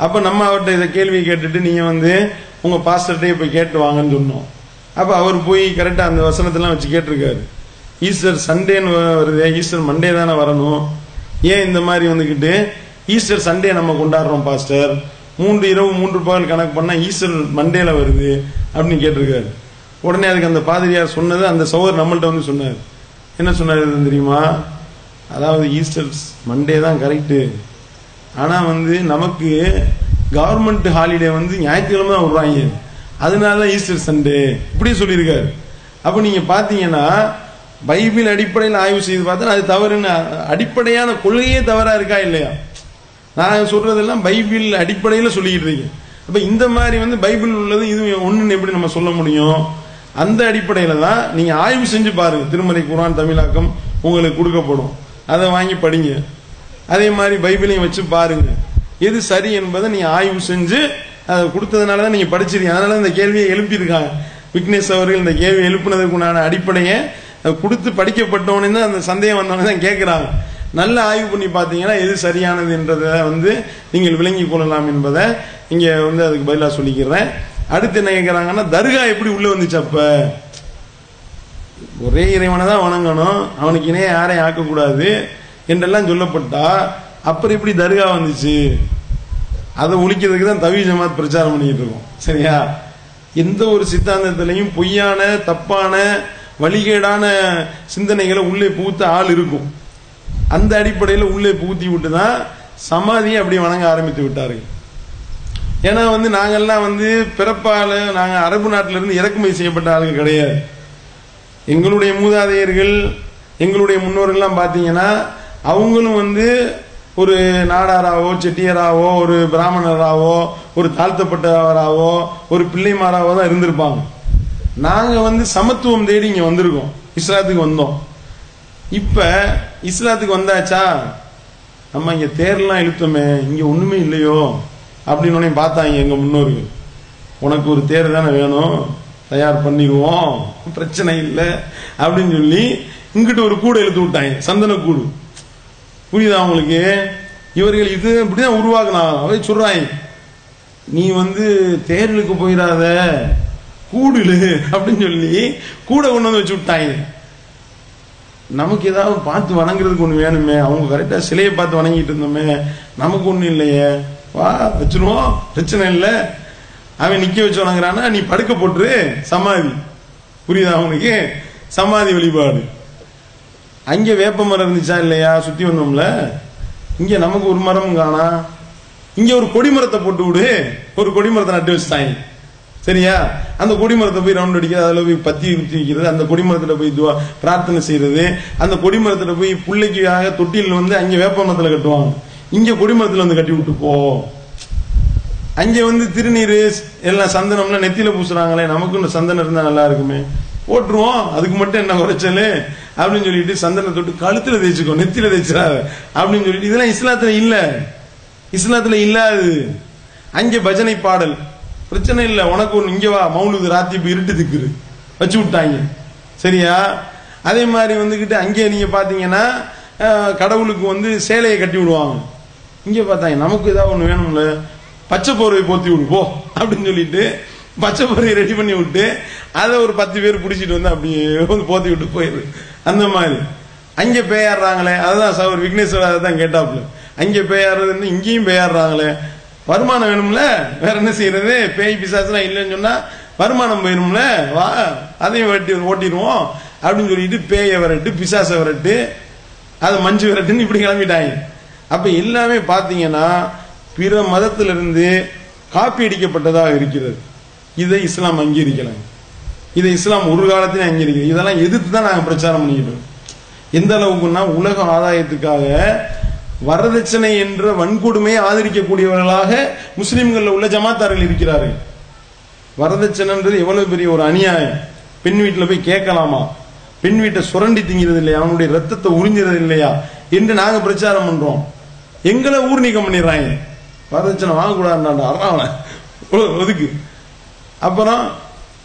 அப்ப நம்ம அவர்கிட்ட இதை கேள்வி கேட்டுட்டு நீங்க உங்க பாஸ்டர்கிட்டே போய் கேட்டு வாங்கன்னு சொன்னோம். அப்ப அவர் போய் கரெக்டா அந்த வசனத்தெல்லாம் வச்சு கேட்டிருக்காரு. ஈஸ்டர் சண்டேன்னு வருது, ஈஸ்டர் மண்டே தானே வரணும், ஏன் இந்த மாதிரி ஈஸ்டர் சண்டே நம்ம கொண்டாடுறோம் பாஸ்டர், 3 இரவு 3 பகல் கணக்கு பண்ணா ஈஸ்டர் மண்டேல வருது அப்படின்னு கேட்டிருக்காரு. உடனே அதுக்கு அந்த பாதிரியார் சொன்னது, அந்த சகோதரர் நம்மள்ட்ட சொன்னார். என்ன சொன்னார் தெரியுமா? அதாவது ஈஸ்டர் மண்டே தான் கரெக்டு, ஆனா நமக்கு கவர்மெண்ட் ஹாலிடே ஞாயிற்றுக்கிழமை தான் விடுறாங்க, அதனாலதான் ஈஸ்டர் சண்டே இப்படி சொல்லியிருக்காரு. அப்ப நீங்க பாத்தீங்கன்னா பைபிள் அடிப்படையில் ஆய்வு செய்து பார்த்தா அது தவறுன்னு, அடிப்படையான கொள்கையே தவறா இருக்கா இல்லையா? நான் சொல்றதெல்லாம் பைபிள் அடிப்படையில் சொல்லிக்கிட்டு இருக்கேன். அப்ப இந்த மாதிரி பைபிள் உள்ளது இது ஒண்ணுன்னு எப்படி நம்ம சொல்ல முடியும்? அந்த அடிப்படையில தான் நீங்க ஆய்வு செஞ்சு பாருங்க. திருமறை குர்ஆன் தமிழாக்கம் உங்களுக்கு கொடுக்கப்படும், அதை வாங்கி படிங்க. அதே மாதிரி பைபிளையும் வச்சு பாருங்க, எது சரி என்பதை நீங்க ஆய்வு செஞ்சு அதை கொடுத்ததுனாலதான் நீங்க படிச்சிருக்கீங்க. அதனால இந்த கேள்வியை எழுப்பியிருக்காங்க விக்னேஷ் அவர்கள். இந்த கேள்வி எழுப்புனதுக்குண்டான அடிப்படையை கொடுத்து படிக்கப்பட்டவனே தான் அந்த சந்தேகம் வந்தவனே தான் கேட்கிறாங்க. நல்ல ஆய்வு பண்ணி பார்த்தீங்கன்னா எது சரியானது என்றதை நீங்கள் விளங்கிக் கொள்ளலாம் என்பதை இங்க அதுக்கு பதிலாக சொல்லிக்கிறேன். அடுத்து என்ன கேட்கிறாங்கன்னா, தர்கா எப்படி உள்ள வந்துச்சு? அப்ப ஒரே இறைவனை தான் வணங்கணும், அவனுக்கு இணைய யாரையும் ஆக்கக்கூடாது என்றெல்லாம் சொல்லப்பட்டா அப்புறம் எப்படி தர்கா வந்துச்சு? அதை ஒழிக்கிறதுக்கு தான் தவி ஜமாத் பிரச்சாரம் பண்ணிட்டு இருக்கோம். சரியா? எந்த ஒரு சித்தாந்தத்திலையும் பொய்யான தப்பான வழிகேடான சிந்தனைகளை உள்ளே புகுத்த ஆள் இருக்கும். அந்த அடிப்படையில் உள்ளே புகுத்தி விட்டு தான் சமாதியை அப்படி வணங்க ஆரம்பித்து விட்டார்கள். ஏன்னா நாங்கெல்லாம் பிறப்பால நாங்க அரபு நாட்டில இருந்து இறக்குமதி செய்யப்பட்ட ஆளுங்க கிடையாது. எங்களுடைய மூதாதையர்கள் எங்களுடைய முன்னோர்கள்லாம் பாத்தீங்கன்னா அவங்களும் ஒரு நாடாராவோ செட்டியராவோ ஒரு பிராமணராவோ ஒரு தாழ்த்தப்பட்டவராவோ ஒரு பிள்ளைமாராவோ தான் இருந்திருப்பாங்க. நாங்க சமத்துவம் தேடி இங்க வந்திருக்கோம், இஸ்லாத்துக்கு வந்தோம். இப்ப இஸ்லாத்துக்கு வந்தாச்சா, நம்ம இங்க தேர்லாம் இழுத்தோமே, இங்க ஒண்ணுமே இல்லையோ அப்படின்னு பார்த்தாங்க எங்க முன்னோர்கள். உனக்கு ஒரு தேர் தானே வேணும், தயார் பண்ணிடுவோம், பிரச்சனை இல்லை அப்படின்னு சொல்லி இங்கிட்டு ஒரு கூடை இழுத்து விட்டாங்க, சந்தன கூடு. புரியுதா உங்களுக்கு? இவர்கள் இது இப்படிதான் உருவாக்குனா. அவை சொல்றாங்க, நீ தேர்லுக்கு போயிடாத, கூடுலு அப்படின்னு சொல்லி கூடை கொண்டு வந்து வச்சு விட்டாங்க. நமக்கு ஏதாவது பார்த்து வணங்குறதுக்கு ஒண்ணு வேணுமே, அவங்க கரெக்டா சிலையை பார்த்து வணங்கிட்டு இருந்தோமே, நமக்கு ஒண்ணு இல்லையே, வா வச்சிருவோம், பிரச்சனை இல்லை. அவன் நிக்க வச்சு வணங்குறானா, நீ படுக்க போட்டுரு, சமாதி. புரியுதா அவனுக்கு? சமாதி வழிபாடு. அங்க வேப்ப மரம் இருந்துச்சா இல்லையா, சுத்தி வந்தோம்ல, இங்க நமக்கு ஒரு மரம் காணா, இங்க ஒரு கொடிமரத்தை போட்டு விடு, ஒரு கொடிமரத்தை நட்டு வச்சுட்டாங்க. சரியா? அந்த கொடிமரத்தை போய் ரவுண்ட் அடிக்கிறது, அதுல போய் பத்தி குத்தி வைக்கிறது, அந்த கொடிமரத்துல போய் பிரார்த்தனை செய்யறது, அந்த கொடிமரத்துல போய் பிள்ளைக்காக தொட்டியில் அங்க வேப்ப மரத்துல கட்டுவாங்க, இங்க கொடிமரத்துல கட்டி விட்டு போ. அங்க திருநீர் எல்லாம் சந்தனம்லாம் நெத்தியில பூசுறாங்களே, நமக்கு சந்தனம் இருந்தா நல்லா இருக்குமே, போட்டுருவோம், அதுக்கு மட்டும் என்ன குறைச்சல் அப்படின்னு சொல்லிட்டு சந்தன தொட்டு கழுத்துல தேய்ச்சிக்கோ, நெத்தியில தேய்ச்சிடாத அப்படின்னு சொல்லிட்டு, இதெல்லாம் இஸ்லாத்துல இல்ல, இஸ்லாத்துல இல்லாது. அங்கே பஜனை பாடல், பிரச்சனை இல்லை, உனக்கு ஒண்ணு, இங்க வா மௌலுது ராத்திப்பு இருட்டு திக்குரு வச்சு விட்டாங்க. சரியா? அதே மாதிரி அங்கே நீங்க பாத்தீங்கன்னா கடவுளுக்கு சேலையை கட்டி விடுவாங்க. இங்க பார்த்தாங்க, நமக்கு ஏதாவது ஒண்ணு வேணும்ல, பச்சை போர்வை போத்தி விடு போ அப்படின்னு சொல்லிட்டு பச்சை போர்வை ரெடி பண்ணி விட்டு அதை ஒரு 10 பேர் பிடிச்சிட்டு அப்படியே போத்தி விட்டு போயிரு. அந்த மாதிரி அங்கே பேயாடுறாங்களே, அதுதான் சார் விக்னேஸ்வரர் அதை தான் கேட்டாப்புல, அங்கே பேயாடுறதுன்னு இங்கேயும் பேயாடுறாங்களே, வருமானம் வேணும்ல, வேற என்ன செய்யறது, பேய் பிசாசுலாம் இல்லைன்னு சொன்னா வருமானம் போயிடும்ல, வா அதையும் ஓட்டிடுவோம் அப்படின்னு சொல்லிட்டு பேயை விரட்டு, பிசாசை விரட்டு, அது மஞ்சு விரட்டுன்னு இப்படி கிளம்பிட்டாங்க. அப்ப எல்லாமே பாத்தீங்கன்னா பிற மதத்திலிருந்து காப்பி அடிக்கப்பட்டதாக இருக்கிறது. இதை இஸ்லாம் அங்கீகரிக்கலாம், இதை இஸ்லாம் ஒரு காலத்திலே அங்கீகரிக்கிறது. இதெல்லாம் எதிர்த்து தான் நாங்கள் பிரச்சாரம் பண்ணிக்கிட்டோம். எந்த அளவுக்குன்னா, உலக ஆதாயத்துக்காக வரதட்சணை என்ற வன்கொடுமையை ஆதரிக்கக்கூடியவர்களாக முஸ்லிம்கள் உள்ள ஜமாத்தார்கள் இருக்கிறார்கள். வரதட்சணைன்றது எவ்வளவு பெரிய ஒரு அநியாயம். பெண் வீட்டில் போய் கேட்கலாமா, பெண் வீட்டை சுரண்டி திங்கிறது இல்லையா, அவனுடைய ரத்தத்தை உறிஞ்சிறது இல்லையா என்று நாங்க பிரச்சாரம் பண்றோம். எங்களை ஊர் நீக்கம் பண்ணிடுறாங்க, வரதட்சணை வாங்கக்கூடாது ஒதுக்கு. அப்புறம்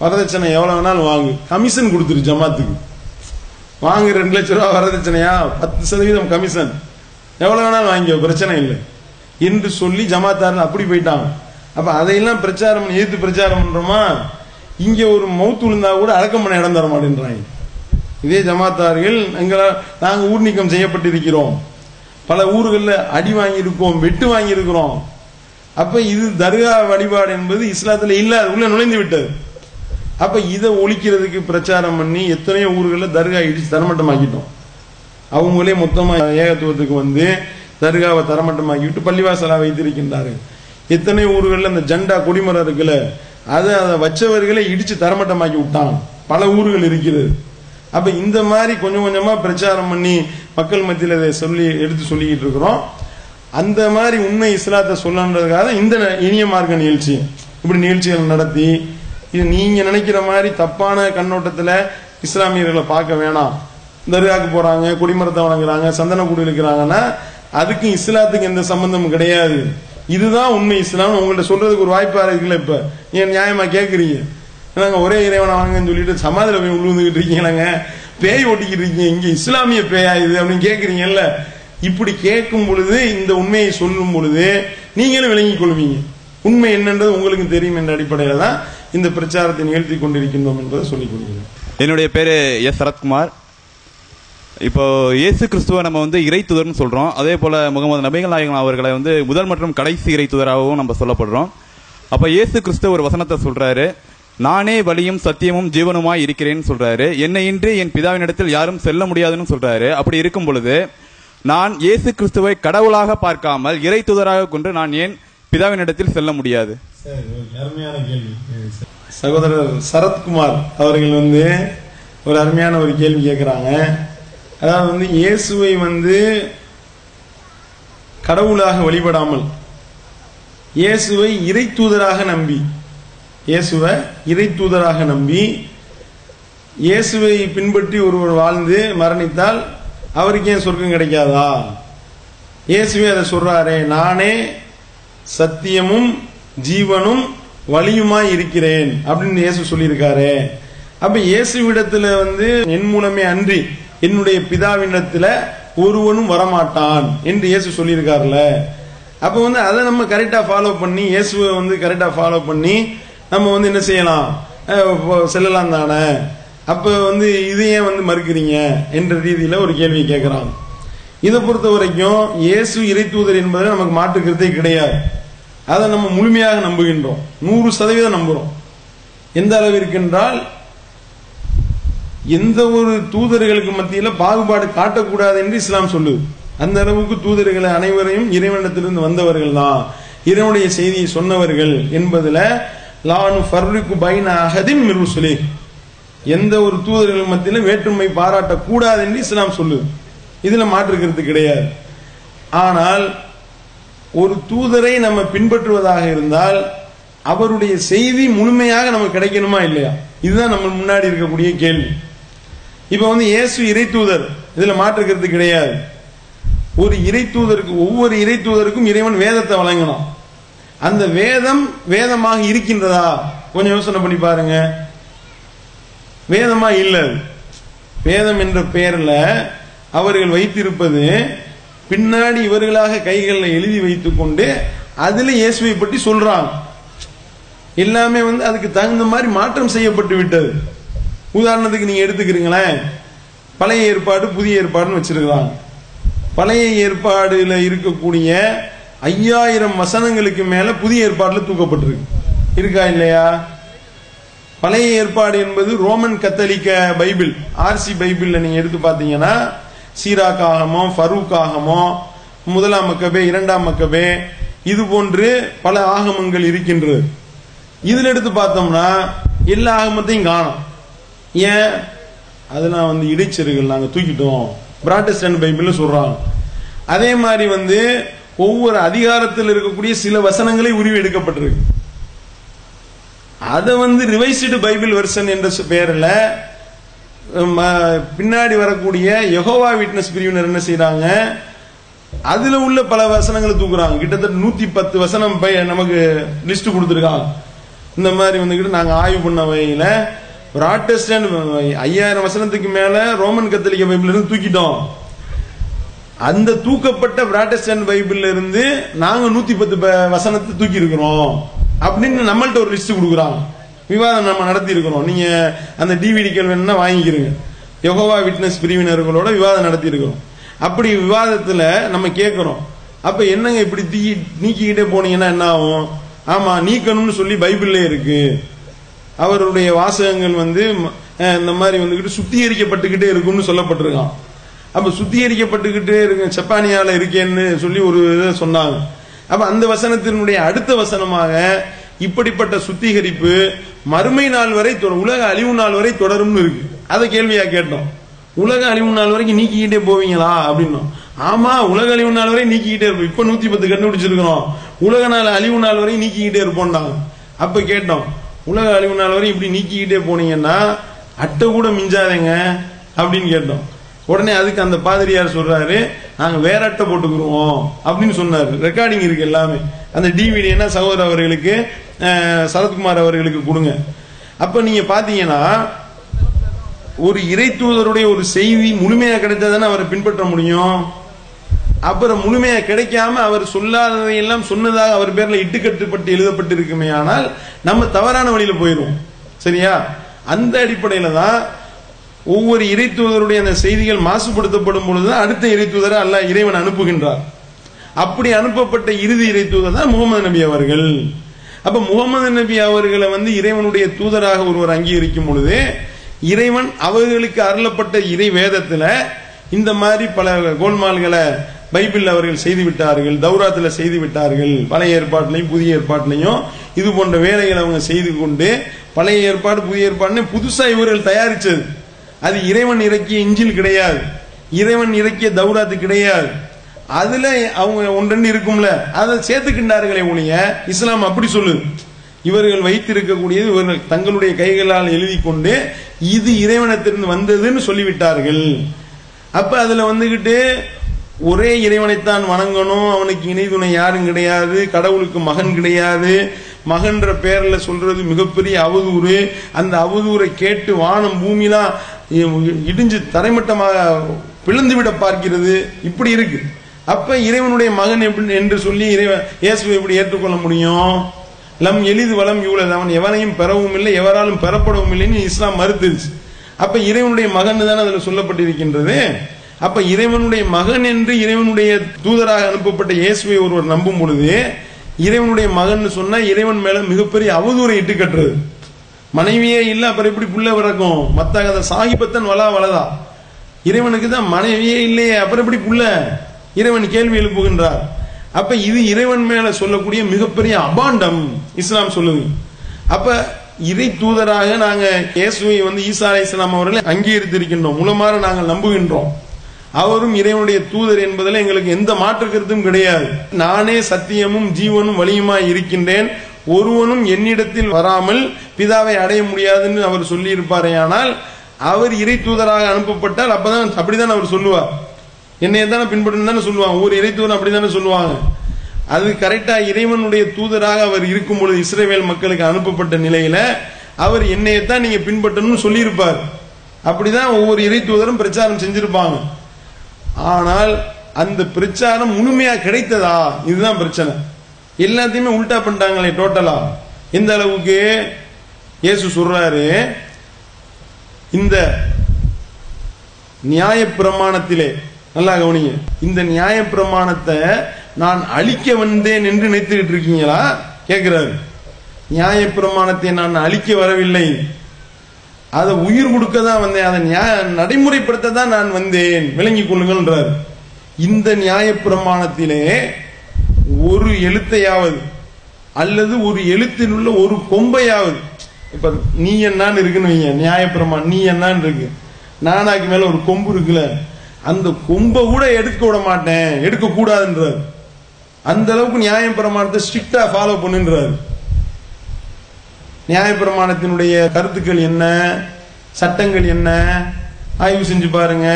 வரதட்சணை எவ்வளவு வேணாலும் வாங்கு, கமிஷன் கொடுத்துரு ஜமாத்துக்கு, வாங்கு 2 லட்சம் ரூபாய் வரதட்சணையா 10% கமிஷன், எவ்வளவு வேணாலும் வாங்கியோ பிரச்சனை இல்லை என்று சொல்லி ஜமாத்தார்கள் அப்படி போயிட்டாங்க. அப்ப அதையெல்லாம் பிரச்சாரம் பண்ணி எதிர்த்து பிரச்சாரம் பண்றோமா, இங்க ஒரு மௌத்து விழுந்தா கூட அடக்கம் பண்ண இடம் தர மாட்டேன்றாங்க. இதே ஜமாத்தார்கள் நாங்க ஊர் நீக்கம் செய்யப்பட்டிருக்கிறோம், பல ஊர்களில் அடி வாங்கியிருக்கோம், வெட்டு வாங்கியிருக்கிறோம். அப்ப இது தர்கா வழிபாடு என்பது இஸ்லாத்துல இல்ல, உள்ள நுழைந்து விட்டது. அப்ப இதை ஒழிக்கிறதுக்கு பிரச்சாரம் பண்ணி எத்தனையோ ஊர்களில் தர்கா இடிச்சு தரமட்டமாக்கிட்டோம். அவங்களே மொத்தமா ஏகத்துவத்துக்கு தர்காவை தரமட்டமாக்கி விட்டு பள்ளிவாசலா வைத்திருக்கின்றார்கள். எத்தனை ஊர்களில் அந்த ஜெண்டா கொடிமரம் இருக்குல்ல, அதை வச்சவர்களை இடிச்சு தரமட்டமாக்கி விட்டாங்க, பல ஊர்கள் இருக்கிறது. அப்ப இந்த மாதிரி கொஞ்சம் கொஞ்சமா பிரச்சாரம் பண்ணி மக்கள் மத்தியில் இதை எடுத்து சொல்லிக்கிட்டு இருக்கிறோம். அந்த மாதிரி உண்மை இஸ்லாத்தை சொல்லன்றதுக்காக இந்த இனிய மார்க்க நிகழ்ச்சி, இப்படி நிகழ்ச்சிகள் நடத்தி, இது நீங்க நினைக்கிற மாதிரி தப்பான கண்ணோட்டத்துல இஸ்லாமியர்களை பார்க்க வேணாம். தர்காக்கு போறாங்க, கொடிமரத்தை வணங்குறாங்க, சந்தன கூடு இருக்கிறாங்கன்னா அதுக்கு இஸ்லாத்துக்கு எந்த சம்பந்தமும் கிடையாது. இதுதான் உண்மை இஸ்லாம். உங்கள்ட்ட சொல்றதுக்கு ஒரு வாய்ப்பா இருக்குல்ல, இப்ப ஏன் நியாயமா கேட்குறீங்க, நாங்க ஒரே இறைவனை வணங்கன்னு சொல்லிட்டு சமாதில போய் உழுந்துகிட்டு இருக்கீங்களாங்க, பேய் ஓட்டிக்கிட்டு இருக்கீங்க, இங்க இஸ்லாமிய பேயா இது அப்படின்னு கேட்குறீங்கல்ல. இப்படி கேட்கும் பொழுது, இந்த உண்மையை சொல்லும் பொழுது நீங்களும் விளங்கிக் கொள்வீங்க, உண்மை என்னன்றது உங்களுக்கு தெரியும் என்ற அடிப்படையில தான் இந்த பிரச்சாரத்தை நிகழ்த்தி கொண்டிருக்கின்றோம் என்பதை சொல்லிக் கொள்கிறேன். என்னுடைய பேரு எஸ் சரத்குமார். இப்போ இயேசு கிறிஸ்துவ நம்ம இறை தூதர்னு சொல்றோம். அதே போல முகமது நபிகள் நாயகம் அவர்களை முதல் மற்றும் கடைசி இறை தூதராகவும் நம்ம சொல்லப்படுறோம். அப்ப இயேசு கிறிஸ்து ஒரு வசனத்தை சொல்றாரு, நானே வழியும் சத்தியமும் ஜீவனுமாய் இருக்கிறேன்னு சொல்றாரு. என்னை இன்றி என் பிதாவினிடத்தில் யாரும் செல்ல முடியாதுன்னு சொல்றாரு. அப்படி இருக்கும் பொழுது நான் இயேசு கிறிஸ்துவை கடவுளாக பார்க்காமல் இறை தூதராக கொண்டு நான் ஏன் பிதாவினிடத்தில் செல்ல முடியாது? அருமையான கேள்வி. சகோதரர் சரத்குமார் அவர்கள் ஒரு அருமையான ஒரு கேள்வி கேட்கிறாங்க. அதாவது இயேசுவை கடவுளாக வழிபடாமல் இயேசுவை இறை தூதராக நம்பி, இயேசுவை இறை தூதராக நம்பி இயேசுவை பின்பற்றி ஒருவர் வாழ்ந்து மரணித்தால் அவருக்கு ஏன் சொர்க்கம் கிடைக்காதா? இயேசுவே அதை சொல்றாரே, நானே சத்தியமும் ஜீவனும் வழியுமாய் இருக்கிறேன் அப்படின்னு இயேசு சொல்லியிருக்காரு. அப்ப இயேசுவிடத்துல என் மூலமே அன்றி என்னுடைய பிதாவினிடத்துல ஒருவனும் வரமாட்டான் என்று இயேசு சொல்லியிருக்காருல. அப்ப அதை நம்ம கரெக்டா ஃபாலோ பண்ணி, இயேசுவை கரெக்டா ஃபாலோ பண்ணி நம்ம என்ன செய்யலாம், செல்லலாம் தானே. அப்ப இது ஏன் மறுக்கிறீங்க என்ற ரீதியில ஒரு கேள்வி கேட்கிறான். இதை பொறுத்த வரைக்கும் இயேசு இறை தூதர் என்பதில் நமக்கு மாற்றுக்கிறதே கிடையாது. அதை நம்ம முழுமையாக நம்புகின்றோம், 100% நம்புறோம். எந்த அளவிற்கு என்றால், எந்த ஒரு தூதர்களுக்கு மத்தியில பாகுபாடு காட்டக்கூடாது என்று இஸ்லாம் சொல்லுது. அந்த அளவுக்கு தூதர்களை அனைவரையும் இறைவனிடத்திலிருந்து வந்தவர்கள் தான், இறைவனுடைய செய்தியை சொன்னவர்கள் என்பதுல லானு ஃபர்ரிகு பைன அஹதின் மின் ருசுலி, எந்த ஒரு தூதர்கள் மத்தியில வேற்றுமை பாராட்டக்கூடாது என்று இஸ்லாம் சொல்லுது. இதுல மாற்றுக்கிறது கிடையாது. ஆனால் ஒரு தூதரை நம்ம பின்பற்றுவதாக இருந்தால் அவருடைய செய்தி முழுமையாக நமக்கு கிடைக்கணுமா இல்லையா? இதுதான் நம்ம முன்னாடி இருக்கக்கூடிய கேள்வி. இப்ப இயேசு இறை தூதர், இதுல மாற்றுக்கிறது கிடையாது. ஒரு இறை தூதருக்கு, ஒவ்வொரு இறை தூதருக்கும் இறைவன் வேதத்தை வழங்கணும். அந்த வேதம் வேதமாக இருக்கின்றதா? கொஞ்சம் யோசனை பண்ணி பாருங்க. வேதமா இல்ல. வேதம் என்ற பெயர்ல அவர்கள் வைத்திருப்பது பின்னாடி இவர்களாக கைகளில் எழுதி வைத்துக் கொண்டு அதுல இயேசுவை பற்றி சொல்றாங்க. எல்லாமே அதுக்கு தகுந்த மாதிரி மாற்றம் செய்யப்பட்டு விட்டது. உதாரணத்துக்கு நீங்க எடுத்துக்கிறீங்களேன், பழைய ஏற்பாடு புதிய ஏற்பாடுன்னு வச்சிருக்காங்க. பழைய ஏற்பாடுல இருக்கக்கூடிய 5000 வசனங்களுக்கு மேல புதிய ஏற்பாடுல தூக்கப்பட்டிருக்கு. இருக்கா இல்லையா? பழைய ஏற்பாடு என்பது ரோமன் கத்தோலிக்க பைபிள், ஆர்சி பைபிள்ல நீங்க எடுத்து பாத்தீங்கன்னா சீராக் ஆகமோ, ஃபரூக் ஆகமோ, 1ஆம் மக்கபே, 2ஆம் மக்கபே, இது போன்று பல ஆகமங்கள் இருக்கின்றது. இதுல எடுத்து பார்த்தோம்னா எல்லா ஆகமத்தையும் காணும். ஏன்? அதெல்லாம் இடைச்செருகள் நாங்க தூக்கிட்டோம், புராட்டஸ்டன்ட் பைபிள் சொல்றாங்க. அதே மாதிரி ஒவ்வொரு அதிகாரத்தில் இருக்கக்கூடிய சில வசனங்களை உருவி எடுக்கப்பட்டிருக்கு. அதை ரிவைஸ்டு பைபிள் வெர்ஷன் என்ற பெயர்ல பின்னாடி வரக்கூடிய யெகோவா விட்னஸ் பிரிவினர் என்ன செய்யறாங்க, அதுல உள்ள பல வசனங்களை தூக்குறாங்க. கிட்டத்தட்ட 110 வசனம் நமக்கு லிஸ்ட் கொடுத்துருக்காங்க. இந்த மாதிரி நாங்க ஆய்வு பண்ண வகையில புராட்டஸ்டன்ட் 5000 வசனத்துக்கு மேல ரோமன் கத்தோலிக்க பைபிள் இருந்து தூக்கிட்டோம். அந்த தூக்கப்பட்ட புராட்டஸ்டன்ட் பைபிள்ல இருந்து நாங்க 110 வசனத்தை தூக்கி இருக்கிறோம் அப்படின்னு நம்மள்ட்ட ஒரு லிஸ்ட் கொடுக்குறாங்க. விவாதம் நம்ம நடத்தி இருக்கிறோம். நீங்க அந்த டிவிடிக்கள் வேணும்னா வாங்கிக்கிறீங்க. யெகோவா விட்னஸ் பிரிவினர்களோட விவாதம் நடத்தி இருக்கிறோம். அப்படி விவாதத்துல நம்ம கேட்கிறோம், அப்ப என்னங்க இப்படி நீக்கிக்கிட்டே போனீங்கன்னா என்ன ஆகும்? ஆமா, நீக்கணும்னு சொல்லி பைபிள்ல இருக்கு. அவருடைய வாசகங்கள் இந்த மாதிரி சுத்திகரிக்கப்பட்டுக்கிட்டே இருக்கும்னு சொல்லப்பட்டிருக்கான். அப்ப சுத்திகரிக்கப்பட்டுக்கிட்டே இருக்கு, செப்பானியால இருக்கேன்னு சொல்லி ஒரு இதை சொன்னாங்க. அப்ப அந்த வசனத்தினுடைய அடுத்த வசனமாக இப்படிப்பட்ட சுத்திகரிப்பு மறுமை நாள் வரை, உலக அழிவு நாள் வரை தொடரும்னு இருக்கு. அதை கேள்வியா கேட்டோம். உலக அழிவு நாள் வரைக்கும் நீக்கிக்கிட்டே போவீங்களா அப்படின்னோம். ஆமா, உலக அழிவு நாள் வரை நீக்கிக்கிட்டே இருப்போம். இப்ப 110 கண்டுபிடிச்சிருக்கிறோம், உலக நாள் அழிவு நாள் வரை நீக்கிக்கிட்டே இருப்போம்டாங்க. அப்ப கேட்டோம், உலக அழிவு நாள் வரை இப்படி நீக்கிக்கிட்டே போனீங்கன்னா அட்டை கூட மிஞ்சாதேங்க அப்படின்னு கேட்டோம். உடனே அதுக்கு அந்த பாதிரியார் சொல்றாரு, நாங்க வேற அட்டை போட்டுக்கிறோம் அப்படின்னு சொன்னாரு. ரெக்கார்டிங் இருக்கு எல்லாமே. அந்த டிவிடி என்ன சகோதரர் அவர்களுக்கு, சரத்குமார் அவர்களுக்கு கொடுங்க. அப்ப நீங்க பாத்தீங்கன்னா ஒரு இறை தூதருடைய ஒரு செய்தி முழுமையா கிடைத்தாதானே அவரை பின்பற்ற முடியும். அப்புறம் முழுமையா கிடைக்காம அவர் சொல்லாததையெல்லாம் சொன்னதாக அவர் பேர்ல இட்டுக்கட்டுப்பட்டு எழுதப்பட்டு இருக்குமே, ஆனால் நம்ம தவறான வழியில போயிடும். சரியா? அந்த அடிப்படையில தான் ஒவ்வொரு இறை தூதருடைய அந்த செய்திகள் மாசுபடுத்தப்படும் பொழுதுதான் அடுத்த இறை தூதரை அல்லாஹ் இறைவன் அனுப்புகின்றார். அப்படி அனுப்பப்பட்ட இறுதி இறை தூதர் தான் முகமது நபி அவர்கள். அப்ப முகமது நபி அவர்களை இறைவனுடைய தூதராக ஒருவர் அங்கீகரிக்கும் பொழுது இறைவன் அவர்களுக்கு அருளப்பட்ட இறை வேதத்துல இந்த மாதிரி பல கோல்மால்களை பைபிள் அவர்கள் செய்து விட்டார்கள், தௌராத்துல செய்து விட்டார்கள். பழைய ஏற்பாட்டிலையும் புதிய ஏற்பாட்டிலையும் இது போன்ற வேலைகளை அவங்க செய்து கொண்டு பழைய ஏற்பாடு புதிய ஏற்பாடுன்னு புதுசா இவர்கள் தயாரிச்சது. அது இறைவன் இறக்கிய இஞ்சில் கிடையாது, இறைவன் இறக்கிய தௌராத்து கிடையாது. அதுல அவங்க ஒன்றெண்டு இருக்கும்ல, அதை சேர்த்துக்கின்றார்களே ஒழிய இஸ்லாம் அப்படி சொல்லுது. இவர்கள் வைத்திருக்கக்கூடியது இவர்கள் தங்களுடைய கைகளால் எழுதி கொண்டு இது இறைவனத்திலிருந்து வந்ததுன்னு சொல்லிவிட்டார்கள். அப்ப அதுல வந்துகிட்டு ஒரே இறைவனைத்தான் வணங்கணும், அவனுக்கு இணை துணை யாரும் கிடையாது, கடவுளுக்கு மகன் கிடையாது, மகன்ற பேர்ல சொல்றது மிகப்பெரிய அவதூறு. அந்த அவதூரை கேட்டு வானம் பூமிலாம் இடிஞ்சு தரைமட்டமாக பிளந்து விட பார்க்கிறது. இப்படி இருக்கு. அப்ப இறைவனுடைய மகன் என்று சொல்லி இயேசுவை எப்படி ஏற்றுக்கொள்ள முடியும்? லம் எளிது வளம் யூலது, அவன் எவனையும் பெறவும் இல்லை, எவராலும் பெறப்படவும் இல்லைன்னு இஸ்லாம் மறுத்துருச்சு. அப்ப இறைவனுடைய மகன் தானே அதுல சொல்லப்பட்டிருக்கின்றது. அப்ப இறைவனுடைய மகன் என்று இறைவனுடைய தூதராக அனுப்பப்பட்ட இயேசுவை ஒருவர் நம்பும் பொழுது இறைவனுடைய மகன் சொன்னா இறைவன் மேல மிகப்பெரிய அவதூறை இட்டு கட்டுறது. மனைவியே இல்ல, அப்புறம் எப்படி புள்ள பிறக்கும்? மத்த சாகிபத்தன் வளதா, இறைவனுக்கு தான் மனைவியே இல்லையே, அப்புறம் எப்படி புள்ள? இறைவன் கேள்வி எழுப்புகின்றார். அப்ப இது இறைவன் மேல சொல்லக்கூடிய மிகப்பெரிய அபாண்டம் இஸ்லாம் சொல்லுது. அப்ப இறை தூதராக நாங்க இயேசுவை ஈசா அலைஹிஸ்ஸலாம் அவர்களை அங்கீகரித்திருக்கின்றோம், மூலமாக நாங்கள் நம்புகின்றோம். அவரும் இறைவனுடைய தூதர் என்பதில் எங்களுக்கு எந்த மாற்று கருத்தும் கிடையாது. நானே சத்தியமும் ஜீவனும் வழியுமாய் இருக்கின்றேன், ஒருவனும் என்னிடத்தில் வராமல் பிதாவை அடைய முடியாதுன்னு அவர் சொல்லி இருப்பாரே. ஆனால் அவர் இறை தூதராக அனுப்பப்பட்டால் அப்பதான் அப்படிதான் அவர் சொல்லுவார். என்னைய தானே பின்பற்றணும் தானே சொல்லுவாங்க, ஒரு இறை தூதர் அப்படித்தானே சொல்லுவாங்க. அது கரெக்டா இறைவனுடைய தூதராக அவர் இருக்கும் பொழுது இஸ்ரவேல் மக்களுக்கு அனுப்பப்பட்ட நிலையில அவர் என்னையத்தான் நீங்க பின்பற்றணும்னு சொல்லியிருப்பார். அப்படிதான் ஒவ்வொரு இறை தூதரும் பிரச்சாரம் செஞ்சிருப்பாங்க. ஆனால் அந்த பிரச்சாரம் முழுமையா கிடைத்ததா? இதுதான் பிரச்சனை. எல்லாத்தையுமே உல்டா பண்ணிட்டாங்களே டோட்டலா. எந்த அளவுக்கு இயேசு சொல்றாரு, இந்த நியாய பிரமாணத்திலே, நல்லா கவனிங்க, இந்த நியாய பிரமாணத்தை நான் அழிக்க வந்தேன் என்று நினைத்துக்கிட்டு இருக்கீங்களா கேட்கிறாரு. நியாய பிரமாணத்தை நான் அழிக்க வரவில்லை, அதை உயிர் கொடுக்க தான் வந்தேன், அதை நடைமுறைப்படுத்த தான் நான் வந்தேன், விளங்கிக் கொள்ளுங்கள். இந்த நியாய பிரமாணத்திலே ஒரு எழுத்தையாவது அல்லது ஒரு எழுத்தில் உள்ள ஒரு கொம்பையாவது, இப்ப நீ என்னான்னு இருக்குன்னு வைங்க, நியாய பிரமாணம் நீ என்னான்னு இருக்கு, நானாக்கு மேல ஒரு கொம்பு இருக்குல்ல, அந்த கொம்பை கூட எடுக்க விட மாட்டேன், எடுக்க கூடாதுன்றார். அந்த அளவுக்கு நியாய பிரமாணத்தை ஸ்ட்ரிக்டா ஃபாலோ பண்ணுன்றார். நியாய பிரமாணத்தினுடைய கருத்துக்கள் என்ன, சட்டங்கள் என்ன, ஆய்வு செஞ்சு பாருங்க.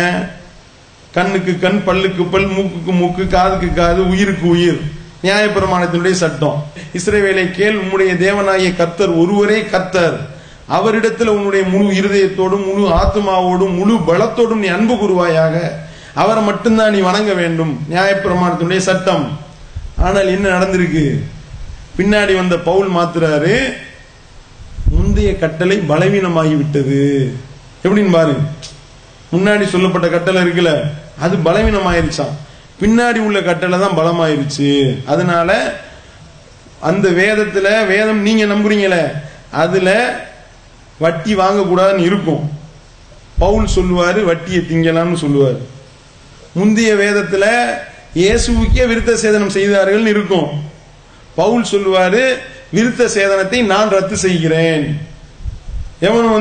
கண்ணுக்கு கண், பல்லுக்கு பல், மூக்குக்கு மூக்கு, காதுக்கு காது, உயிருக்கு உயிர், நியாய பிரமாணத்தினுடைய சட்டம். இஸ்ரவேலை கேள், உம்முடைய தேவனாகிய கர்த்தர் ஒருவரே கர்த்தர், அவரிடத்துல உன்னுடைய முழு இருதயத்தோடும் முழு ஆத்மாவோடும் முழு பலத்தோடும் நீ அன்பு கூறுவாயாக, அவரை மட்டும்தான் நீ வணங்க வேண்டும், நியாய பிரமாணத்தினுடைய சட்டம். ஆனால் என்ன நடந்திருக்கு? பின்னாடி வந்த பவுல் மாத்துறாரு, முந்தைய கட்டளை பலவீனமாகிவிட்டது. எப்படின்னு பாருங்க, முன்னாடி சொல்லப்பட்ட கட்டளை இருக்குல்ல, அது பலவீனமாயிருச்சான், பின்னாடி உள்ள கட்டளை தான் பலமாயிருச்சு. அதனால அந்த வேதத்துல, வேதம் நீங்க நம்புறீங்களே, அதுல வட்டி வாங்கக்கூடாதுன்னு இருக்கும். பவுல் சொல்லுவாரு வட்டியை திங்கலாம்னு சொல்லுவாரு. முந்தைய வேதத்துல இயேசுவுக்கே விருத்த சேதனம் செய்தார்கள் இருக்கும். பவுல் சொல்லுவாரு விருத்த சேதனத்தை நான் ரத்து செய்கிறேன். எவனும்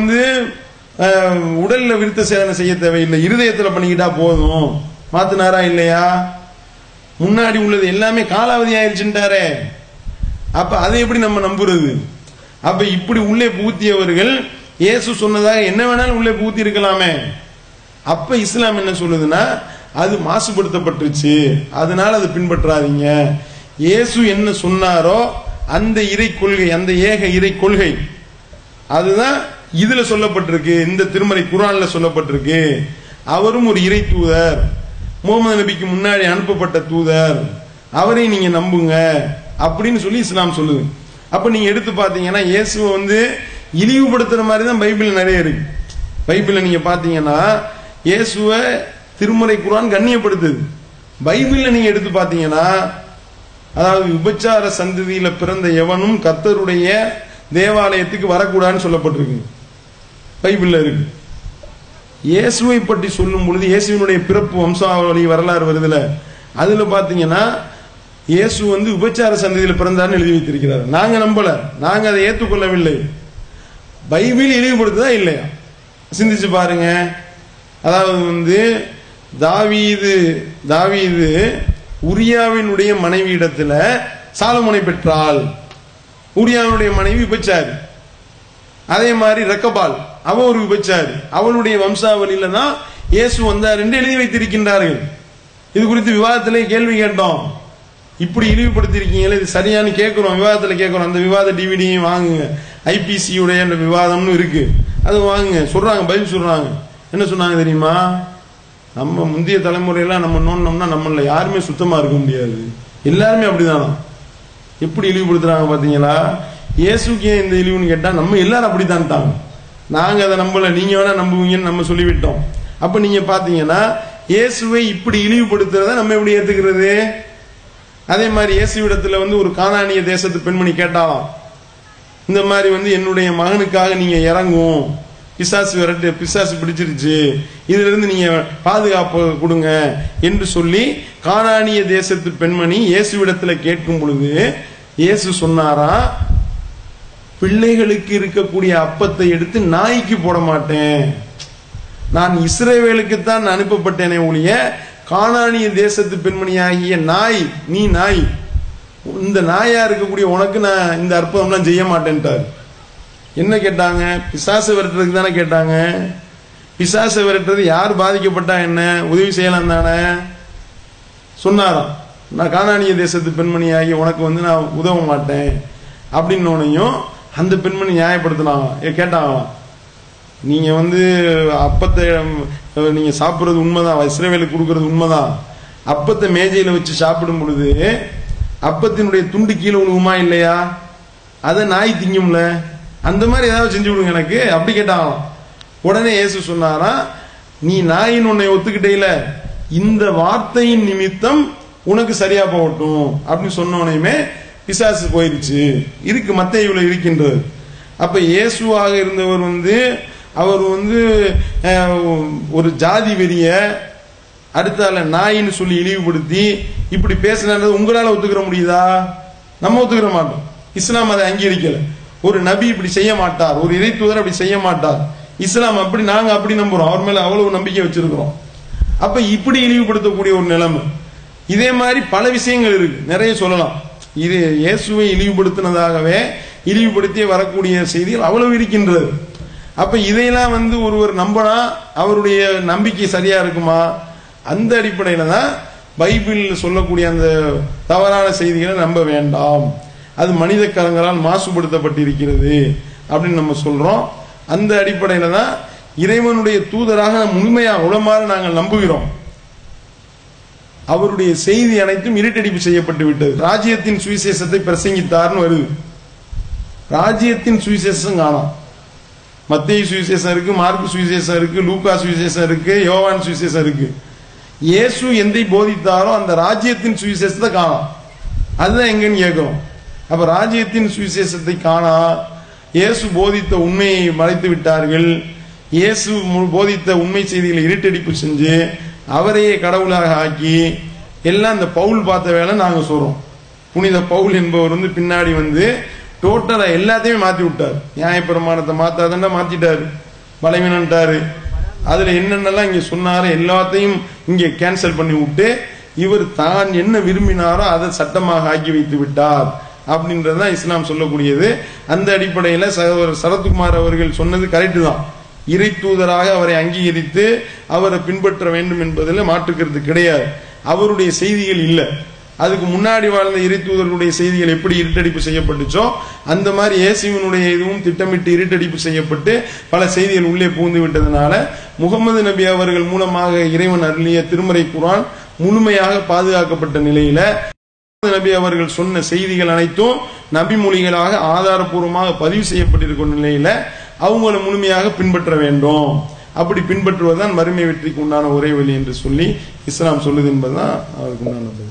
உடல்ல விருத்த சேதனம் செய்ய தேவையில்லை, இருதயத்துல பண்ணிக்கிட்டா போதும். மாத்தினாரா இல்லையா? முன்னாடி உள்ளது எல்லாமே காலாவதி ஆயிடுச்சுட்டாரே. அப்ப அதை எப்படி நம்ம நம்புறது? அப்ப இப்படி உள்ளே பூத்தியவர்கள் இயேசு சொன்னதாக என்ன வேணாலும் உள்ளே பூத்தி இருக்கலாமே. அப்ப இஸ்லாம் என்ன சொல்லுதுன்னா, அது மாசுபடுத்தப்பட்டுருச்சு, அதனால அதை பின்பற்றாதீங்க. இயேசு என்ன சொன்னாரோ அந்த இறை கொள்கை, அந்த ஏக இறை கொள்கை, அதுதான் இதுல சொல்லப்பட்டிருக்கு, இந்த திருமறை குர்ஆன்ல சொல்லப்பட்டிருக்கு. அவரும் ஒரு இறை தூதர், முகமது நபிக்கு முன்னாடி அனுப்பப்பட்ட தூதர், அவரை நீங்க நம்புங்க அப்படின்னு சொல்லி இஸ்லாம் சொல்லுது. அப்ப நீங்க எடுத்து பாத்தீங்கன்னா இயேசுவை இழிவுபடுத்துற மாதிரி தான் பைபிள் நிறைய இருக்கு. பைபிள்ல நீங்க பாத்தீங்கன்னா இயேசுவை திருமறை குர்ஆன் கண்ணியப்படுத்துது. பைபிள்ல நீங்க எடுத்து பாத்தீங்கன்னா, அதாவது விபச்சார சந்ததியில பிறந்த எவனும் கர்த்தருடைய தேவாலயத்துக்கு வரக்கூடாதுன்னு சொல்லப்பட்டிருக்கு, பைபிள்ல இருக்கு. இயேசுவை பற்றி சொல்லும் பொழுது இயேசுவினுடைய பிறப்பு வம்சாவளி வரலாறு வருதுல, அதுல பாத்தீங்கன்னா இயேசு விபச்சார சந்ததியில பிறந்தார்னு எழுதி வைத்திருக்கிறார். நாங்க நம்பல, நாங்க அதை ஏற்றுக்கொள்ளவில்லை. பைபிள் இழிவுபடுத்துதா இல்லையா? சிந்திச்சு பாருங்க. அதாவது தாவீது உரியாவினுடைய மனைவி இடத்துல சாலமோனை பெற்றாள். உரியாவினுடைய மனைவி விபச்சாரி. அதே மாதிரி ரெக்கபால், அவ ஒரு விபச்சாரி. அவளுடைய வம்சாவளியில தான் இயேசு வந்தார் என்று எழுதி வைத்திருக்கின்றார்கள். இது குறித்து விவாதத்திலே கேள்வி கேட்டோம். இப்படி இழிவுபடுத்திருக்கீங்களே, இது சரியானு கேட்கிறோம், விவாதத்தில் கேட்கிறோம். அந்த விவாத டிவிடியும் வாங்குங்க, ஐபிசி உடைய அந்த விவாதம்னு இருக்கு, அது வாங்குங்க. சொல்றாங்க, பதில் சொல்றாங்க. என்ன சொன்னாங்க தெரியுமா? நம்ம முந்தைய தலைமுறையெல்லாம் நம்ம நோண்டோம்னா நம்மள யாருமே சுத்தமா இருக்க முடியாது, எல்லாருமே அப்படிதானா. எப்படி இழிவுபடுத்துறாங்க பாத்தீங்களா? இயேசுக்கு ஏன் இந்த இழிவுன்னு கேட்டா நம்ம எல்லாரும் அப்படித்தான்ட்டாங்க. நாங்க அதை நம்பல, நீங்க வேணா நம்புவீங்கன்னு நம்ம சொல்லிவிட்டோம். அப்ப நீங்க பாத்தீங்கன்னா இயேசுவை இப்படி இழிவுபடுத்துறத நம்ம எப்படி ஏத்துக்கிறது? அதே மாதிரி இயேசுவிடத்துல ஒரு கானானிய தேசத்து பெண்மணி கேட்டாலாம், இந்த மாதிரி என்னுடைய மகனுக்காக நீங்க இறங்கும், பிசாசு பிடிச்சிருச்சு, இதுல இருந்து நீங்க பாதுகாப்பு கொடுங்க என்று சொல்லி கானானிய தேசத்து பெண்மணி இயேசுவிடத்துல கேட்கும் பொழுது இயேசு சொன்னாரா, பிள்ளைகளுக்கு இருக்கக்கூடிய அப்பத்தை எடுத்து நாய்க்கு போட மாட்டேன், நான் இஸ்ரவேலுக்குத்தான் அனுப்பப்பட்டேனே ஒழிய கானானிய தேசத்து பெண்மணியாகிய நாய், நீ நாய், இந்த நாயா இருக்கக்கூடிய உனக்கு நான் இந்த அற்புதம்லாம் செய்ய மாட்டேன்ட்டார். என்ன கேட்டாங்க? பிசாசு விரட்டுறதுக்கு தானே கேட்டாங்க. பிசாசு விரட்டுறது யார் பாதிக்கப்பட்டா என்ன, உதவி செய்யலாம் தானே சொன்னாராம். நான் கானானிய தேசத்து பெண்மணியாகி உனக்கு நான் உதவ மாட்டேன் அப்படின்னோனையும் அந்த பெண்மணி நியாயப்படுத்தினாங்க. கேட்டாங்களாம், நீங்க அப்பத்தை நீங்க சாப்பிடுறது உண்மைதான், இஸ்ரவேலுக்கு கொடுக்கறது உண்மைதான், அப்பத்தை மேஜையில வச்சு சாப்பிடும் பொழுது அப்பத்தினுடைய துண்டு கீழே விழுகுமா இல்லையா, அதை நாய் திங்கும்ல, அந்த மாதிரி ஏதாவது செஞ்சு விடுங்க எனக்கு அப்படி கேட்டாங்களாம். உடனே இயேசு சொன்னாரா, நீ நாயின் உன்னை ஒத்துக்கிட்டேல, இந்த வார்த்தையின் நிமித்தம் உனக்கு சரியா போகட்டும் அப்படின்னு சொன்னோனையுமே பிசாசு போயிருச்சு. இருக்கு, மத்தேயுல இருக்கின்றது. அப்ப இயேசுவாக இருந்தவர் அவர் ஒரு ஜாதி வெறிய அடுத்தால நாயின்னு சொல்லி இழிவுபடுத்தி இப்படி பேசினது உங்களால ஒத்துக்கிற முடியுதா? நம்ம ஒத்துக்கிற மாட்டோம். இஸ்லாம் அதை அங்கீகரிக்கல. ஒரு நபி இப்படி செய்ய மாட்டார், ஒரு இறை தூதர் அப்படி செய்ய மாட்டார். இஸ்லாம் அப்படி, நாங்க அப்படி நம்புறோம், அவர் மேல அவ்வளவு நம்பிக்கை வச்சிருக்கிறோம். அப்ப இப்படி இழிவுபடுத்தக்கூடிய ஒரு நிலைமை. இதே மாதிரி பல விஷயங்கள் இருக்கு, நிறைய சொல்லலாம். இது இயேசுவை இழிவுபடுத்தினதாகவே இழிவுபடுத்தி வரக்கூடிய செய்திகள் அவ்வளவு இருக்கின்றது. அப்ப இதையெல்லாம் ஒருவர் நம்பினா அவருடைய நம்பிக்கை சரியா இருக்குமா? அந்த அடிப்படையில தான் பைபிள் சொல்லக்கூடிய அந்த தவறான செய்திகளை நம்ப வேண்டாம், அது மனித கரங்களால் மாசுபடுத்தப்பட்டிருக்கிறது அப்படின்னு நம்ம சொல்றோம். அந்த அடிப்படையில தான் இறைவனுடைய தூதராக முழுமையா உளமாறு நாங்கள் நம்புகிறோம். அவருடைய செய்தி அனைத்தும் இருட்டடிப்பு செய்யப்பட்டு விட்டது. ராஜ்யத்தின் சுவிசேஷத்தை பிரசங்கித்தார்னு வருது. ராஜ்யத்தின் சுவிசேஷம் காணோம். மத்தேயு சுவிசேஷம் இருக்கு, மார்க்கு சுவிசேஷம் இருக்கு, லூக்கா சுவிசேஷம் இருக்கு, யோவான் சுவிசேஷம் இருக்கு. இயேசு எந்தை போதித்தாரோ அந்த ராஜ்யத்தின் சுவிசேஷத்தை காணோம். அதுதான் எங்கன்னு கேட்கிறோம். அப்ப ராஜ்யத்தின் சுவிசேஷத்தை காணா, இயேசு போதித்த உண்மையை மறைத்து விட்டார்கள். இயேசு போதித்த உண்மை செய்திகளை இருட்டடிப்பு செஞ்சு அவரையே கடவுளாக ஆக்கி எல்லாம் இந்த பவுல் பார்த்த வேலை நாங்க சொல்றோம். புனித பவுல் என்பவர் பின்னாடி டோட்டலா எல்லாத்தையுமே மாத்தி விட்டார். நியாயப்பிரமாணத்தை மாத்தாதண்டா மாத்திட்டாரு, பலவீனன்ட்டாரு. அதுல என்னென்னலாம் இங்க சொன்னாரு எல்லாத்தையும் இங்க கேன்சல் பண்ணி விட்டு இவர் தான் என்ன விரும்பினாரோ அதை சட்டமாக ஆக்கி வைத்து விட்டார் அப்படின்றதுதான் இஸ்லாம் சொல்லக்கூடியது. அந்த அடிப்படையில சகோதரர் சரத்குமார் அவர்கள் சொன்னது கரெக்டு தான். இறை தூதராக அவரை அங்கீகரித்து அவரை பின்பற்ற வேண்டும் என்பதில் மாற்றுக்கிறது கிடையாது. அவருடைய செய்திகள் இல்லை. அதுக்கு முன்னாடி வாழ்ந்த இறை தூதர்களுடைய செய்திகள் எப்படி இருட்டடிப்பு செய்யப்பட்டுச்சோ அந்த மாதிரி இயேசுவினுடைய இதுவும் திட்டமிட்டு இருட்டடிப்பு செய்யப்பட்டு பல செய்திகள் உள்ளே புகுந்து விட்டதனால முகமது நபி அவர்கள் மூலமாக இறைவன் அருளிய திருமறை குர்ஆன் முழுமையாக பாதுகாக்கப்பட்ட நிலையில நபி அவர்கள் சொன்ன செய்திகள் அனைத்தும் நபி மொழிகளாக ஆதாரபூர்வமாக பதிவு செய்யப்பட்டிருக்கும் நிலையில அவங்களை முழுமையாக பின்பற்ற வேண்டும். அப்படி பின்பற்றுவதுதான் மறுமை வெற்றிக்கு உண்டான ஒரே வழி என்று சொல்லி இஸ்லாம் சொல்லுது என்பதுதான் அவருக்கு உண்டானது.